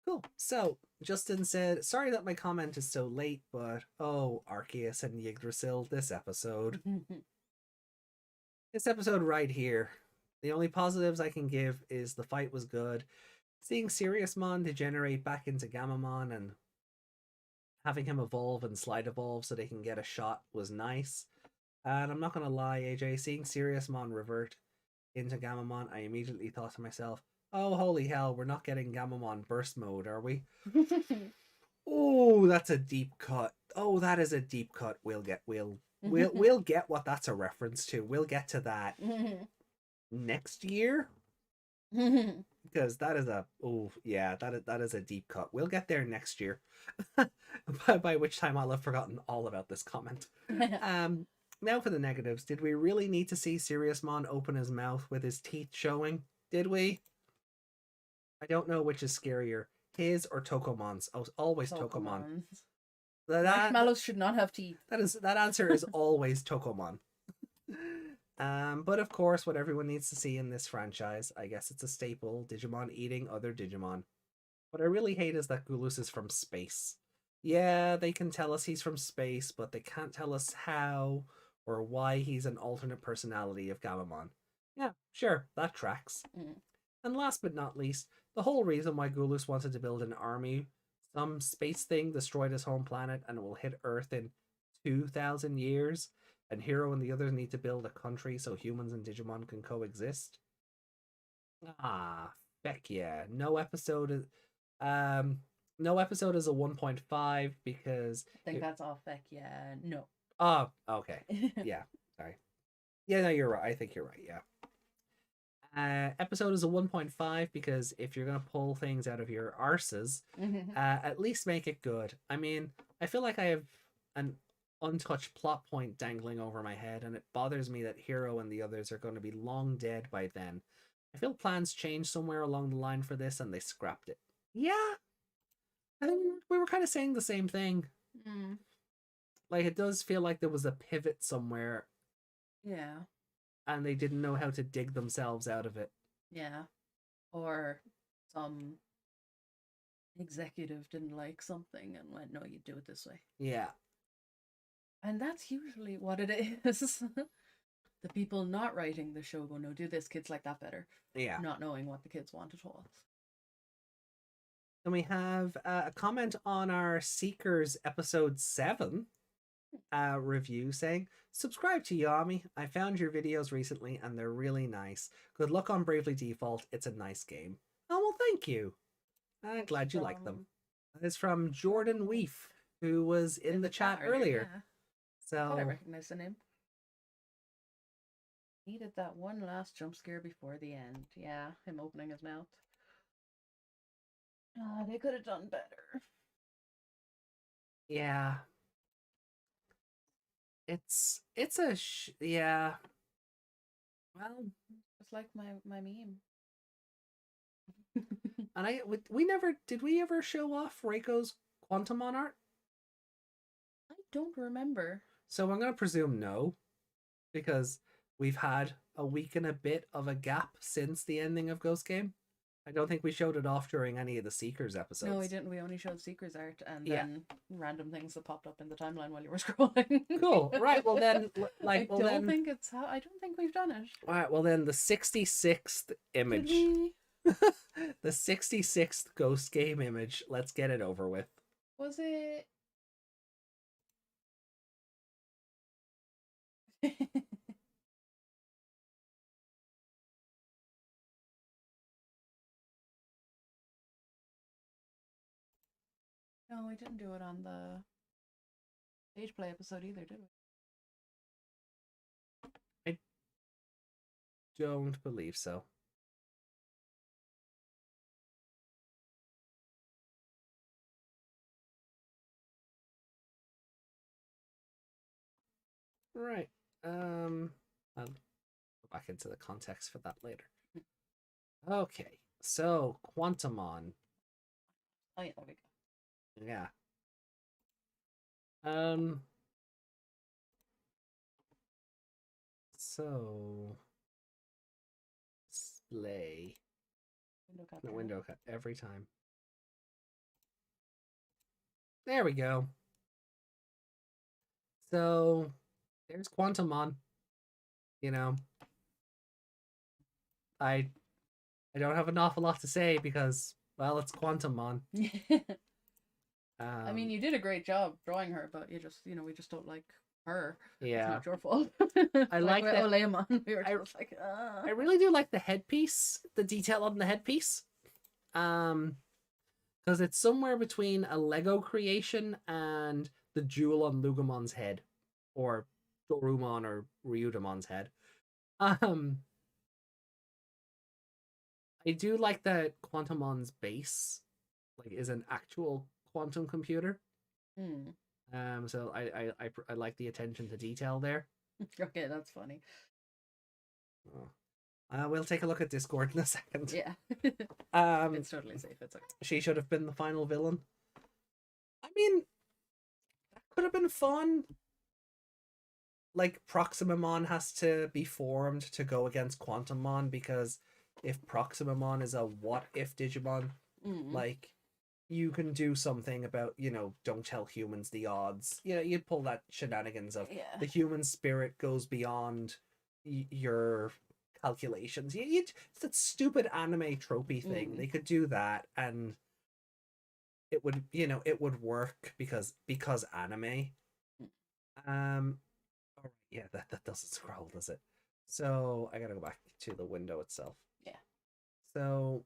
A: cool. So Justin said, "Sorry that my comment is so late, but oh, Arceus and Yggdrasil, this episode right here. The only positives I can give is the fight was good. Seeing Siriusmon degenerate back into Gamamon and having him evolve and slide evolve so they can get a shot was nice. And I'm not going to lie, AJ, seeing Siriusmon revert into Gamamon, I immediately thought to myself, oh, holy hell, we're not getting Gamamon burst mode, are we? Oh, that's a deep cut. Oh, that is a deep cut. We'll get what that's a reference to. We'll get to that next year. Because that is that is a deep cut. We'll get there next year. by which time I'll have forgotten all about this comment. Now for the negatives. Did we really need to see Siriusmon open his mouth with his teeth showing? Did we? I don't know which is scarier, his or Tokomon's. Oh, always Tokomon.
B: Marshmallows should not have teeth.
A: That answer is always Tokomon. But of course, what everyone needs to see in this franchise, I guess it's a staple, Digimon eating other Digimon. What I really hate is that Gulus is from space. Yeah, they can tell us he's from space, but they can't tell us how or why he's an alternate personality of Gamamon. Yeah, sure, that tracks. And last but not least, the whole reason why Gulus wanted to build an army, some space thing destroyed his home planet and it will hit Earth in 2,000 years. And Hero and the others need to build a country so humans and Digimon can coexist. Ah, heck yeah. No episode is a 1.5 because
B: I think that's all feck yeah. No.
A: Oh, okay. Yeah, sorry. Yeah, no, you're right. I think you're right, yeah. Episode is a 1.5 because if you're gonna pull things out of your arses, at least make it good. I mean, I feel like I have an untouched plot point dangling over my head, and it bothers me that Hero and the others are going to be long dead by then. I feel plans changed somewhere along the line for this and they scrapped it. Yeah, I think we were kind of saying the same thing.
B: Mm.
A: Like, it does feel like there was a pivot somewhere
B: Yeah.
A: and they didn't know how to dig themselves out of it.
B: Yeah. Or some executive didn't like something and went, no, you do it this way.
A: Yeah.
B: And that's usually what it is. The people not writing the show go, no, do this, kids like that better.
A: Yeah.
B: Not knowing what the kids want at all.
A: Then we have a comment on our Seekers episode 7 review saying, subscribe to Yami. I found your videos recently and they're really nice. Good luck on Bravely Default. It's a nice game. Oh, well, thank you. I'm glad you like them. That is from Jordan Weef, who was in the chat earlier.
B: Yeah.
A: So
B: I thought I recognized the name. Needed that one last jump scare before the end. Yeah, him opening his mouth. They could have done better.
A: Yeah. It's a yeah. Well,
B: it's like my meme.
A: And we never did we ever show off Reiko's Quantumon art?
B: I don't remember.
A: So I'm gonna presume no, because we've had a week and a bit of a gap since the ending of Ghost Game. I don't think we showed it off during any of the Seekers episodes.
B: No, we didn't. We only showed Seekers art and then random things that popped up in the timeline while you were scrolling.
A: Cool. Right. Well then, like,
B: I don't think it's how. I don't think we've done it.
A: All right. Well then, the 66th image, the 66th Ghost Game image. Let's get it over with.
B: Was it? No, we didn't do it on the stage play episode either, did we?
A: I don't believe so. Right. I'll go back into the context for that later. Okay. So Quantumon.
B: Oh yeah, there we go.
A: Yeah. So display the window cut every time. There we go. So there's Quantumon. You know, I don't have an awful lot to say because, well, it's Quantumon.
B: I mean, you did a great job drawing her, but you just, we just don't like her.
A: Yeah,
B: it's not your fault.
A: I like that.
B: Oleamon. We were just like,
A: I really do like the headpiece, the detail on the headpiece, because it's somewhere between a Lego creation and the jewel on Lugamon's head, or Dorumon or Ryudamon's head. I do like that Quantumon's base, like, is an actual quantum computer. So I like the attention to detail there.
B: Okay, that's funny.
A: We'll take a look at Discord in a second.
B: Yeah. It's totally safe. It's okay.
A: She should have been the final villain. I mean, that could have been fun. Like, Proximamon has to be formed to go against Quantumon, because if Proximamon is a what-if Digimon, like, you can do something about, don't tell humans the odds. You'd pull that shenanigans of the human spirit goes beyond your calculations. It's that stupid anime tropey thing. They could do that, and it would, it would work because anime. All right, yeah, that doesn't scroll, does it? So I gotta go back to the window itself.
B: Yeah.
A: So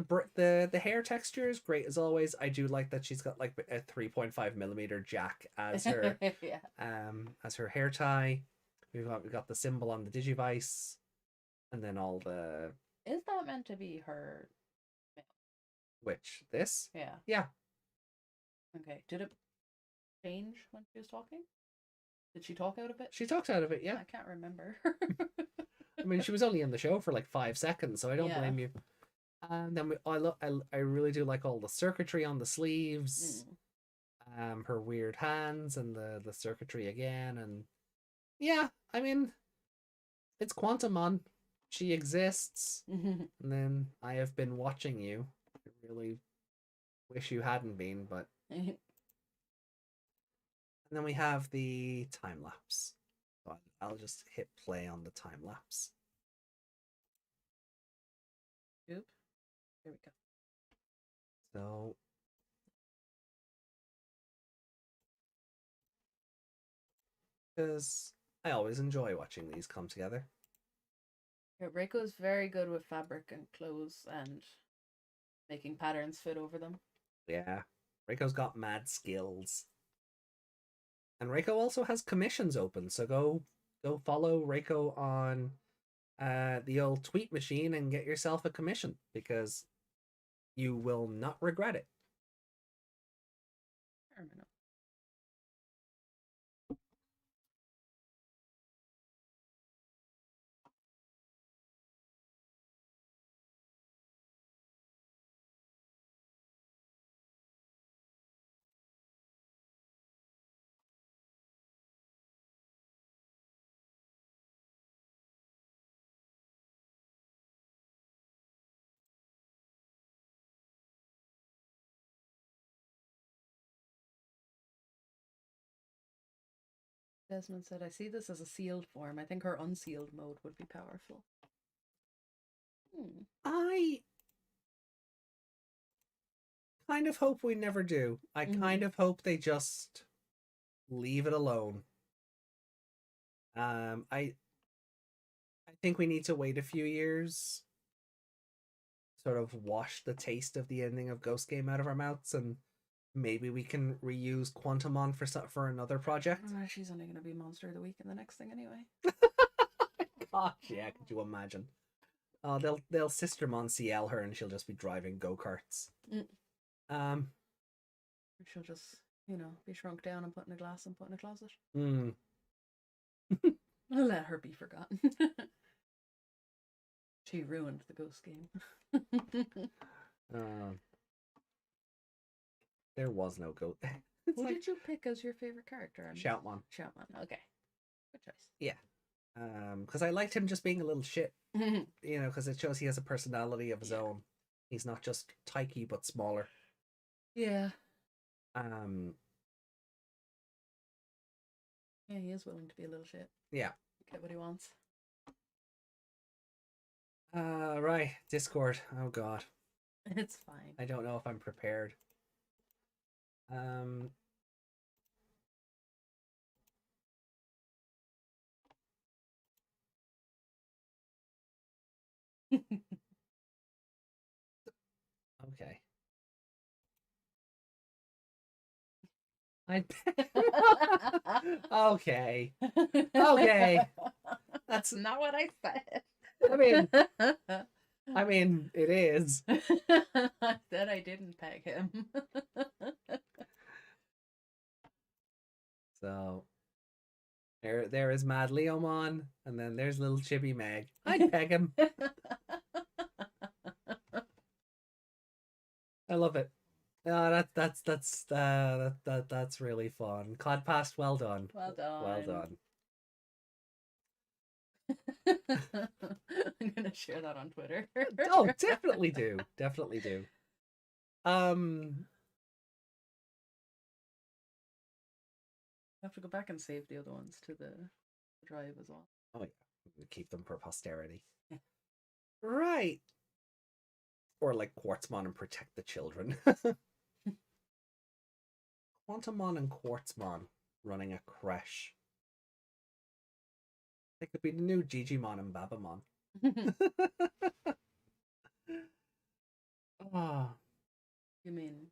A: the hair texture is great as always. I do like that she's got like a 3.5mm jack as her as her hair tie. We've got the symbol on the Digivice, and then all the.
B: Is that meant to be her?
A: Which this?
B: Yeah.
A: Yeah.
B: Okay. Did it change when she was talking? Did she talk out of it?
A: She talks out of it, yeah.
B: I can't remember.
A: I mean, she was only in the show for like 5 seconds, so I don't blame you. Then I really do like all the circuitry on the sleeves. Her weird hands and the circuitry again, and yeah, I mean, it's Quantumon. She exists. And then I have been watching you. I really wish you hadn't been, but. And then we have the time lapse. So I'll just hit play on the time lapse.
B: Oop. There we go.
A: So. Because I always enjoy watching these come together.
B: Yeah, Reiko's very good with fabric and clothes and making patterns fit over them.
A: Yeah, Reiko's got mad skills. And Reiko also has commissions open, so go follow Reiko on the old tweet machine and get yourself a commission, because you will not regret it.
B: Terminal. Desmond said, I see this as a sealed form. I think her unsealed mode would be powerful.
A: I kind of hope we never do. I kind of hope they just leave it alone. I think we need to wait a few years, sort of wash the taste of the ending of Ghost Game out of our mouths, and maybe we can reuse Quantumon for another project.
B: She's only going to be Monster of the Week in the next thing anyway.
A: Gosh, yeah, could you imagine? They'll Sistermon CL her and she'll just be driving go-karts.
B: She'll just, be shrunk down and put in a glass and put in a closet. I'll let her be forgotten. She ruined the Ghost Game.
A: There was no ghost.
B: Who did you pick as your favorite character?
A: Shoutmon.
B: Shoutmon, okay. Good choice.
A: Yeah. Because I liked him just being a little shit. Because it shows he has a personality of his own. He's not just Taiki, but smaller.
B: Yeah.
A: Yeah,
B: he is willing to be a little shit.
A: Yeah.
B: Get what he wants.
A: Right. Discord. Oh, God.
B: It's fine.
A: I don't know if I'm prepared. Okay. Okay. Okay. That's
B: not what I said.
A: I mean, it is.
B: I said I didn't peg him.
A: So there is Mad Leomon, and then there's little Chibi Meg. I'd peg him. I love it. That's really fun. Codpast, well done.
B: Well done.
A: Well done.
B: I'm gonna share that on Twitter.
A: Oh, definitely do. Definitely do.
B: I have to go back and save the other ones to the drive as well.
A: Oh yeah, keep them for posterity.
B: Yeah.
A: Right. Or like Quartzmon and protect the children. Quantumon and Quartzmon running a creche. They could be the new Digimon and Babamon. Oh.
B: You mean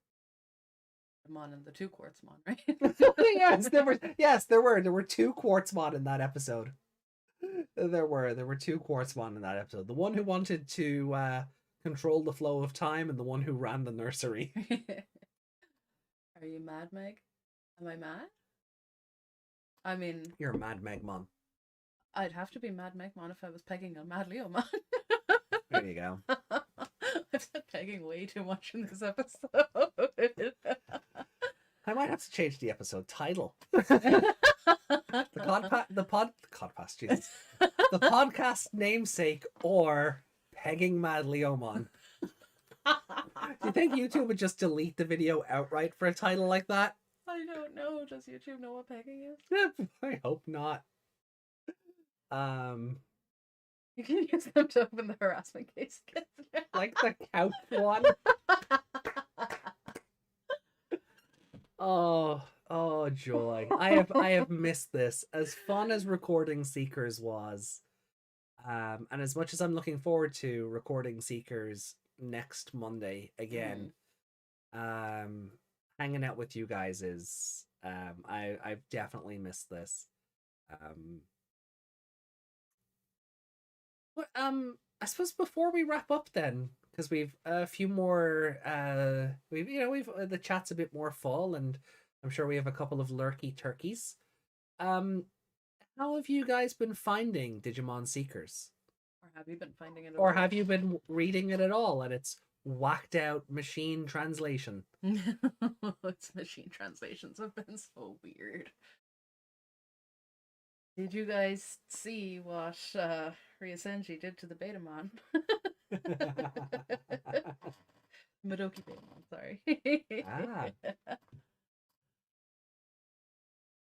B: the Mon and the two Quartzmon, right?
A: Yes, there were two Quartzmon in that episode. There were two Quartzmon in that episode. The one who wanted to control the flow of time, and the one who ran the nursery.
B: Are you mad, Meg? Am I mad? I mean,
A: you're a mad Megmon.
B: I'd have to be mad Megmon if I was pegging a mad Leomon.
A: There you go.
B: I I've said pegging way too much in this episode.
A: I might have to change the episode title. Jesus. The podcast namesake or pegging mad Leomon. Do you think YouTube would just delete the video outright for a title like that?
B: I don't know. Does YouTube know what pegging is?
A: I hope not.
B: You can use them to open the harassment case.
A: Like the couch one. Oh joy. I have missed this. As fun as recording Seekers was, and as much as I'm looking forward to recording Seekers next Monday again, hanging out with you guys is I've definitely missed this. But I suppose before we wrap up then, because we've a few more we've the chat's a bit more full, and I'm sure we have a couple of lurky turkeys. How have you guys been finding Digimon Seekers?
B: Or have you been finding it?
A: Or have you been reading it at all and it's whacked out machine translation?
B: Its machine translations have been so weird. Did you guys see what Ryosenji did to the Betamon? Madoki Betamon, sorry.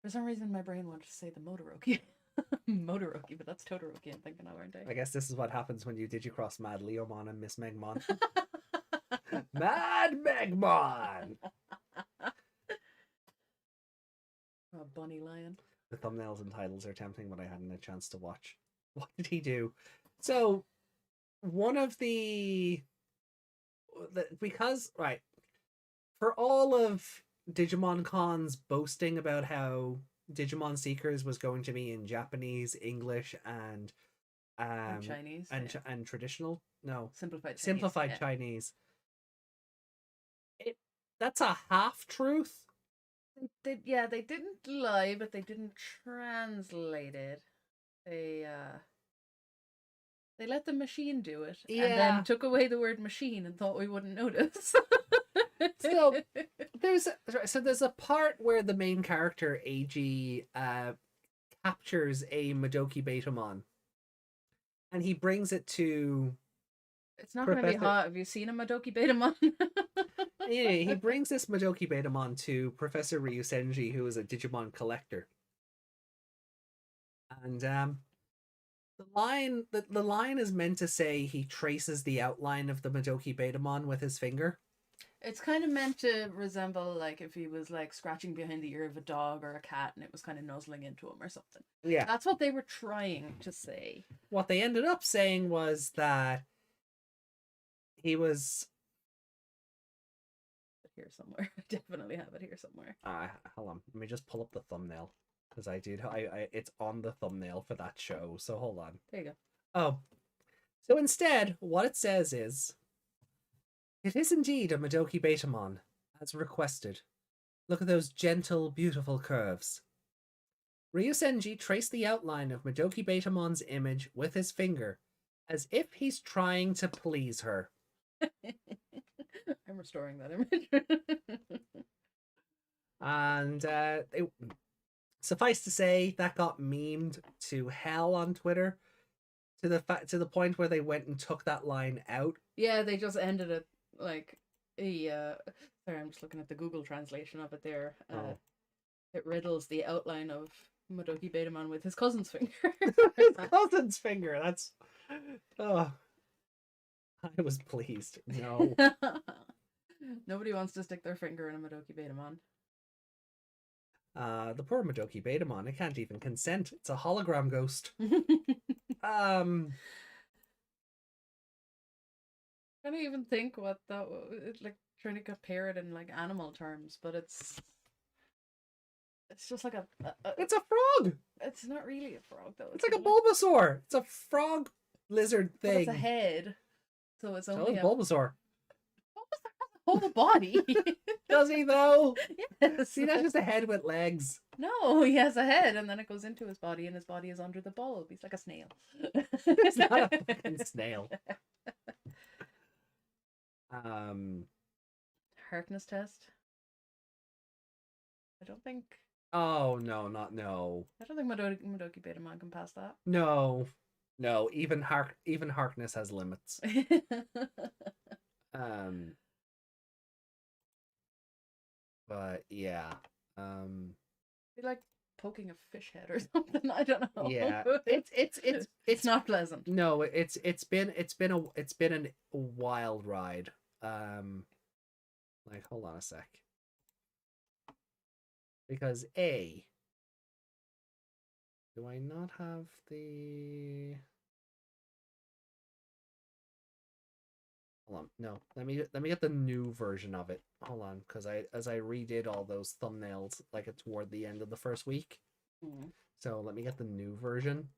B: For some reason, my brain wanted to say the Motoroki. Motoroki, but that's Todoroki I'm thinking of, aren't I?
A: I guess this is what happens when you digicross Mad Leomon and Miss Megmon. Mad Megmon!
B: Oh, Bunny Lion.
A: The thumbnails and titles are tempting, but I hadn't a chance to watch. What did he do? So, one of because, right, for all of Digimon Con's boasting about how Digimon Seekers was going to be in Japanese, English, and
B: Chinese,
A: and traditional, no,
B: simplified
A: Chinese. That's a half truth.
B: They didn't lie, but they didn't translate it. They let the machine do it, and then took away the word machine and thought we wouldn't notice.
A: So there's a part where the main character AG captures a Madoki Betamon, and he brings it to.
B: It's not going to be hot. Have you seen a Madoki Betamon?
A: Yeah, he brings this Madoki Betamon to Professor Ryusenji, who is a Digimon collector. And the line is meant to say he traces the outline of the Madoki Betamon with his finger.
B: It's kind of meant to resemble like if he was like scratching behind the ear of a dog or a cat and it was kind of nuzzling into him or something.
A: Yeah.
B: That's what they were trying to say.
A: What they ended up saying was that he was...
B: Here somewhere. I definitely have it here somewhere.
A: Hold on. Let me just pull up the thumbnail. Because it's on the thumbnail for that show. So hold on.
B: There you go.
A: Oh. So instead, what it says is... It is indeed a Madoki Betamon, as requested. Look at those gentle, beautiful curves. Ryusenji traced the outline of Madoki Betamon's image with his finger, as if he's trying to please her.
B: I'm restoring that image.
A: And suffice to say, that got memed to hell on Twitter, to the point where they went and took that line out.
B: Yeah, they just ended it like sorry, I'm just looking at the Google translation of it there. It riddles the outline of Madoki Betamon with his cousin's finger.
A: His cousin's finger. That's I was pleased. No.
B: Nobody wants to stick their finger in a Madoki Betamon.
A: The poor Madoki Betamon, it can't even consent. It's a hologram ghost.
B: I don't even think what that like trying to compare it in like animal terms, but it's just like
A: it's a frog.
B: It's not really a frog though.
A: It's like a Bulbasaur. It's a frog lizard thing.
B: But it's a head, so it's only
A: a Bulbasaur.
B: Bulbasaur has a whole body.
A: Does he though?
B: Yes.
A: See, that's just a head with legs.
B: No, he has a head, and then it goes into his body, and his body is under the bulb. He's like a snail.
A: It's not a fucking snail.
B: Harkness test. I don't think.
A: Oh no, not no.
B: I don't think Madoki Betamon can pass that.
A: No. No, even Harkness has limits. Um but yeah.
B: Be like poking a fish head or something. I don't know.
A: Yeah.
B: It's not pleasant.
A: No, it's been a wild ride. Like hold on a sec. Because do I not have the Hold on. No, let me get the new version of it. Hold on, because as I redid all those thumbnails like toward the end of the first week.
B: Mm.
A: So let me get the new version.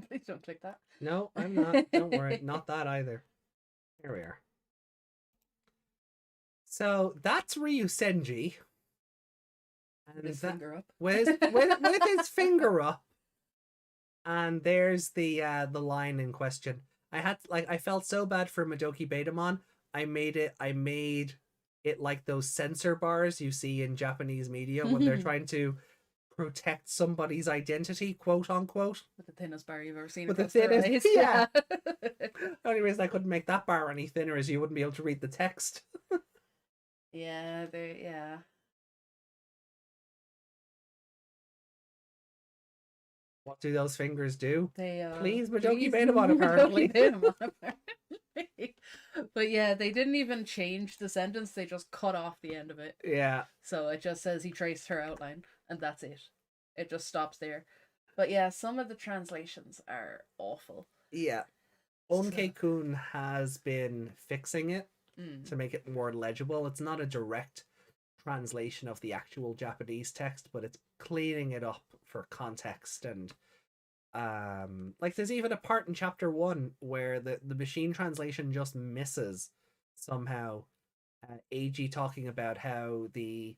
B: Please don't click that.
A: No, I'm not. Don't worry, not that either. Here we are. So that's Ryu Senji.
B: And with his finger up.
A: With his finger up. And there's the line in question. I felt so bad for Madoki Betamon. I made it like those censor bars you see in Japanese media when they're trying to protect somebody's identity, quote unquote.
B: With the thinnest bar you've ever seen.
A: With the thinnest, yeah. The only reason I couldn't make that bar any thinner is you wouldn't be able to read the text.
B: Yeah, yeah.
A: What do those fingers do?
B: They
A: please Madoki Betamon apparently.
B: But yeah, they didn't even change the sentence, they just cut off the end of it.
A: Yeah.
B: So it just says he traced her outline and that's it. It just stops there. But yeah, some of the translations are awful.
A: Yeah. Onkei-kun has been fixing it to make it more legible. It's not a direct translation of the actual Japanese text, but it's cleaning it up for context. And like there's even a part in chapter 1 where the machine translation just misses somehow. Eiji talking about how the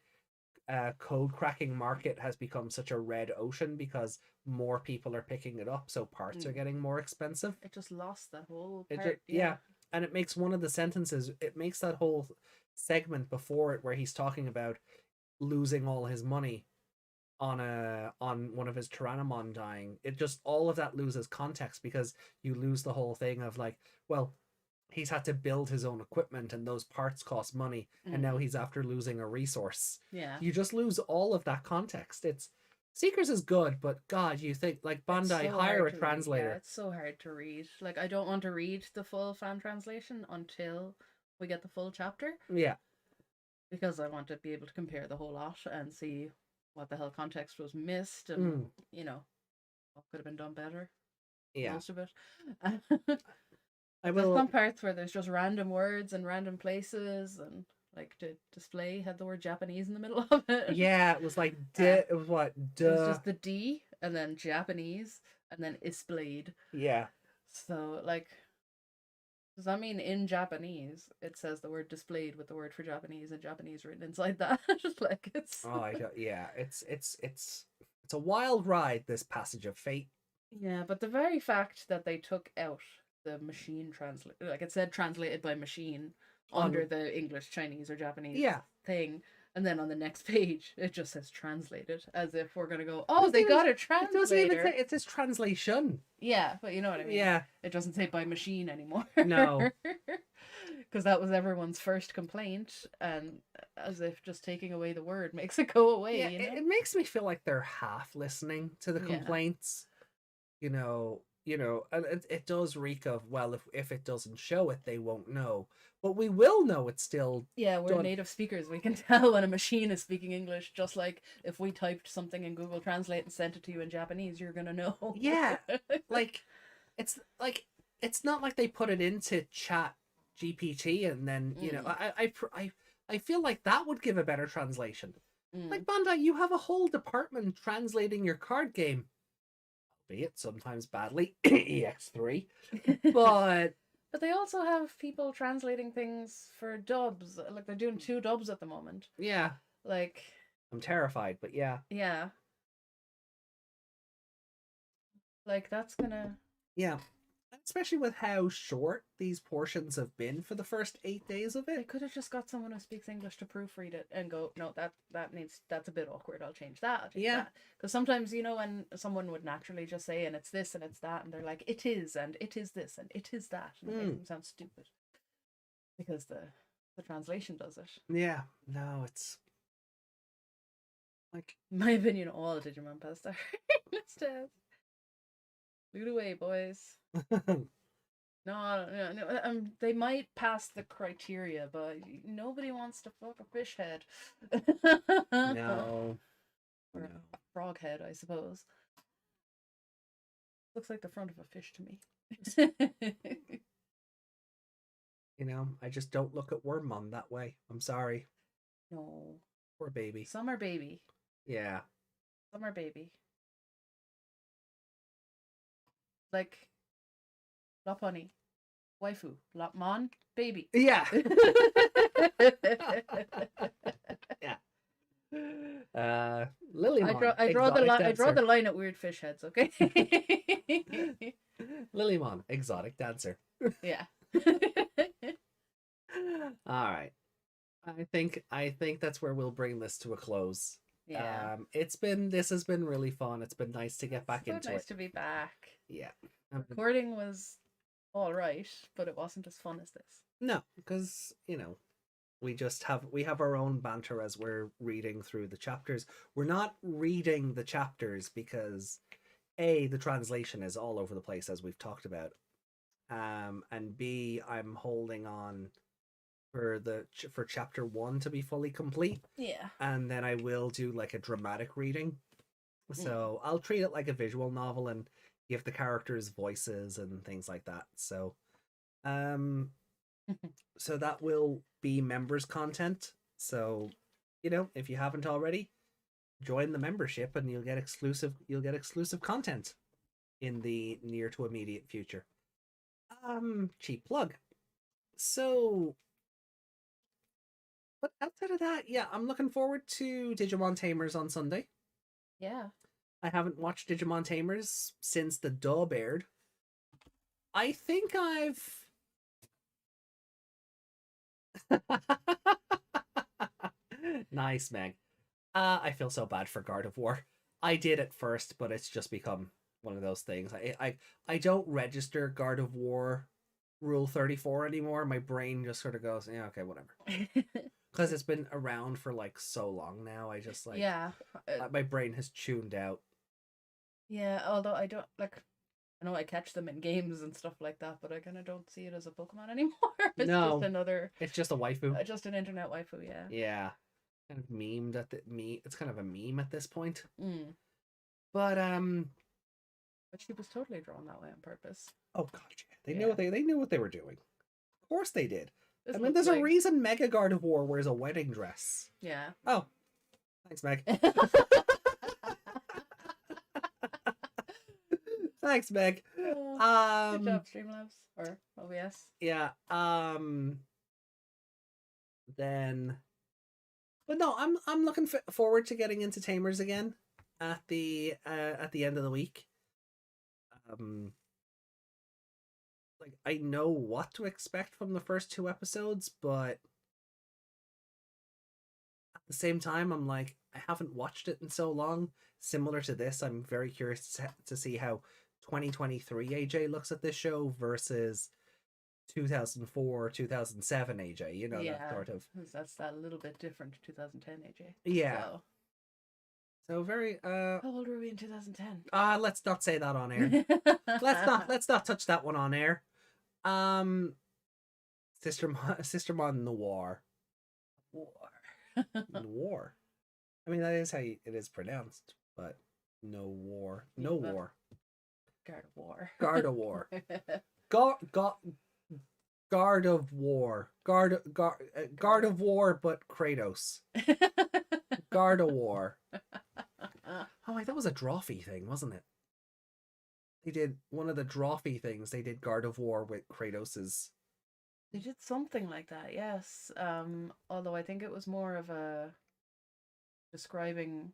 A: code cracking market has become such a red ocean because more people are picking it up, so parts are getting more expensive.
B: It just lost that whole part.
A: Yeah, and it makes one of the sentences, it makes that whole segment before it where he's talking about losing all his money on one of his Tyrannomon dying. It just, all of that loses context because you lose the whole thing of like, well, he's had to build his own equipment and those parts cost money, and now he's after losing a resource.
B: Yeah.
A: You just lose all of that context. It's Seekers is good, but God, you think like Bandai, hire a translator.
B: Yeah, it's so hard to read. Like I don't want to read the full fan translation until we get the full chapter.
A: Yeah.
B: Because I want to be able to compare the whole lot and see what the hell context was missed and you know what could have been done better.
A: Yeah.
B: Most of it.
A: There's
B: some parts where there's just random words and random places, and like the display had the word Japanese in the middle of it.
A: Yeah, it was like it was what? Duh.
B: It was just the D and then Japanese and then displayed.
A: Yeah.
B: So like, does that mean in Japanese it says the word displayed with the word for Japanese and Japanese written inside that? Just like it's.
A: Oh, yeah. It's a wild ride, this Passage of Fate.
B: Yeah, but the very fact that they took out the machine translate, like it said translated by machine under the English, Chinese, or Japanese thing, and then on the next page it just says translated, as if we're gonna go, oh, they got a translator.
A: It doesn't even say, it says translation.
B: Yeah, but you know what I mean.
A: Yeah,
B: it doesn't say by machine anymore.
A: No,
B: because that was everyone's first complaint, and as if just taking away the word makes it go away.
A: Yeah,
B: you know?
A: it makes me feel like they're half listening to the complaints. You know, and it does reek of, well, if it doesn't show it, they won't know. But we will know it's still.
B: Yeah, we're native speakers. We can tell when a machine is speaking English. Just like if we typed something in Google Translate and sent it to you in Japanese, you're gonna know.
A: Yeah, it's not like they put it into Chat GPT and then you know I feel like that would give a better translation. Like Bandai, you have a whole department translating your card game. Be it sometimes badly, EX3, but
B: But they also have people translating things for dubs. Like, they're doing 2 dubs at the moment.
A: Yeah.
B: Like,
A: I'm terrified, but yeah.
B: yeah. Like, that's gonna...
A: Yeah. Especially with how short these portions have been for the first 8 days of
B: They
A: it.
B: could have just got someone who speaks English to proofread it and go, no, that's a bit awkward. I'll change that.
A: Yeah.
B: Because sometimes, when someone would naturally just say, and it's this and it's that, and they're like, it is, and it is this, and it is that, and it makes them sound stupid. Because the translation does it.
A: Yeah. No, it's like,
B: In my opinion, all Digimon past are instead. Loot away, boys. No, they might pass the criteria, but nobody wants to fuck a fish head.
A: no.
B: Or a frog head, I suppose. Looks like the front of a fish to me.
A: I just don't look at Wormmon that way. I'm sorry.
B: No.
A: Poor baby.
B: Summer baby.
A: Yeah.
B: Summer baby. Like, Lop Honey. Waifu. Lopmon. Baby.
A: Yeah. Yeah. Lilymon.
B: I draw the line at weird fish heads, okay?
A: Lilymon, exotic dancer.
B: Yeah.
A: All right. I think that's where we'll bring this to a close.
B: Yeah.
A: This has been really fun. It's been nice to get back into
B: nice
A: it.
B: to be back.
A: Yeah.
B: Recording was all right, but it wasn't as fun as this.
A: No, because we have our own banter as we're reading through the chapters. We're not reading the chapters because A, the translation is all over the place, as we've talked about, and B, I'm holding on for chapter 1 to be fully complete.
B: Yeah.
A: And then I will do like a dramatic reading. So I'll treat it like a visual novel and give the characters voices and things like that. So so that will be members content. So, if you haven't already, join the membership and you'll get exclusive content in the near to immediate future. Cheap plug. So, but outside of that, yeah, I'm looking forward to Digimon Tamers on Sunday.
B: Yeah.
A: I haven't watched Digimon Tamers since the dub aired. I think I've... Nice, Meg. I feel so bad for Guard of War. I did at first, but it's just become one of those things. I don't register Guard of War Rule 34 anymore. My brain just sort of goes, yeah, okay, whatever. Because it's been around for like so long now. I just like...
B: Yeah.
A: My brain has tuned out.
B: Yeah, although I don't like... I know I catch them in games and stuff like that, but I kind of don't see it as a Pokemon anymore. It's just another...
A: It's just a waifu.
B: Just an internet waifu, yeah.
A: Yeah. Kind of memed at it's kind of a meme at this point.
B: But she was totally drawn that way on purpose.
A: Oh god, yeah. They knew what they were doing. Of course they did.
B: This
A: There's a reason Mega Guard of War wears a wedding dress.
B: Yeah.
A: Oh. Thanks, Meg. Thanks, Meg.
B: Good job, Streamlabs or OBS.
A: Yeah. Then, but no, I'm looking forward to getting into Tamers again at the end of the week. Like, I know what to expect from the first 2 episodes, but at the same time, I'm like, I haven't watched it in so long. Similar to this, I'm very curious to see how 2023 AJ looks at this show versus 2004, 2007 AJ. That sort of.
B: That's that little bit different to 2010 AJ.
A: Yeah. So very.
B: How old were we in 2010?
A: Let's not say that on air. Let's not touch that one on air. Sistermon Noir. Noir. I mean, that is how it is pronounced, but no war.
B: Guard of War.
A: Guard of War. Guard of War. Guard of War, but Kratos. Guard of War. Oh wait, that was a Drawfee thing, wasn't it? They did one of the drawfee things. They did Guard of War with Kratos's.
B: They did something like that, yes. Although I think it was more of a describing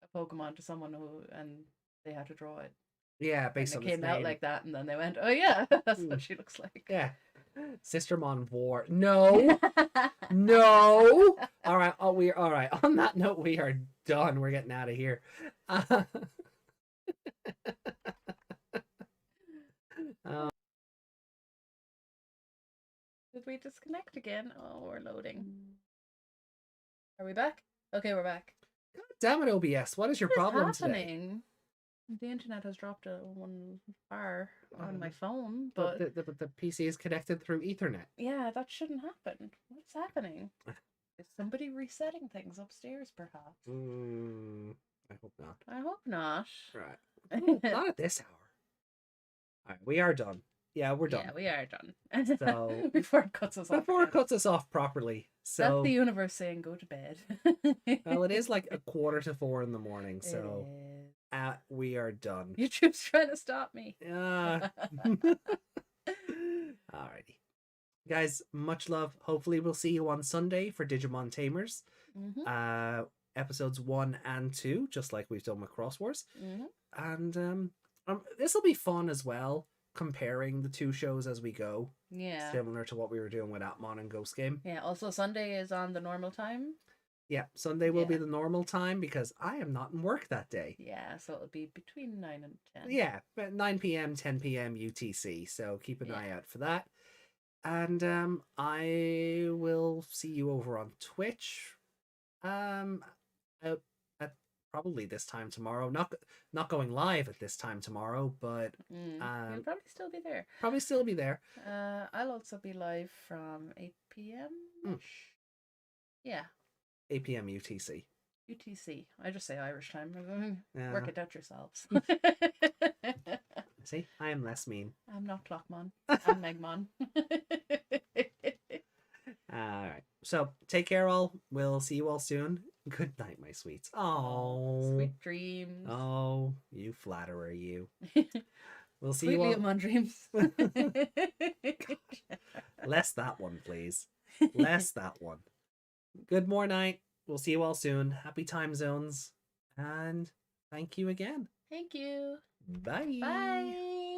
B: a Pokemon to someone who, and they had to draw it.
A: Yeah,
B: And
A: based
B: it
A: on
B: came
A: its
B: out
A: name.
B: like that, and then they went, "Oh yeah, that's what she looks like."
A: Yeah. Sistermon War. No. No. All right. Oh, we all right. On that note, we are done. We're getting out of here.
B: Did we disconnect again? Oh, we're loading. Are we back? Okay, we're back.
A: God damn it, OBS. What is your
B: What is
A: problem today?
B: happening? The internet has dropped one bar on my phone,
A: But
B: but
A: the PC is connected through Ethernet.
B: yeah, that shouldn't happen. What's happening? Is somebody resetting things upstairs, perhaps?
A: I hope not.
B: I hope not.
A: Right. Not at this hour. All right, we are done. Yeah, we're done.
B: Yeah, we are done.
A: So
B: before it cuts us off.
A: Before it cuts us off properly. So
B: that's the universe saying go to bed.
A: well, it is like 3:45 in the morning, so we are done.
B: YouTube's trying to stop me.
A: Alrighty. Guys, much love. Hopefully we'll see you on Sunday for Digimon Tamers. Episodes 1 and 2, just like we've done with Cross Wars. And this will be fun as well, comparing the two shows as we go.
B: Yeah.
A: Similar to what we were doing with Atmon and Ghost Game.
B: Yeah, also Sunday is on the normal time.
A: Yeah, Sunday will be the normal time because I am not in work that day.
B: Yeah, so it'll be between 9 and 10.
A: Yeah, 9 p.m., 10 p.m. UTC. So keep an eye out for that. And I will see you over on Twitch. At probably this time tomorrow. Not going live at this time tomorrow, but
B: you'll probably still be there.
A: Probably still be there.
B: I'll also be live from 8 p.m. Yeah.
A: 8 p.m. UTC.
B: UTC. I just say Irish time. Work it out yourselves.
A: See, I am less mean.
B: I'm not Clockmon. I'm Megmon.
A: Alright. So take care all. We'll see you all soon. Good night, my sweets. Oh,
B: sweet dreams.
A: Oh, you flatterer, you. We'll see
B: Sweetly
A: you all.
B: on dreams.
A: Less that one, please. Less that one. Good more night. We'll see you all soon. Happy time zones. And thank you again.
B: Thank you.
A: Bye.
B: Bye.